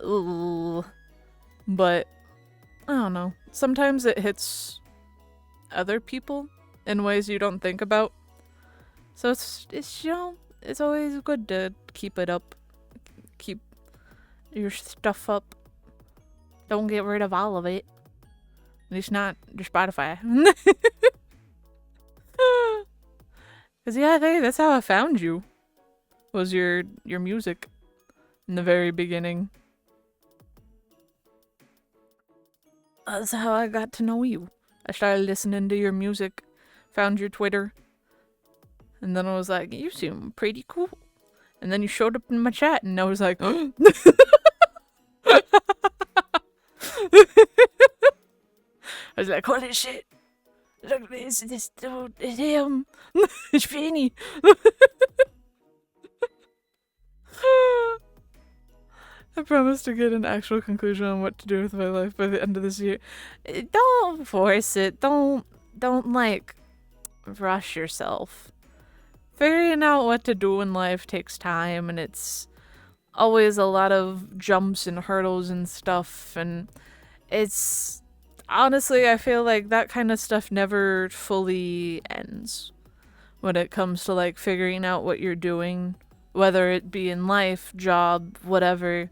Speaker 1: Ooh. But, I don't know. Sometimes it hits other people in ways you don't think about. So it's you know, it's always good to keep it up. Keep your stuff up. Don't get rid of all of it. At least not your Spotify. Cause yeah, that's how I found you. Was your music in the very beginning. That's how I got to know you. I started listening to your music, found your Twitter, and then I was like, you seem pretty cool. And then you showed up in my chat, and I was like, I was like, holy shit. Look, this dude, it's him. It's Fanny. I promise to get an actual conclusion on what to do with my life by the end of this year. Don't force it. Don't like rush yourself. Figuring out what to do in life takes time, and it's always a lot of jumps and hurdles and stuff, and it's honestly, I feel like that kind of stuff never fully ends when it comes to like figuring out what you're doing, whether it be in life, job, whatever.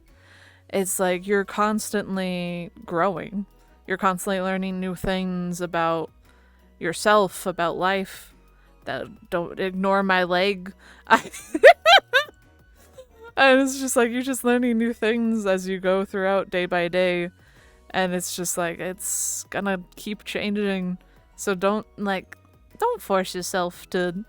Speaker 1: It's like you're constantly growing. You're constantly learning new things about yourself, about life. That don't ignore my leg. And it's just like you're just learning new things as you go throughout day by day. And it's just like it's gonna keep changing. So don't force yourself to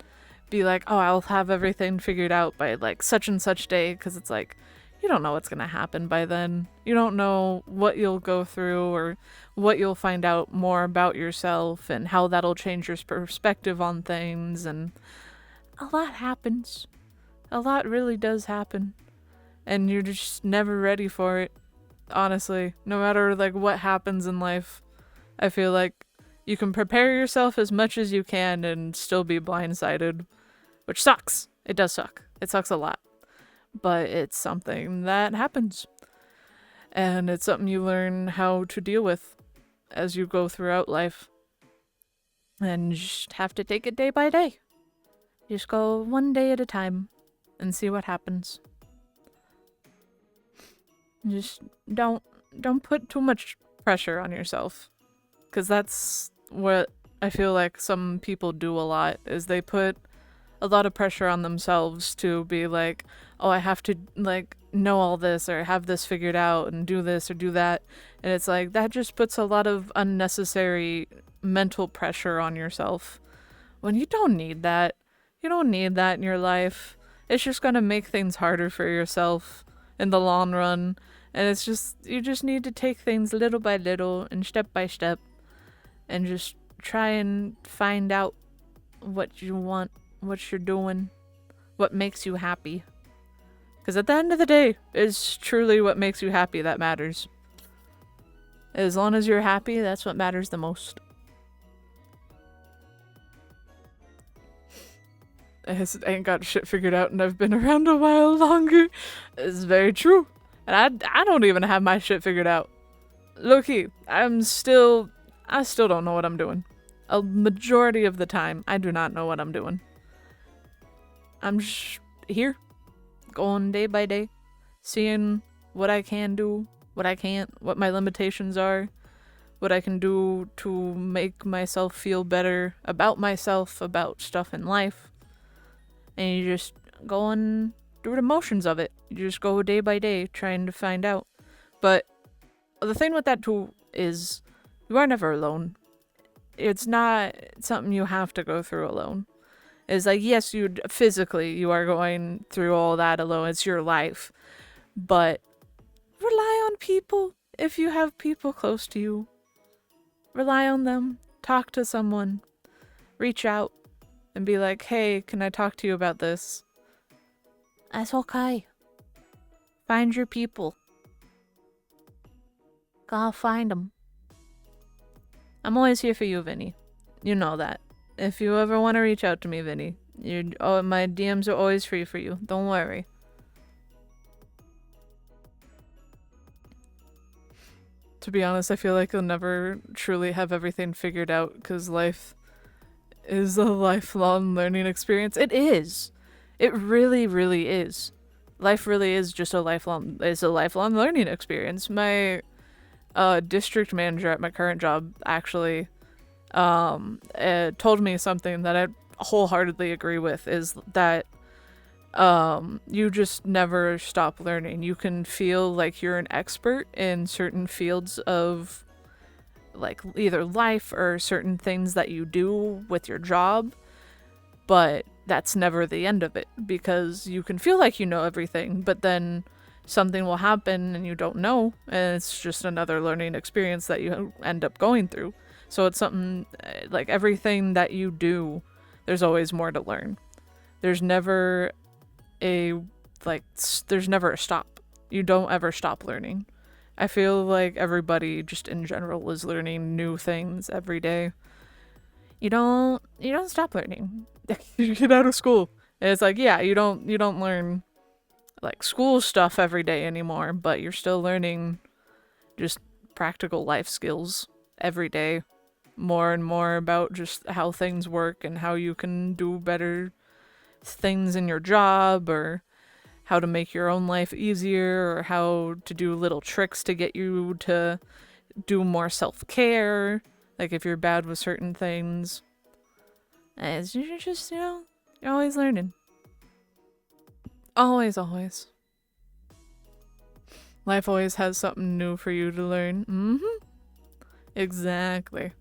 Speaker 1: be like, oh, I'll have everything figured out by like such and such day, because it's like you don't know what's gonna happen by then. You don't know what you'll go through or what you'll find out more about yourself and how that'll change your perspective on things. And a lot happens. A lot really does happen. And you're just never ready for it. Honestly, no matter like what happens in life, I feel like you can prepare yourself as much as you can and still be blindsided, which sucks. It does suck. It sucks a lot. But it's something that happens. And it's something you learn how to deal with as you go throughout life. And you just have to take it day by day. Just go one day at a time and see what happens. Just don't put too much pressure on yourself, because that's what I feel like some people do a lot, is they put a lot of pressure on themselves to be like, oh, I have to like know all this or have this figured out and do this or do that. And it's like that just puts a lot of unnecessary mental pressure on yourself when you don't need that. You don't need that in your life. It's just going to make things harder for yourself in the long run. And it's just, you just need to take things little by little and step by step and just try and find out what you want, what you're doing, what makes you happy. Because at the end of the day, it's truly what makes you happy that matters. As long as you're happy, that's what matters the most. I ain't got shit figured out and I've been around a while longer. It's very true. And I don't even have my shit figured out. Low-key, I still don't know what I'm doing. A majority of the time, I do not know what I'm doing. I'm just here, going day by day, seeing what I can do, what I can't, what my limitations are, what I can do to make myself feel better about myself, about stuff in life. And you just going through the motions of it. You just go day by day trying to find out. But the thing with that too is you are never alone. It's not something you have to go through alone. It's like, yes, you are going through all that alone. It's your life. But rely on people if you have people close to you. Rely on them. Talk to someone. Reach out and be like, hey, can I talk to you about this? That's okay. Find your people. Go find them. I'm always here for you, Vinny. You know that. If you ever want to reach out to me, Vinny, my DMs are always free for you. Don't worry. To be honest, I feel like you'll never truly have everything figured out because life is a lifelong learning experience. It is. It really, really is. Life really is just a lifelong learning experience. My district manager at my current job actually told me something that I wholeheartedly agree with, is that you just never stop learning. You can feel like you're an expert in certain fields of like either life or certain things that you do with your job, but that's never the end of it, because you can feel like you know everything, but then something will happen and you don't know, and it's just another learning experience that you end up going through. So it's something like everything that you do, there's always more to learn. There's never a stop. You don't ever stop learning. I feel like everybody just in general is learning new things every day. You don't stop learning. You get out of school and it's like, yeah, you don't learn like school stuff every day anymore, but you're still learning just practical life skills every day. More and more about just how things work and how you can do better things in your job, or how to make your own life easier, or how to do little tricks to get you to do more self-care, like if you're bad with certain things. And you're just, you're always learning. Always, always. Life always has something new for you to learn. Exactly.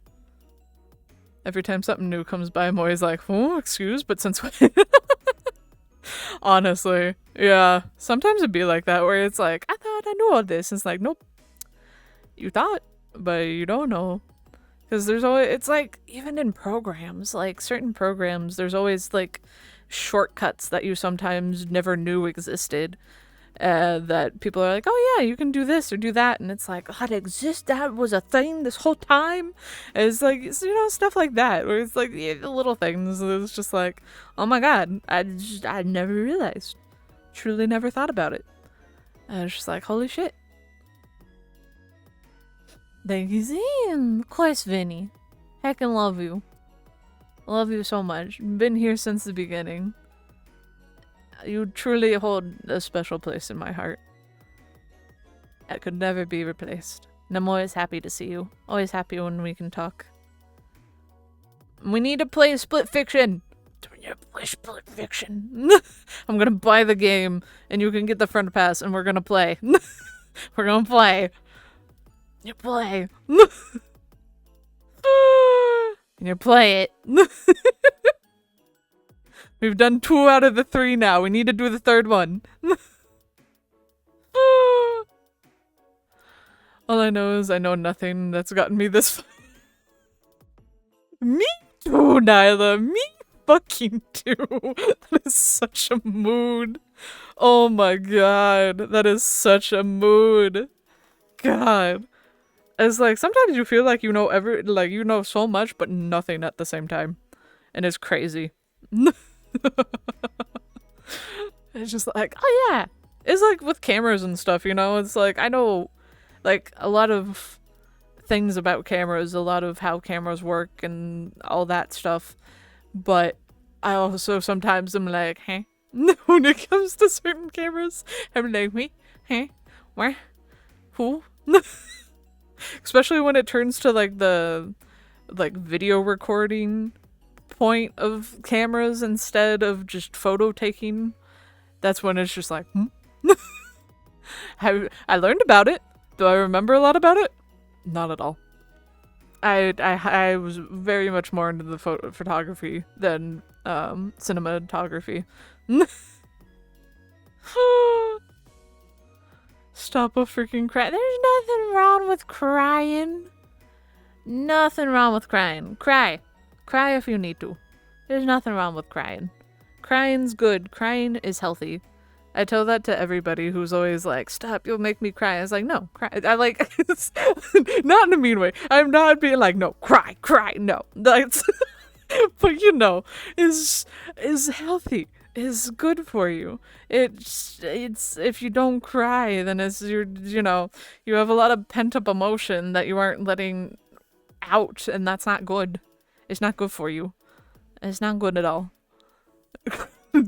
Speaker 1: Every time something new comes by, I'm always like, oh, excuse, but since when? Honestly. Yeah. Sometimes it'd be like that, where it's like, I thought I knew all this. And it's like, nope. You thought, but you don't know. Because there's always, it's like, even in programs, like certain programs, there's always like shortcuts that you sometimes never knew existed. That people are like, oh yeah, you can do this or do that, and it's like, that exists, that was a thing this whole time. And it's like, stuff like that, where it's like, the little things, it's just like, oh my god, I never realized, truly never thought about it. And it's just like, holy shit. Thank you, Zim. Of course, Vinny. Heckin' love you. Love you so much. Been here since the beginning. You truly hold a special place in my heart. That could never be replaced. And I'm always happy to see you. Always happy when we can talk. We need to play Split Fiction. We need to play Split Fiction. I'm gonna buy the game, and you can get the front pass, and we're gonna play. We're gonna play. You play. You play it. We've done 2 out of the 3 now. We need to do the 3rd one. All I know is I know nothing that's gotten me this far. Me too, Nyla. Me fucking too. That is such a mood. Oh my god. That is such a mood. God. It's like, sometimes you feel like you know so much, but nothing at the same time. And it's crazy. It's just like, oh yeah. It's like with cameras and stuff, it's like, I know like a lot of things about cameras, a lot of how cameras work and all that stuff, but I also sometimes am like, hey, when it comes to certain cameras, I'm like, me, hey, where, who? Especially when it turns to like the video recording point of cameras instead of just photo taking. That's when it's just like, I learned about it. Do I remember a lot about it? Not at all. I was very much more into the photography than cinematography. Stop a freaking cry. There's nothing wrong with crying. Nothing wrong with crying. Cry. Cry if you need to. There's nothing wrong with crying. Crying's good. Crying is healthy. I tell that to everybody who's always like, stop, you'll make me cry. I was like, no, cry. I like, it's not in a mean way. I'm not being like, no, cry, no. That's, but is healthy. Is good for you. It's if you don't cry, then you have a lot of pent up emotion that you aren't letting out, and that's not good. It's not good for you. It's not good at all.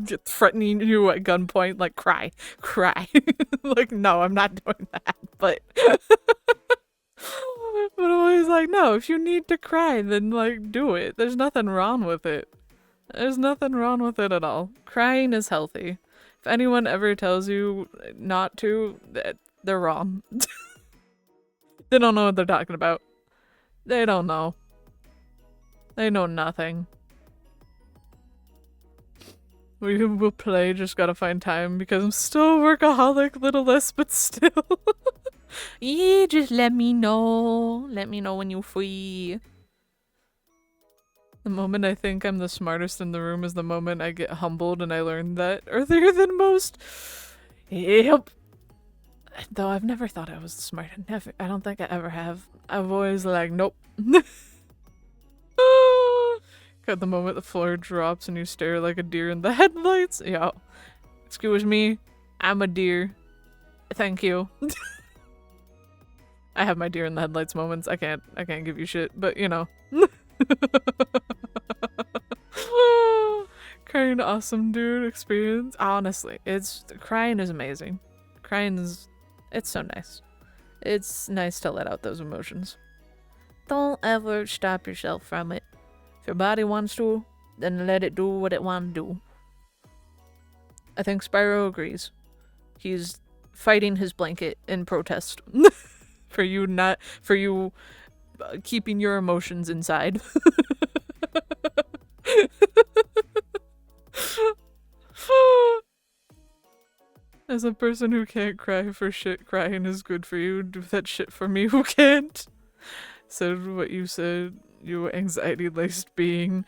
Speaker 1: Just threatening you at gunpoint, like, cry. Like, no, I'm not doing that, but I'm always like, no, if you need to cry, then like, do it. There's nothing wrong with it. There's nothing wrong with it at all. Crying is healthy. If anyone ever tells you not to, they're wrong. They don't know what they're talking about. They don't know. They know nothing. We will play, just gotta find time because I'm still a workaholic, little less, but still. Yeah, just let me know. Let me know when you're free. The moment I think I'm the smartest in the room is the moment I get humbled, and I learned that earlier than most. Yep. Though I've never thought I was smart. I don't think I ever have. I've always like, nope. At the moment the floor drops and you stare like a deer in the headlights. Yeah. Excuse me. I'm a deer. Thank you. I have my deer in the headlights moments. I can't give you shit, but you know. Crying awesome dude experience. Honestly, crying is amazing. It's so nice. It's nice to let out those emotions. Don't ever stop yourself from it. If your body wants to, then let it do what it wants to do. I think Spyro agrees. He's fighting his blanket in protest for you keeping your emotions inside. As a person who can't cry for shit, crying is good for you. Do that shit for me who can't. Said what you said, you anxiety-laced being.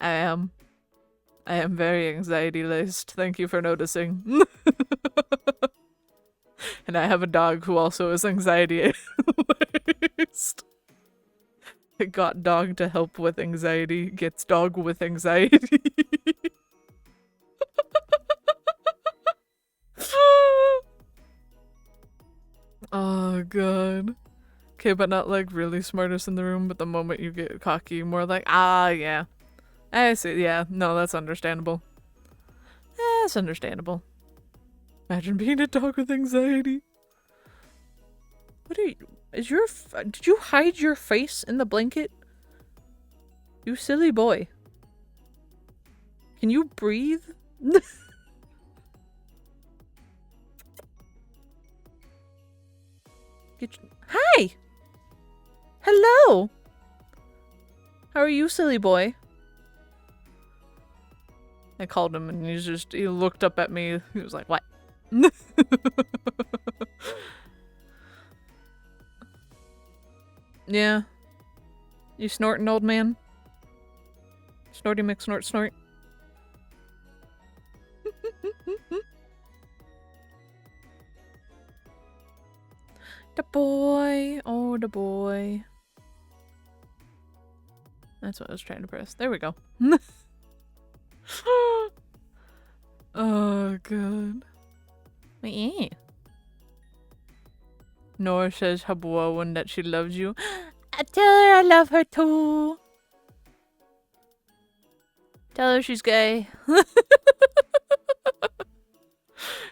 Speaker 1: I am very anxiety-laced. Thank you for noticing. And I have a dog who also is anxiety-laced. It got dog to help with anxiety, gets dog with anxiety. Oh god. Okay, but not like really smartest in the room, but the moment you get cocky, more like, ah, yeah. I see, yeah, no, that's understandable. That's understandable. Imagine being a dog with anxiety. What are you, did you hide your face in the blanket? You silly boy. Can you breathe? Hi! Hello! How are you, silly boy? I called him and he looked up at me. He was like, what? Yeah. You snorting, old man? Snorty McSnort snort. The boy. Oh, the boy. That's what I was trying to press. There we go. Oh, God. Yeah. Nora says hello and that she loves you. I tell her I love her too. Tell her she's gay.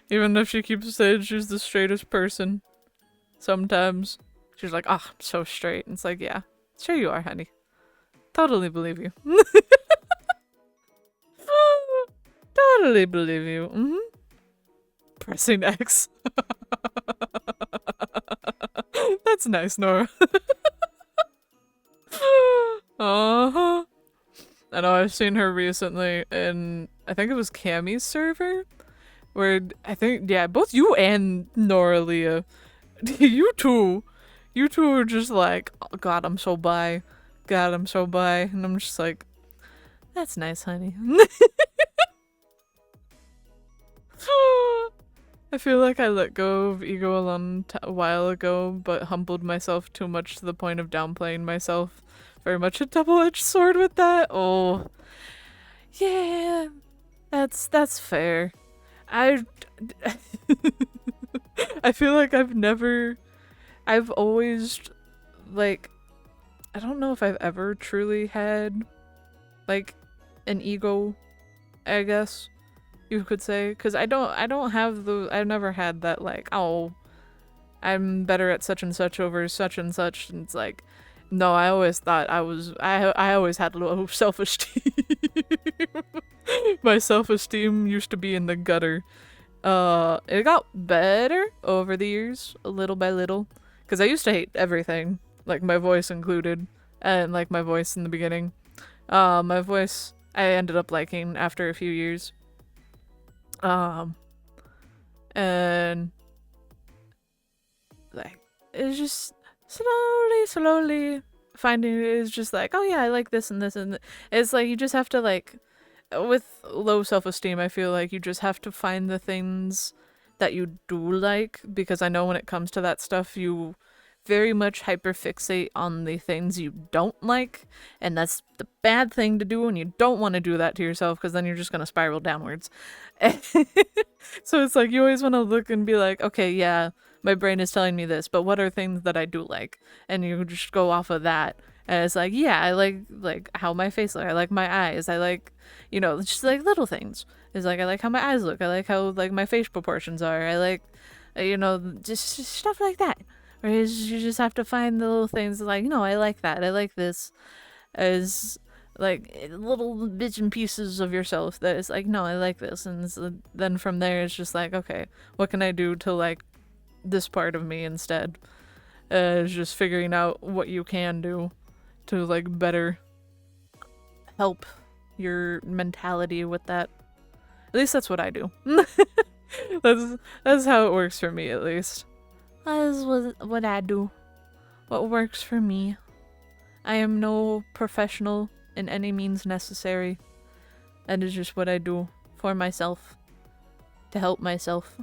Speaker 1: Even if she keeps saying she's the straightest person. Sometimes she's like, oh, I'm so straight. And it's like, yeah, sure you are, honey. Totally believe you. Totally believe you. Mm-hmm. Pressing X. That's nice, Nora. Uh-huh. I know I've seen her recently in, I think it was Cammy's server, where I think, yeah, both you and Nora Leah, you two are just like, oh, God, I'm so bi. God, I'm so bi. And I'm just like, that's nice, honey. I feel like I let go of ego a while ago, but humbled myself too much to the point of downplaying myself. Very much a double-edged sword with that. Oh, yeah, that's fair. I feel like I've always, like, I don't know if I've ever truly had, like, an ego, I guess you could say, because I don't have I've never had that, like, oh, I'm better at such and such over such and such, and it's like, no, I always thought I always had low self-esteem. My self-esteem used to be in the gutter. It got better over the years, little by little, because I used to hate everything, like my voice included, and like my voice in the beginning. My voice I ended up liking after a few years. And like, it's just slowly finding it is just like, oh yeah, I like this and this, and it's like you just have to, like, with low self-esteem, I feel like you just have to find the things that you do like, because I know when it comes to that stuff, you very much hyperfixate on the things you don't like, and that's the bad thing to do, and you don't want to do that to yourself because then you're just going to spiral downwards. So it's like you always want to look and be like, okay, yeah, my brain is telling me this, but what are things that I do like? And you just go off of that. And it's like, yeah, I like how my face looks. I like my eyes. I like, just like little things. It's like I like how my eyes look. I like how like my face proportions are. I like, just stuff like that. Or you just have to find the little things like, no, I like that. I like this. As like little bits and pieces of yourself that is like, no, I like this. And so then from there, it's just like, okay, what can I do to like this part of me instead? It's just figuring out what you can do to like better help your mentality with that. At least that's what I do. That's how it works for me, at least. That is what I do. What works for me. I am no professional in any means necessary. That is just what I do for myself. To help myself.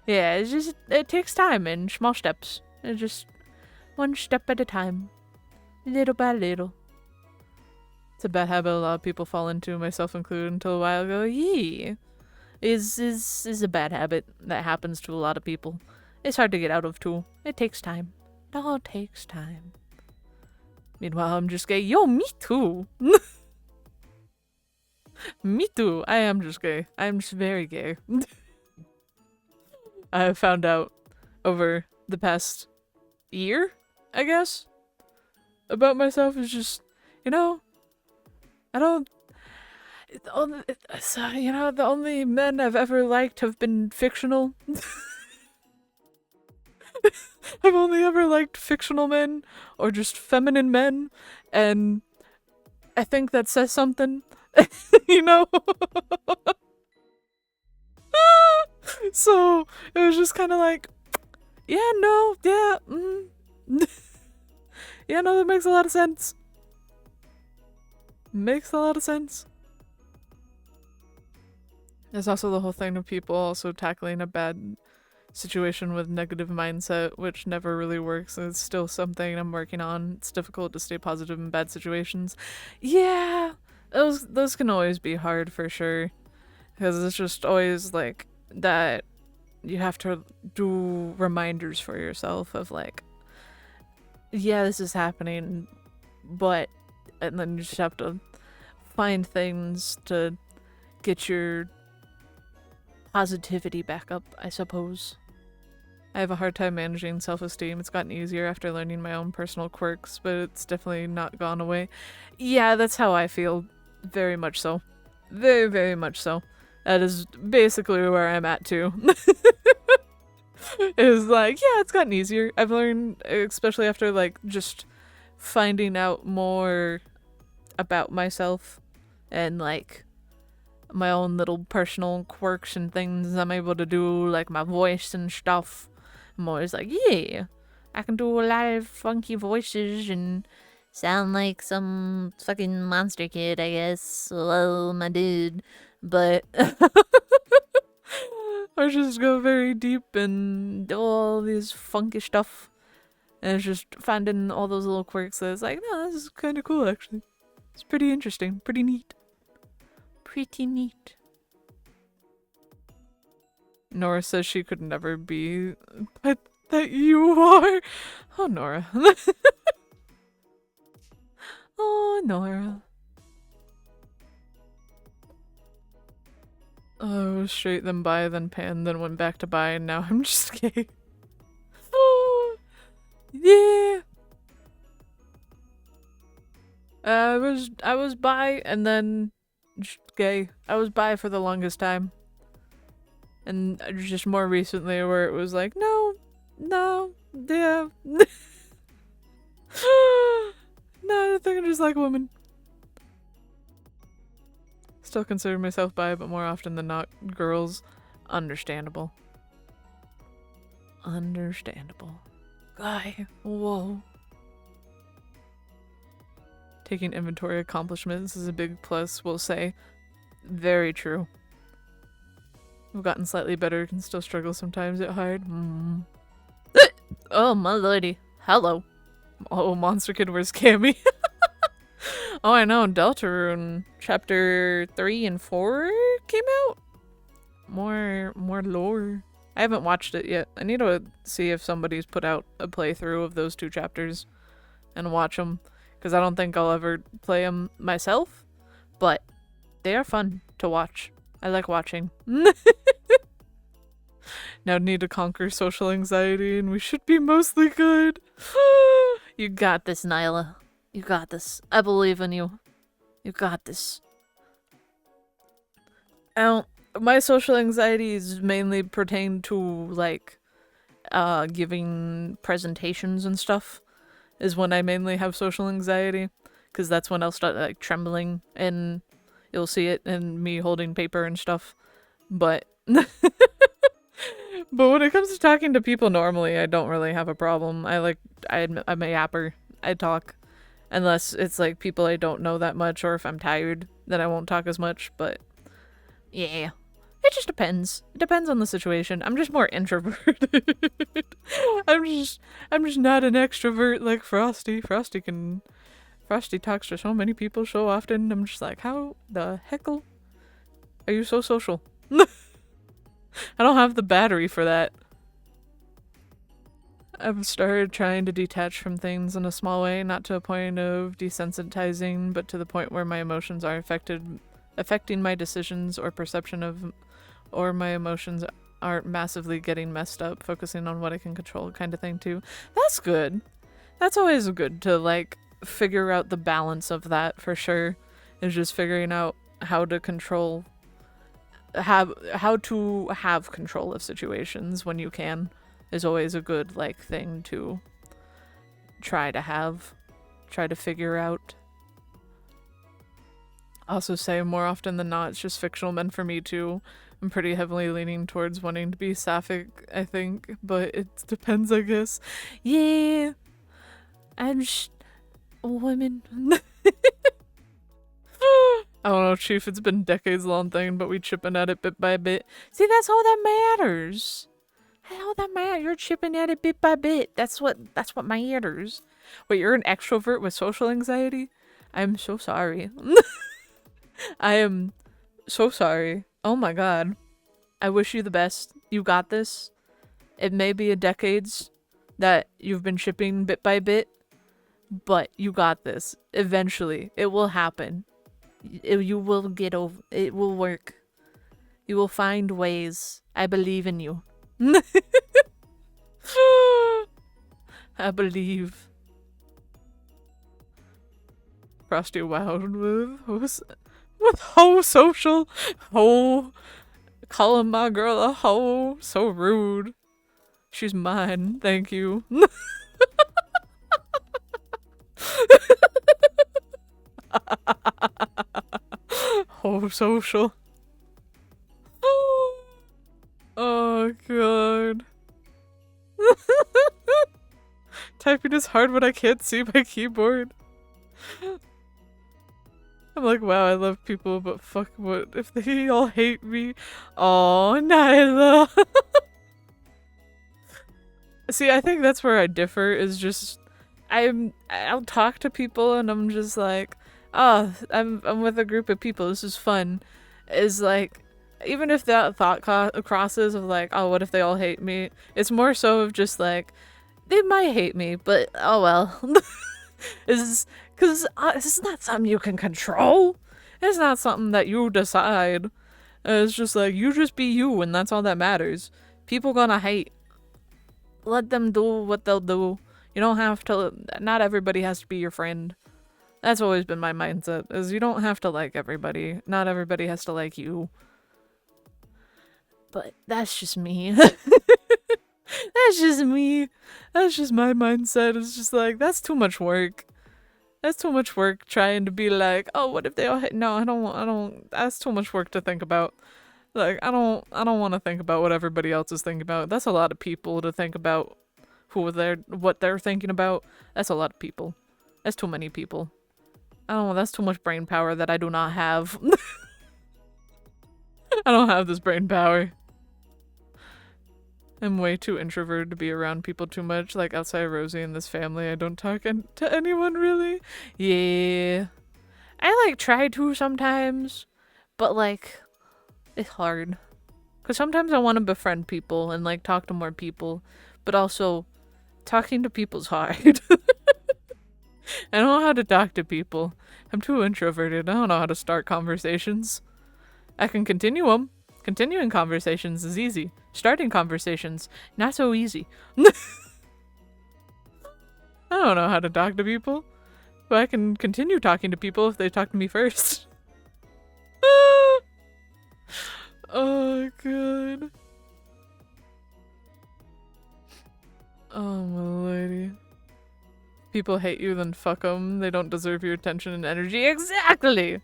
Speaker 1: Yeah, it takes time in small steps. It's just one step at a time. Little by little. It's a bad habit a lot of people fall into, myself included, until a while ago. Yeah. Is a bad habit that happens to a lot of people. It's hard to get out of too. It takes time. It all takes time. Meanwhile, I'm just gay. Yo, me too. Me too. I am just gay. I'm just very gay. I have found out over the past year, I guess, about myself is just, I don't. The only men I've ever liked have been fictional. I've only ever liked fictional men or just feminine men, and I think that says something, So it was just kind of like, yeah, no, yeah, yeah, no, that makes a lot of sense. Makes a lot of sense. There's also the whole thing of people also tackling a bad situation with negative mindset, which never really works. It's still something I'm working on. It's difficult to stay positive in bad situations. Yeah, those can always be hard for sure, because it's just always like that. You have to do reminders for yourself of like, yeah, this is happening, but, and then you just have to find things to get your positivity back up, I suppose. I have a hard time managing self-esteem. It's gotten easier after learning my own personal quirks, but it's definitely not gone away. Yeah, that's how I feel. Very much so. Very, very much so. That is basically where I'm at too. It was like, yeah, it's gotten easier. I've learned, especially after like just finding out more about myself and like my own little personal quirks and things I'm able to do, like my voice and stuff. I'm always like, yeah, I can do a lot of funky voices and sound like some fucking monster kid, I guess. Hello, my dude. But or just go very deep and do all these funky stuff. And it's just finding all those little quirks that it's like, no, this is kind of cool, actually. It's pretty interesting. Pretty neat. Pretty neat. Nora says she could never be, but that you are. Oh, Nora. Oh, Nora. Oh, straight, then bi, then pan, then went back to bi, and now I'm just gay. Oh, yeah. I was bi, and then just gay. I was bi for the longest time. And just more recently where it was like, no, yeah. No, I think I just like women. Still consider myself bi, but more often than not, girls. Understandable. Understandable. Guy, whoa. Taking inventory accomplishments is a big plus, we'll say. Very true. I've gotten slightly better, can still struggle sometimes at hard. Oh, my lady. Hello. Oh, Monster Kid, where's Cammy? Oh, I know, Deltarune chapter 3 and 4 came out? More lore. I haven't watched it yet. I need to see if somebody's put out a playthrough of those 2 chapters and watch them, because I don't think I'll ever play them myself, but they are fun to watch. I like watching. Now need to conquer social anxiety and we should be mostly good. You got this, Nyla. You got this. I believe in you. You got this. My social anxieties mainly pertain to, like, giving presentations and stuff is when I mainly have social anxiety, because that's when I'll start, like, trembling, and you'll see it in me holding paper and stuff. But but when it comes to talking to people normally, I don't really have a problem. I'm a yapper. I talk. Unless it's like people I don't know that much, or if I'm tired, then I won't talk as much, but yeah. It just depends. It depends on the situation. I'm just more introverted. I'm just not an extrovert like Frosty. Frosty talks to so many people so often. I'm just like, how the heckle are you so social? I don't have the battery for that. I've started trying to detach from things in a small way, not to a point of desensitizing, but to the point where my emotions are affecting my decisions or perception of, or my emotions aren't massively getting messed up, focusing on what I can control kind of thing too. That's good. That's always good to, like, figure out the balance of that, for sure. Is just figuring out how to control, how to have control of situations when you can. Is always a good, like, thing to try to figure out. Also say more often than not, it's just fictional men for me too. I'm pretty heavily leaning towards wanting to be sapphic, I think, but it depends, I guess. Yeah, I'm just a woman. I don't know, Chief, it's been decades long thing, but we chipping at it bit by bit. See, that's all that matters. How that matter? You're chipping at it bit by bit. That's what matters. Wait, you're an extrovert with social anxiety? I'm so sorry. I am so sorry. Oh my god. I wish you the best. You got this. It may be a decades that you've been chipping bit by bit, but you got this. Eventually, it will happen. You will get over. It will work. You will find ways. I believe in you. I believe. Frosty wowed with hoe social. Hoe. Calling my girl a hoe. So rude. She's mine. Thank you. Hoe social. Oh god. Typing is hard when I can't see my keyboard. I'm like, wow, I love people, but fuck, what if they all hate me? Oh, Nyla. See, I think that's where I differ, is just I'll talk to people and I'm just like, oh, I'm with a group of people, this is fun. Is like, even if that thought crosses of like, oh, what if they all hate me? It's more so of just like, they might hate me, but oh well. Because it's not something you can control. It's not something that you decide. It's just like, you just be you, and that's all that matters. People gonna hate. Let them do what they'll do. You don't have to, not everybody has to be your friend. That's always been my mindset, is you don't have to like everybody. Not everybody has to like you. But that's just me. That's just me. That's just my mindset. It's just like, that's too much work. That's too much work trying to be like, oh, what if they all hate? No, I don't, that's too much work to think about. Like, I don't want to think about what everybody else is thinking about. That's a lot of people to think about what they're thinking about. That's a lot of people. That's too many people. I don't know, that's too much brain power that I do not have. I don't have this brain power. I'm way too introverted to be around people too much. Like, outside of Rosie and this family, I don't talk to anyone, really. Yeah. I, like, try to sometimes, but, like, it's hard. Because sometimes I want to befriend people and, like, talk to more people, but also, talking to people's hard. I don't know how to talk to people. I'm too introverted. I don't know how to start conversations. I can continue them. Continuing conversations is easy. Starting conversations, not so easy. I don't know how to talk to people, but I can continue talking to people if they talk to me first. Oh, good. Oh, my lady. People hate you, then fuck them. They don't deserve your attention and energy. Exactly!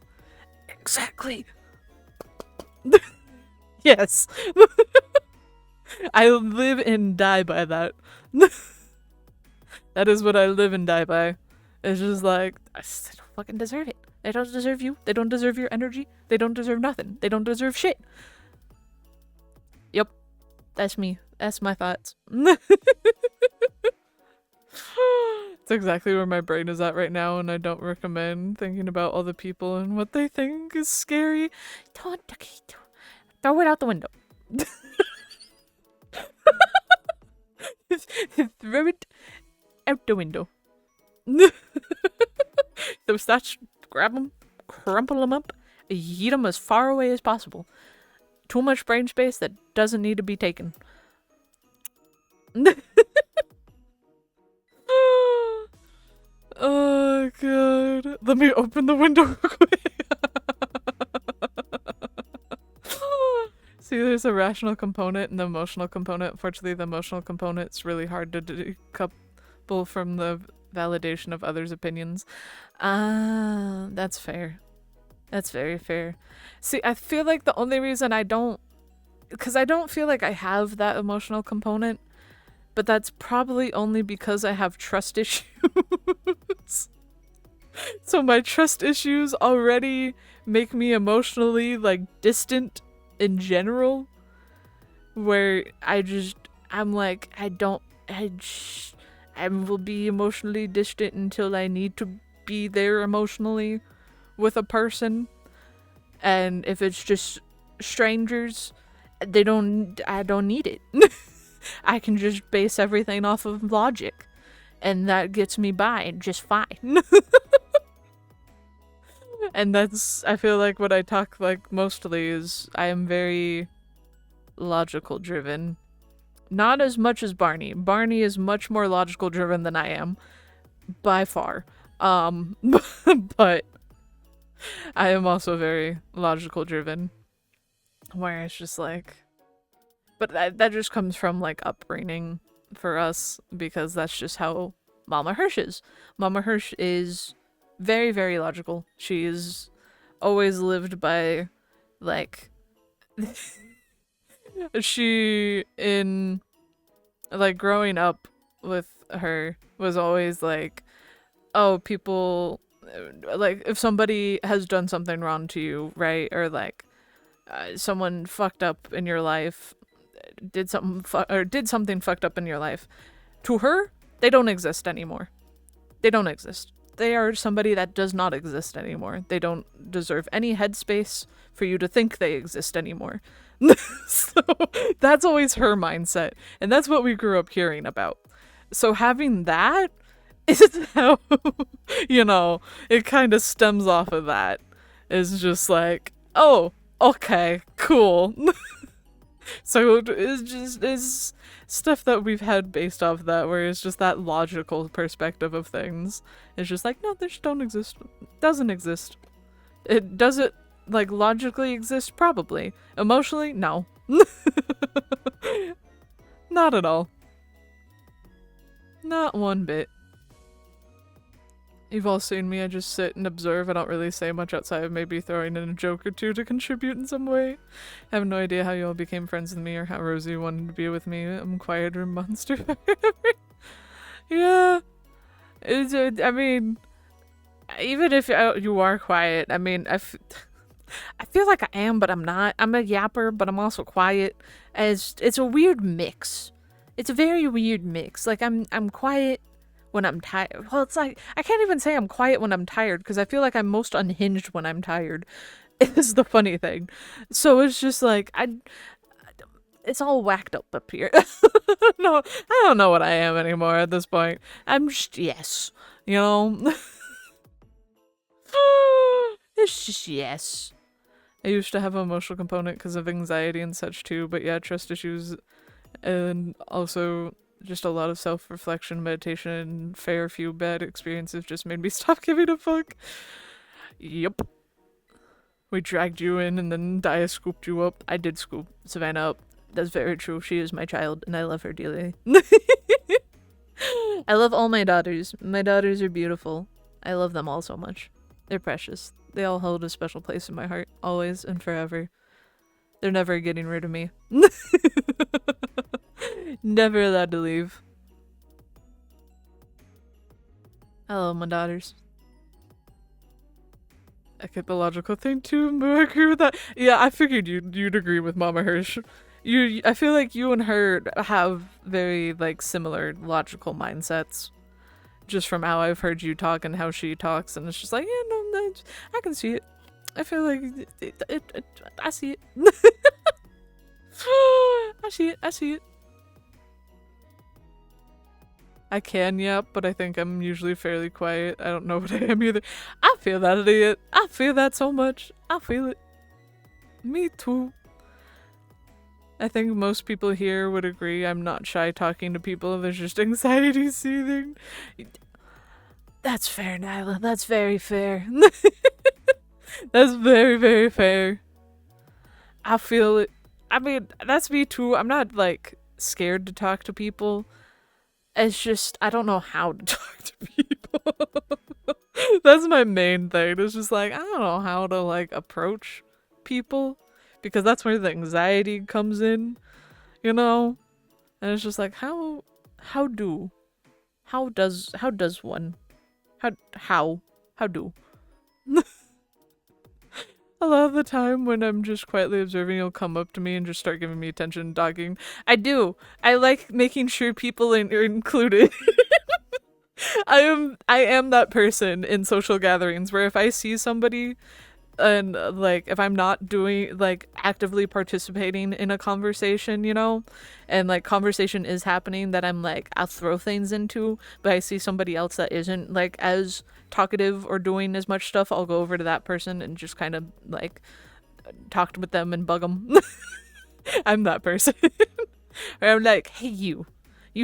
Speaker 1: Exactly! Yes! I live and die by that. That is what I live and die by. It's just like, I don't fucking deserve it. They don't deserve you. They don't deserve your energy. They don't deserve nothing. They don't deserve shit. Yep. That's me. That's my thoughts. It's exactly where my brain is at right now, and I don't recommend thinking about all the people and what they think is scary. Don't throw it out the window. Throw it out the window. Those thoughts, grab them, crumple them up, yeet them as far away as possible. Too much brain space that doesn't need to be taken. Oh god. Let me open the window real quick. See, there's a rational component and the emotional component. Unfortunately, the emotional component's really hard to decouple from the validation of others' opinions. That's fair. That's very fair. See, I feel like the only reason I don't... Because I don't feel like I have that emotional component, but that's probably only because I have trust issues. So my trust issues already make me emotionally, like, distant in general, where I'm like, I will be emotionally distant until I need to be there emotionally with a person. And if it's just strangers, I don't need it. I can just base everything off of logic, and that gets me by just fine. And that's, I feel like what I talk like mostly is I am very logical driven. Not as much as Barney. Barney is much more logical driven than I am. By far. But I am also very logical driven. Where it's just like... But that just comes from, like, upbringing for us, because that's just how Mama Hirsch is. Mama Hirsch is very, very logical. She's always lived by, like... She, in, like, growing up with her, was always like, oh, people, like, if somebody has done something wrong to you, right, or, like, someone fucked up in your life, did something fucked up in your life, to her, they don't exist anymore. They don't exist. They are somebody that does not exist anymore. They don't deserve any headspace for you to think they exist anymore. So that's always her mindset, and that's what we grew up hearing about. So having that is how, you know, it kind of stems off of that. It's just like, oh, okay, cool. So it's stuff that we've had based off that, where it's just that logical perspective of things. It's just like, no, they just don't exist. Doesn't exist. It doesn't, like, logically exist? Probably. Emotionally? No. Not at all. Not one bit. You've all seen me, I just sit and observe. I don't really say much outside of maybe throwing in a joke or two to contribute in some way. I have no idea how you all became friends with me or how Rosie wanted to be with me. I'm quieter monster. Yeah. I mean, even if you are quiet, I mean, I feel like I am, but I'm not. I'm a yapper, but I'm also quiet. As it's a weird mix. It's a very weird mix. Like I'm quiet when I'm tired. Well, it's like I can't even say I'm quiet when I'm tired because I feel like I'm most unhinged when I'm tired. Is the funny thing. So it's just like it's all whacked up here. No, I don't know what I am anymore at this point. I'm just yes, you know. It's just yes. I used to have an emotional component because of anxiety and such too, but yeah, trust issues and also just a lot of self-reflection, meditation, and fair few bad experiences just made me stop giving a fuck. Yep. We dragged you in and then Dia scooped you up. I did scoop Savannah up. That's very true. She is my child and I love her dearly. I love all my daughters. My daughters are beautiful. I love them all so much. They're precious. They all hold a special place in my heart, always and forever. They're never getting rid of me. Never allowed to leave. I love my daughters. I get the logical thing too, but I agree with that. Yeah, I figured you'd agree with Mama Hirsch. I feel like you and her have very like similar logical mindsets. Just from how I've heard you talk and how she talks, and it's just like, yeah, no, I can see it. I feel like I see it. I see it. I see it. I can yap, but I think I'm usually fairly quiet. I don't know what I am either. I feel that, idiot. I feel that so much. I feel it. Me too. I think most people here would agree I'm not shy talking to people. There's just anxiety seething. That's fair, Nyla. That's very fair. That's very, very fair. I feel it. I mean, that's me too. I'm not, like, scared to talk to people. It's just, I don't know how to talk to people. That's my main thing. It's just like, I don't know how to, like, approach people. Because that's where the anxiety comes in, you know? And it's just like, how does one? How do? A lot of the time when I'm just quietly observing, you'll come up to me and just start giving me attention and talking. I do. I like making sure people are included. I am that person in social gatherings where if I see somebody and like if I'm not doing like actively participating in a conversation, you know, and like conversation is happening that I'm like I'll throw things into, but I see somebody else that isn't like as talkative or doing as much stuff, I'll go over to that person and just kind of like talk with them and bug them. I'm that person. Or I'm like, hey, you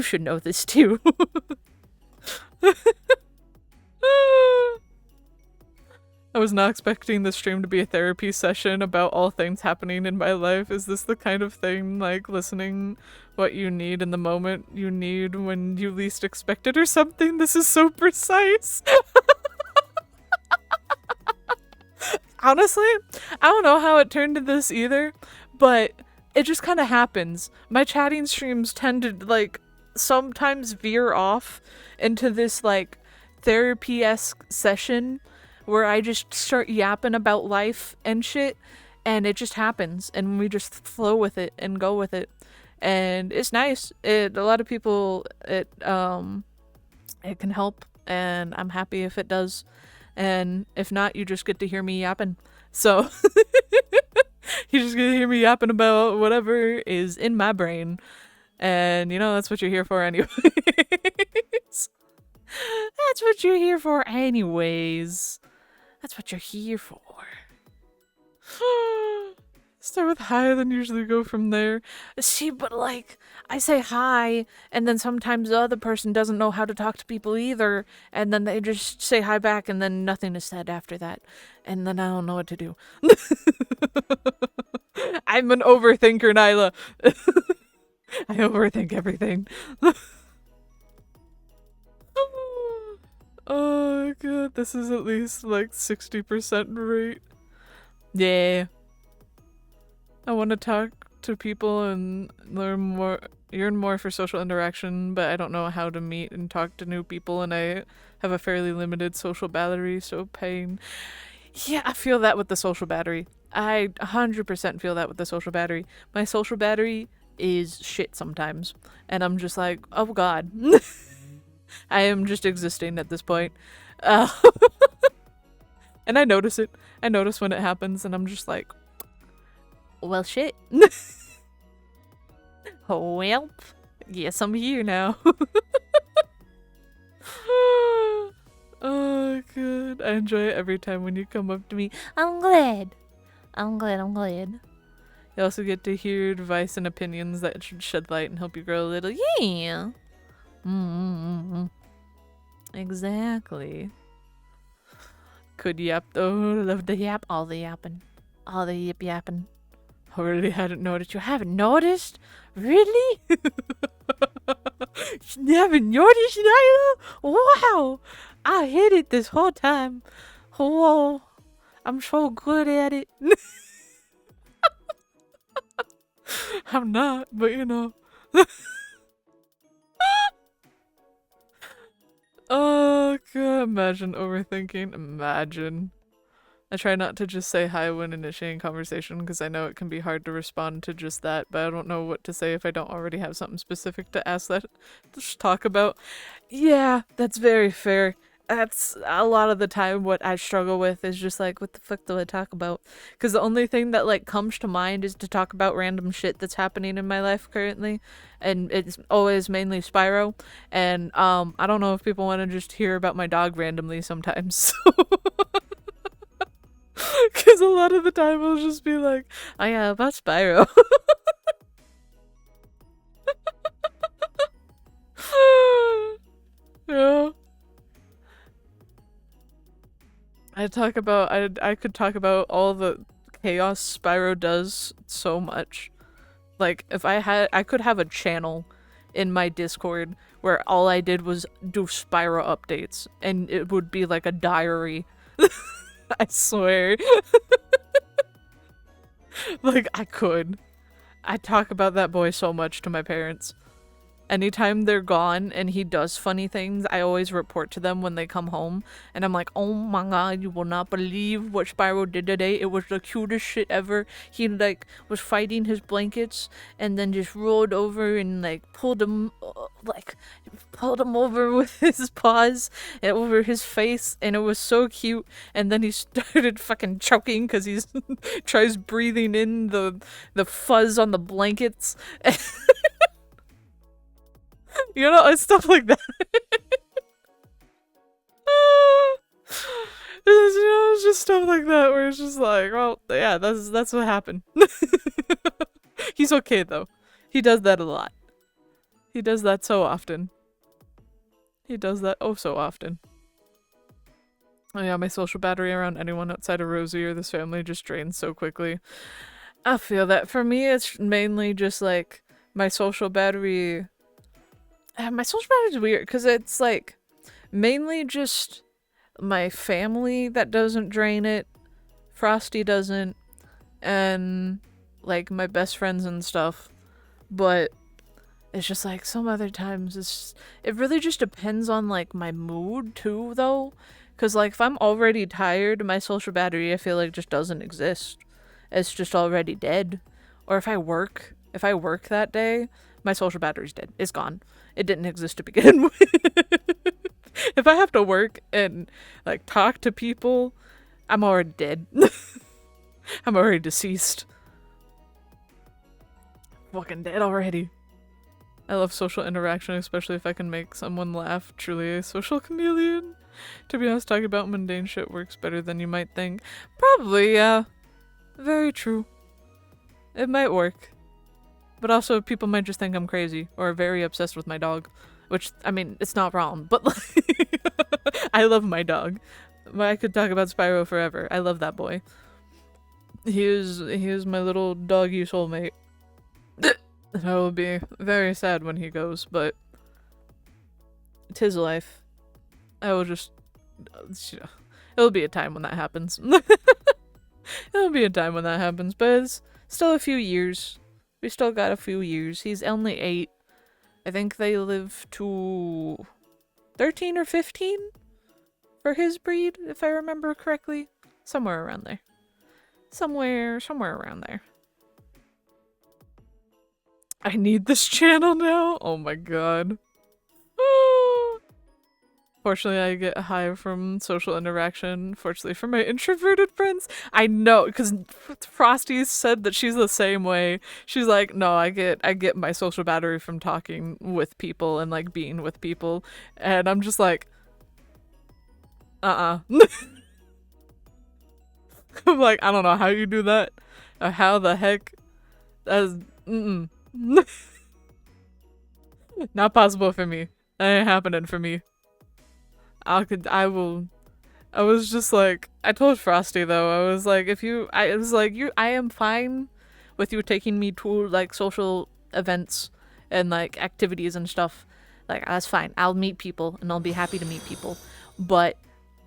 Speaker 1: should know this too. I was not expecting this stream to be a therapy session about all things happening in my life. Is this the kind of thing, like, listening what you need in the moment you need when you least expect it or something? This is so precise. Honestly, I don't know how it turned to this either, but it just kind of happens. My chatting streams tend to, like, sometimes veer off into this, like, therapy-esque session where I just start yapping about life and shit, and it just happens, and we just flow with it and go with it, and it's nice. A lot of people, it can help, and I'm happy if it does, and if not, you just get to hear me yapping. So you just get to hear me yapping about whatever is in my brain, and you know that's what you're here for, anyways. That's what you're here for, anyways. That's what you're here for. Start with hi, then usually go from there. See, but like, I say hi, and then sometimes the other person doesn't know how to talk to people either, and then they just say hi back, and then nothing is said after that. And then I don't know what to do. I'm an overthinker, Nyla. I overthink everything. Oh god, this is at least like 60% rate. Yeah. I want to talk to people and yearn more for social interaction, but I don't know how to meet and talk to new people, and I have a fairly limited social battery, so pain. Yeah, I feel that with the social battery. I 100% feel that with the social battery. My social battery is shit sometimes. And I'm just like, oh god. I am just existing at this point. Uh, and I notice it. I notice when it happens, and I'm just like, well, shit. Well, yes, I'm here now. Oh, good. I enjoy it every time when you come up to me. I'm glad. I'm glad. You also get to hear advice and opinions that should shed light and help you grow a little. Yeah. Mm-hmm. Exactly. Could yap though. Love the yap. All the yapping. All the yip yapping. I really hadn't noticed. You haven't noticed? Really? You haven't noticed, Nyla? Wow! I hit it this whole time. Whoa. I'm so good at it. I'm not, but you know. Oh, God. Imagine overthinking. Imagine. I try not to just say hi when initiating conversation because I know it can be hard to respond to just that, but I don't know what to say if I don't already have something specific to ask that to talk about. Yeah, that's very fair. That's a lot of the time what I struggle with is just like, what the fuck do I talk about? Because the only thing that like comes to mind is to talk about random shit that's happening in my life currently, and it's always mainly Spyro. And I don't know if people want to just hear about my dog randomly sometimes. Because a lot of the time I'll just be like, oh yeah, about Spyro. Yeah. I could talk about all the chaos Spyro does so much. Like if I could have a channel in my Discord where all I did was do Spyro updates and it would be like a diary. I swear. Like I could. I talk about that boy so much to my parents. Anytime they're gone and he does funny things, I always report to them when they come home. And I'm like, oh my god, you will not believe what Spyro did today. It was the cutest shit ever. He like was fighting his blankets and then just rolled over and like pulled him over with his paws and over his face, and it was so cute. And then he started fucking choking because he's tries breathing in the fuzz on the blankets. You know, stuff like that. It's just stuff like that where it's just like, well, yeah, that's what happened. He's okay though. He does that a lot. He does that so often. He does that oh so often. Oh yeah, my social battery around anyone outside of Rosie or this family just drains so quickly. I feel that. For me, it's mainly just like my social battery. My social battery is weird because it's like mainly just my family that doesn't drain it. Frosty doesn't, and like my best friends and stuff. But it's just like some other times it really just depends on like my mood too though. Cause like if I'm already tired, my social battery I feel like just doesn't exist. It's just already dead. Or if I work that day, my social battery's dead. It's gone. It didn't exist to begin with. If I have to work and like talk to people, I'm already dead. I'm already deceased. Fucking dead already. I love social interaction, especially if I can make someone laugh. Truly a social chameleon. To be honest, talking about mundane shit works better than you might think. Probably, yeah. Very true. It might work. But also, people might just think I'm crazy or very obsessed with my dog. Which, I mean, it's not wrong, but like, I love my dog. I could talk about Spyro forever. I love that boy. He is my little doggy soulmate. I will be very sad when he goes, but it's his life. I will just, it'll be a time when that happens. It'll be a time when that happens, but it's still a few years. We still got a few years. He's only 8. I think they live to 13 or 15 for his breed, if I remember correctly. Somewhere around there. Somewhere around there. I need this channel now? Oh my god. Fortunately, I get high from social interaction. Fortunately for my introverted friends. I know, because Frosty said that she's the same way. She's like, no, I get my social battery from talking with people and like being with people. And I'm just like, I'm like, I don't know how you do that. Or how the heck. That's, not possible for me. That ain't happening for me. I was just like, I told Frosty though, I was like, I am fine with you taking me to like social events and like activities and stuff. Like, that's fine. I'll meet people and I'll be happy to meet people. But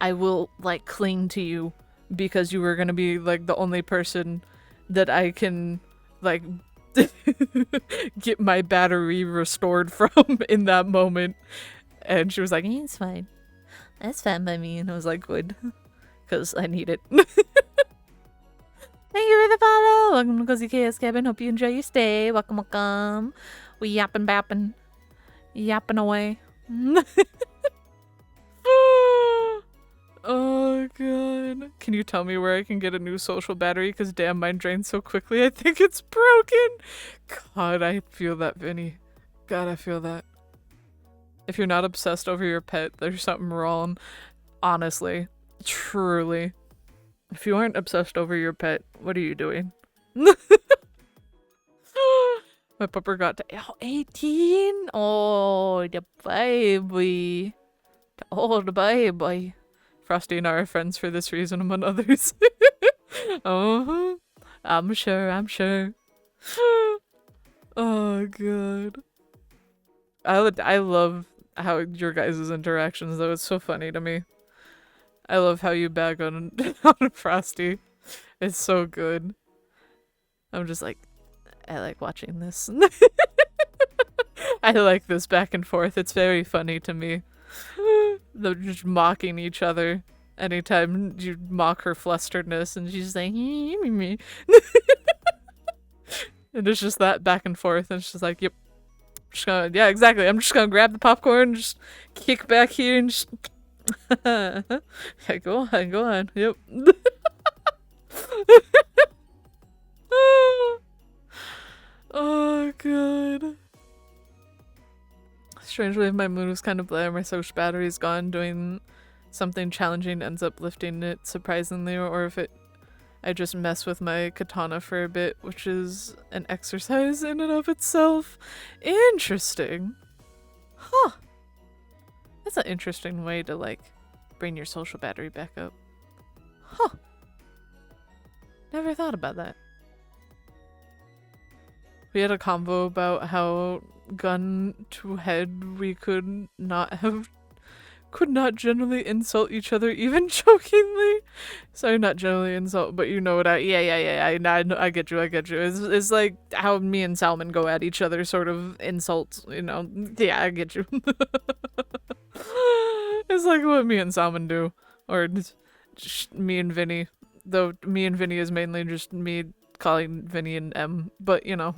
Speaker 1: I will like cling to you because you were gonna be like the only person that I can like get my battery restored from in that moment. And she was like, it's fine. That's fine by me. And I was like, good. Because I need it. Thank you for the follow. Welcome to Cozy Chaos Cabin. Hope you enjoy your stay. Welcome, welcome. We yapping bapping. Yapping away. Oh, God. Can you tell me where I can get a new social battery? Because damn, mine drains so quickly. I think it's broken. God, I feel that, Vinny. God, I feel that. If you're not obsessed over your pet, there's something wrong. Honestly. Truly. If you aren't obsessed over your pet, what are you doing? My pupper got to 18? Oh, the baby. The old baby. Frosty and I are friends for this reason, among others. Uh-huh. I'm sure. Oh, God. I love how your guys' interactions, though. It's so funny to me. I love how you bag on, on Frosty. It's so good. I'm just like, I like watching this. I like this back and forth. It's very funny to me. They're just mocking each other. Anytime you mock her flusteredness, and she's like, me. And it's just that back and forth, and it's just like, yep. Yeah, exactly. I'm just gonna grab the popcorn, just kick back here, and just yeah, go on. Yep. Oh, God. Strangely, if my mood was kind of bland, my social battery's gone, doing something challenging ends up lifting it surprisingly, or if I just mess with my katana for a bit, which is an exercise in and of itself. Interesting. Huh. That's an interesting way to, like, bring your social battery back up. Huh. Never thought about that. We had a convo about how gun to head we could not generally insult each other, even jokingly. Sorry, not generally insult, but you know what I get you. It's like how me and Salmon go at each other, sort of insults, you know. Yeah, I get you. It's like what me and Salmon do, or just me and Vinny. Though me and Vinny is mainly just me calling Vinny and M, but you know.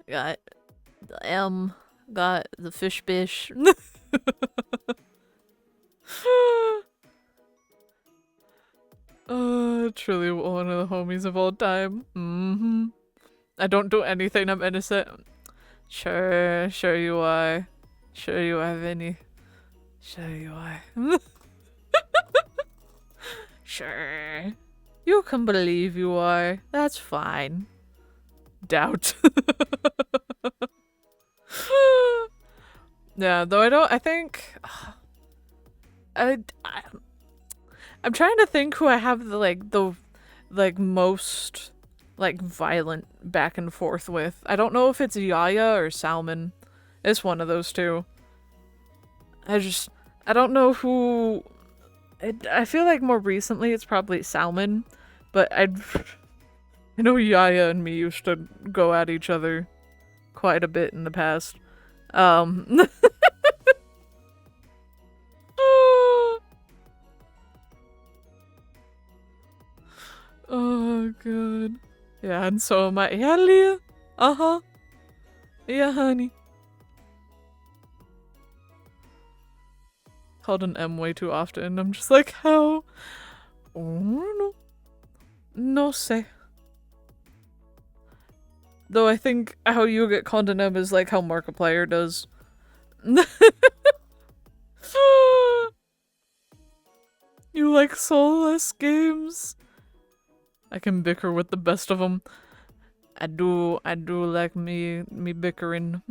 Speaker 1: Got the M, got the fish bish. Truly one of the homies of all time. I don't do anything, I'm innocent. Sure you are. Sure you are, Vinny. Sure you are. Sure. You can believe you are. That's fine. Doubt. Yeah, though I think I'm trying to think who I have the most like violent back and forth with. I don't know if it's Yaya or Salmon. It's one of those two. I don't know who. I feel like more recently it's probably Salmon, but I know Yaya and me used to go at each other quite a bit in the past. Oh god. Yeah, and so am I. Yeah, Leah. Uh-huh. Yeah, honey. Called an M way too often. I'm just like, how? Oh, no. No say. Though I think how you get called an M is like how Markiplier does. You like soulless games? I can bicker with the best of them. I do like me bickering.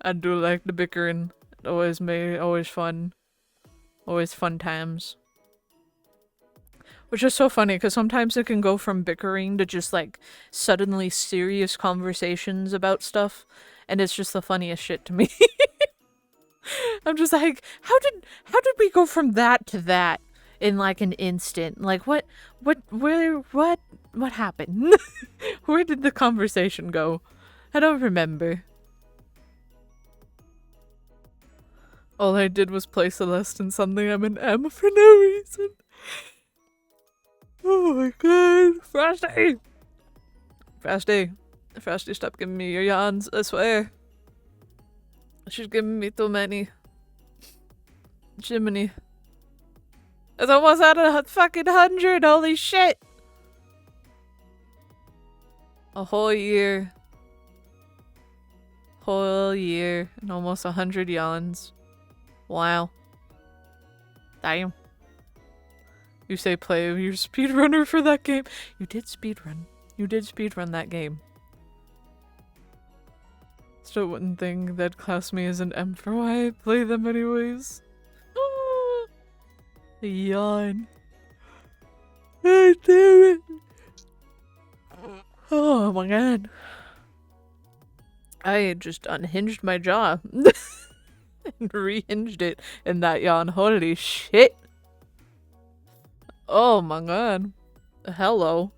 Speaker 1: I do like the bickering. Always fun. Always fun times. Which is so funny because sometimes it can go from bickering to just like suddenly serious conversations about stuff, and it's just the funniest shit to me. I'm just like, how did we go from that to that in like an instant? Like what happened? Where did the conversation go? I don't remember. All I did was play Celeste and suddenly I'm an M for no reason. Oh my god. Frosty! Frosty, stop giving me your yawns, I swear. She's giving me too many. Jiminy. It's almost at a fucking 100, holy shit! A whole year. Whole year. And almost 100 yawns. Wow. Damn. You say play your speedrunner for that game. You did speedrun. You did speedrun that game. Still wouldn't think they'd class me as an M for why I play them anyways. Yawn. Oh, damn it. Oh my god. I just unhinged my jaw. And rehinged it in that yawn. Holy shit. Oh my god. Hello.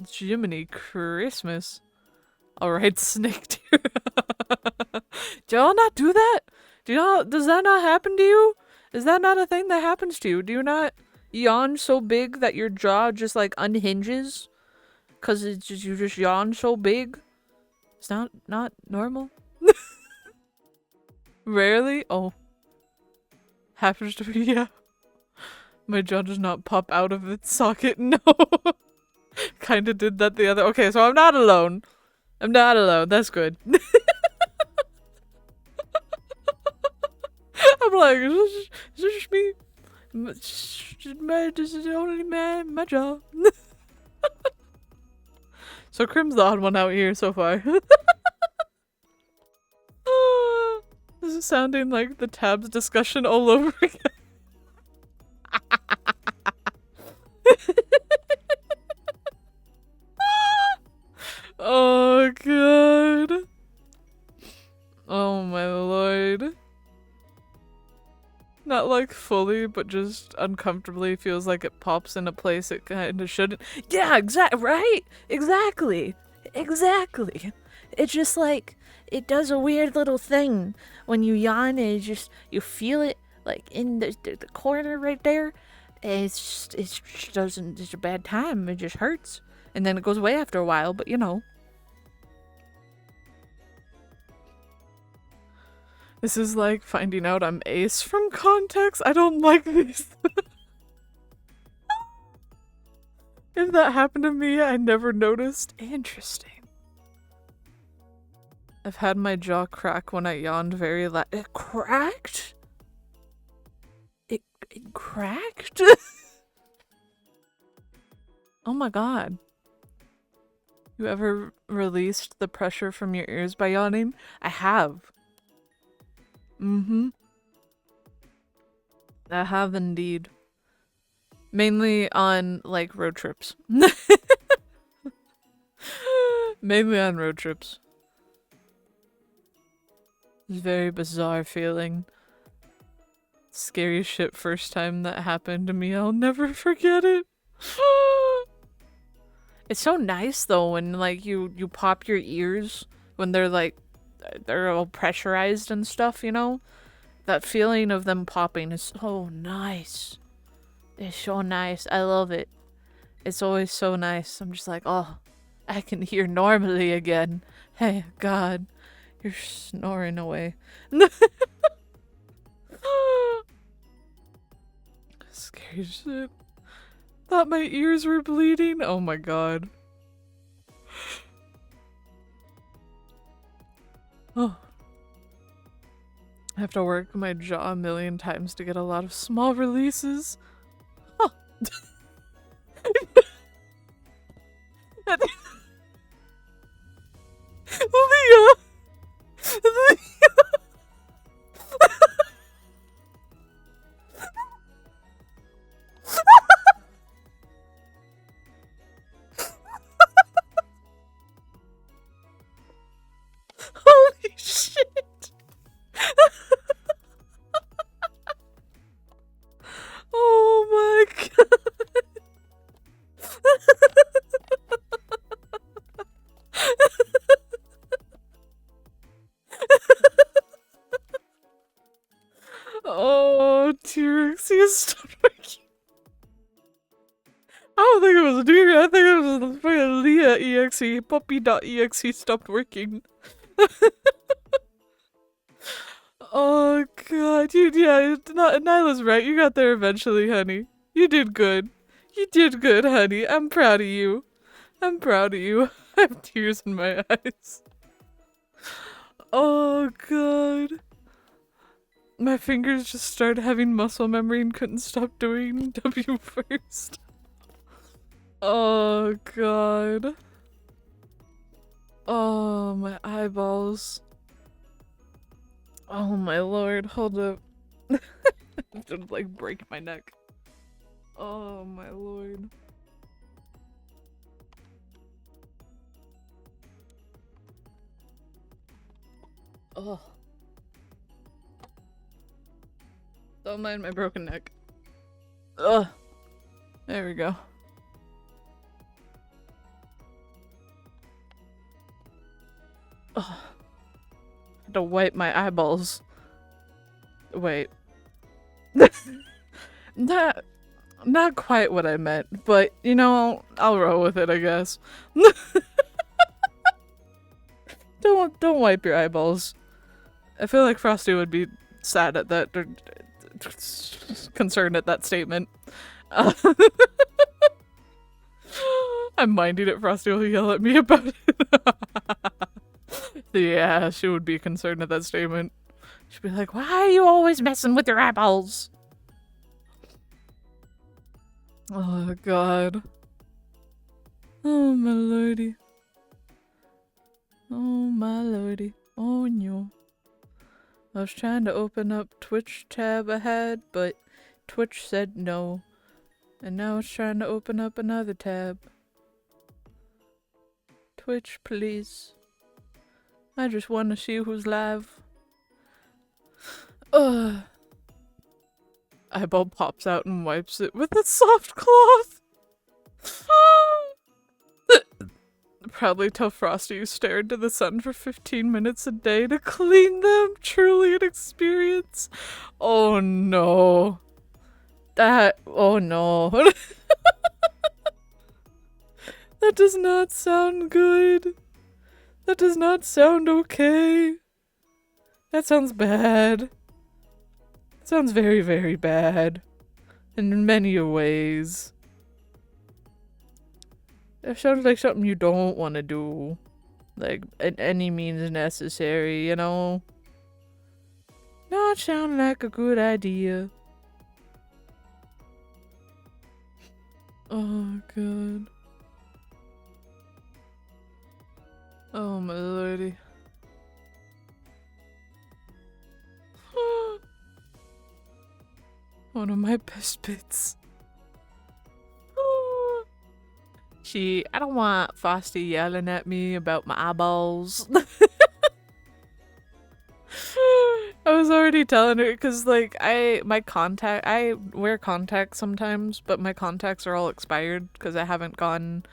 Speaker 1: Jiminy Christmas. Alright, Snake Deer. Do y'all not do that? Does that not happen to you? Is that not a thing that happens to you? Do you not yawn so big that your jaw just like unhinges? Cause it's just, you just yawn so big? It's not normal? Rarely? Oh. Happens to be, yeah. My jaw does not pop out of its socket, no. Kinda did that the other- okay, so I'm not alone. I'm not alone, that's good. I'm like, is this just me? This is only my jaw. So Crim's the odd one out here so far. This is sounding like the tabs discussion all over again. Oh god. Oh my lord. Not like fully, but just uncomfortably feels like it pops in a place it kinda shouldn't. Yeah, right? Exactly. Exactly. It's just like, it does a weird little thing when you yawn and you feel it like in the corner right there. And it just doesn't, it's a bad time. It just hurts. And then it goes away after a while, but you know. This is like finding out I'm ace from context. I don't like this. If that happened to me, I never noticed. Interesting. I've had my jaw crack when I yawned very loud. It cracked? It cracked? Oh my god. You ever released the pressure from your ears by yawning? I have. Mm-hmm. I have indeed. Mainly on, like, road trips. Mainly on road trips. It's a very bizarre feeling. Scary shit first time that happened to me. I'll never forget it. It's so nice though when like you pop your ears when they're all pressurized and stuff, you know? That feeling of them popping is so nice. It's so nice. I love it. It's always so nice. I'm just like, oh, I can hear normally again. Hey, God, you're snoring away. Scary shit. Thought my ears were bleeding. Oh my God. Oh. I have to work my jaw a million times to get a lot of small releases. Huh. Leah! Leah! Holy shit! Oh my God! Oh, T-Rex, you stopped working. I don't think it was a T-Rex, I think it was the fucking Leah exe, puppy.exe stopped working. Oh God, yeah, Nyla's right, you got there eventually, honey. You did good. You did good, honey. I'm proud of you. I'm proud of you. I have tears in my eyes. Oh God. My fingers just started having muscle memory and couldn't stop doing W first. Oh God. Oh, my eyeballs. Oh my Lord, hold up. Don't like break my neck. Oh my Lord. Oh. Don't mind my broken neck. Ugh. There we go. Ugh. Had to wipe my eyeballs. Wait. Not quite what I meant, but you know, I'll roll with it, I guess. Don't wipe your eyeballs. I feel like Frosty would be sad at that, or concerned at that statement. I'm minding it. Frosty will yell at me about it. Yeah, she would be concerned at that statement. She'd be like, "Why are you always messing with your eyeballs?" Oh God. Oh my lordy. Oh my lordy. Oh no. I was trying to open up Twitch tab I had, but Twitch said no. And now it's trying to open up another tab. Twitch, please. I just want to see who's live. Ugh. Eyeball pops out and wipes it with a soft cloth. Proudly tell Frosty you stare into the sun for 15 minutes a day to clean them. Truly an experience. Oh no. Oh no. That does not sound good. That does not sound okay. That sounds bad. It sounds very, very bad. In many ways. It sounds like something you don't want to do. Like, at any means necessary, you know? Not sound like a good idea. Oh, God. Oh, my lordy. One of my best bits. I don't want Frosty yelling at me about my eyeballs. I was already telling her because, like, I wear contacts sometimes, but my contacts are all expired because I haven't gone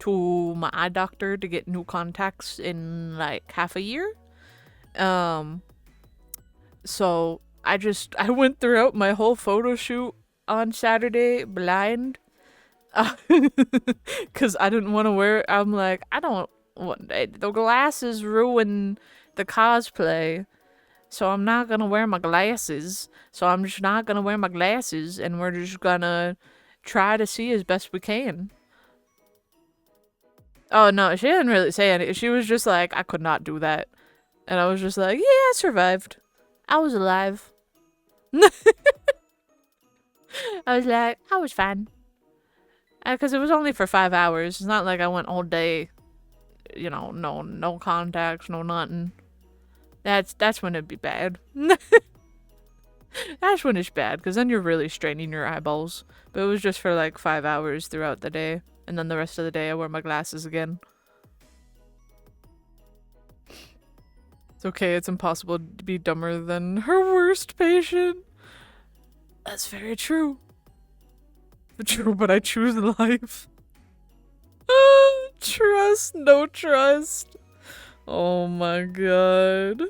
Speaker 1: to my eye doctor to get new contacts in like half a year. Um, so I went throughout my whole photo shoot on Saturday blind, because I didn't want to wear. I'm like, I don't want the glasses ruin the cosplay. So I'm not gonna wear my glasses. So I'm just not gonna wear my glasses, and we're just gonna try to see as best we can. Oh no, she didn't really say anything. She was just like, I could not do that. And I was just like, yeah, I survived. I was alive. I was like, I was fine. Because it was only for 5 hours. It's not like I went all day, you know, no contacts, no nothing. That's when it'd be bad. That's when it's bad, because then you're really straining your eyeballs. But it was just for like 5 hours throughout the day. And then the rest of the day I wear my glasses again. It's okay, it's impossible to be dumber than her worst patient. That's very true. True, but I choose life. Trust, no trust. Oh my god.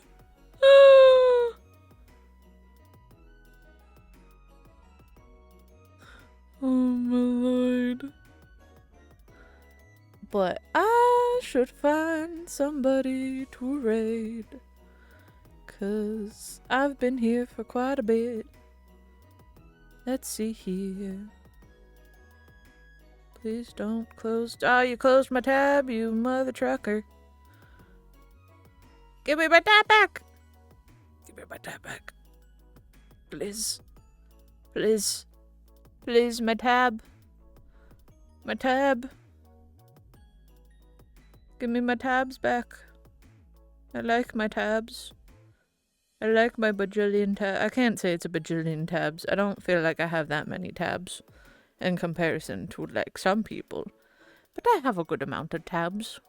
Speaker 1: Oh my lord. But I should find somebody to raid. 'Cause I've been here for quite a bit. Let's see here. Please don't close. Oh, you closed my tab, you mother trucker. Give me my tab back. Give me my tab back. Please. Please. Please, my tab. My tab. Give me my tabs back. I like my tabs. I like my bajillion tabs. I can't say it's a bajillion tabs. I don't feel like I have that many tabs in comparison to, like, some people. But I have a good amount of tabs.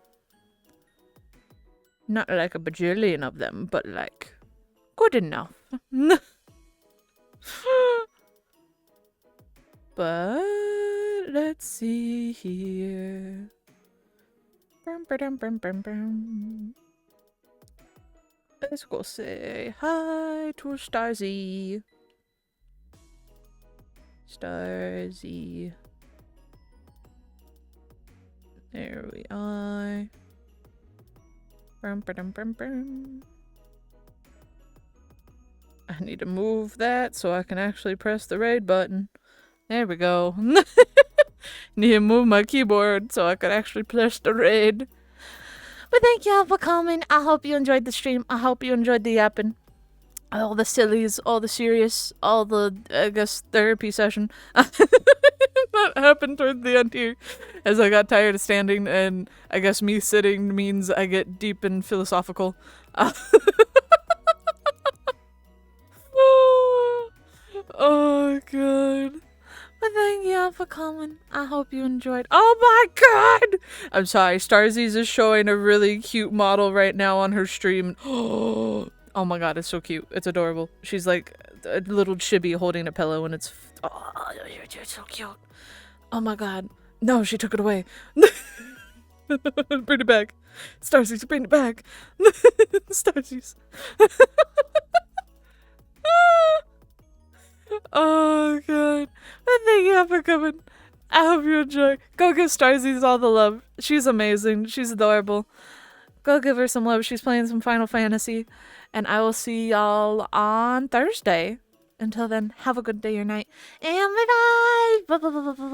Speaker 1: Not like a bajillion of them, but, like, good enough. But let's see here. Let's go say hi to Starzy. Starzy. There we are. I need to move that so I can actually press the raid button. There we go. Need to move my keyboard so I can actually press the raid. But thank y'all for coming. I hope you enjoyed the stream. I hope you enjoyed the yapping. All the sillies, all the serious, all the, I guess, therapy session. That happened toward the end here. As I got tired of standing, and I guess me sitting means I get deep and philosophical. Oh, God. But thank y'all for coming. I hope you enjoyed. Oh my god! I'm sorry, Starzy's is showing a really cute model right now on her stream. Oh my god, it's so cute. It's adorable. She's like a little chibi holding a pillow, and it's... Oh, you're so cute. Oh my god. No, she took it away. Bring it back. Starzy's, bring it back. Starzy's. Oh god. But thank you for coming. I hope you enjoy. Go give Starzy's all the love. She's amazing. She's adorable. Go give her some love. She's playing some Final Fantasy. And I will see y'all on Thursday. Until then, have a good day or night. And bye bye. Bye bye bye bye.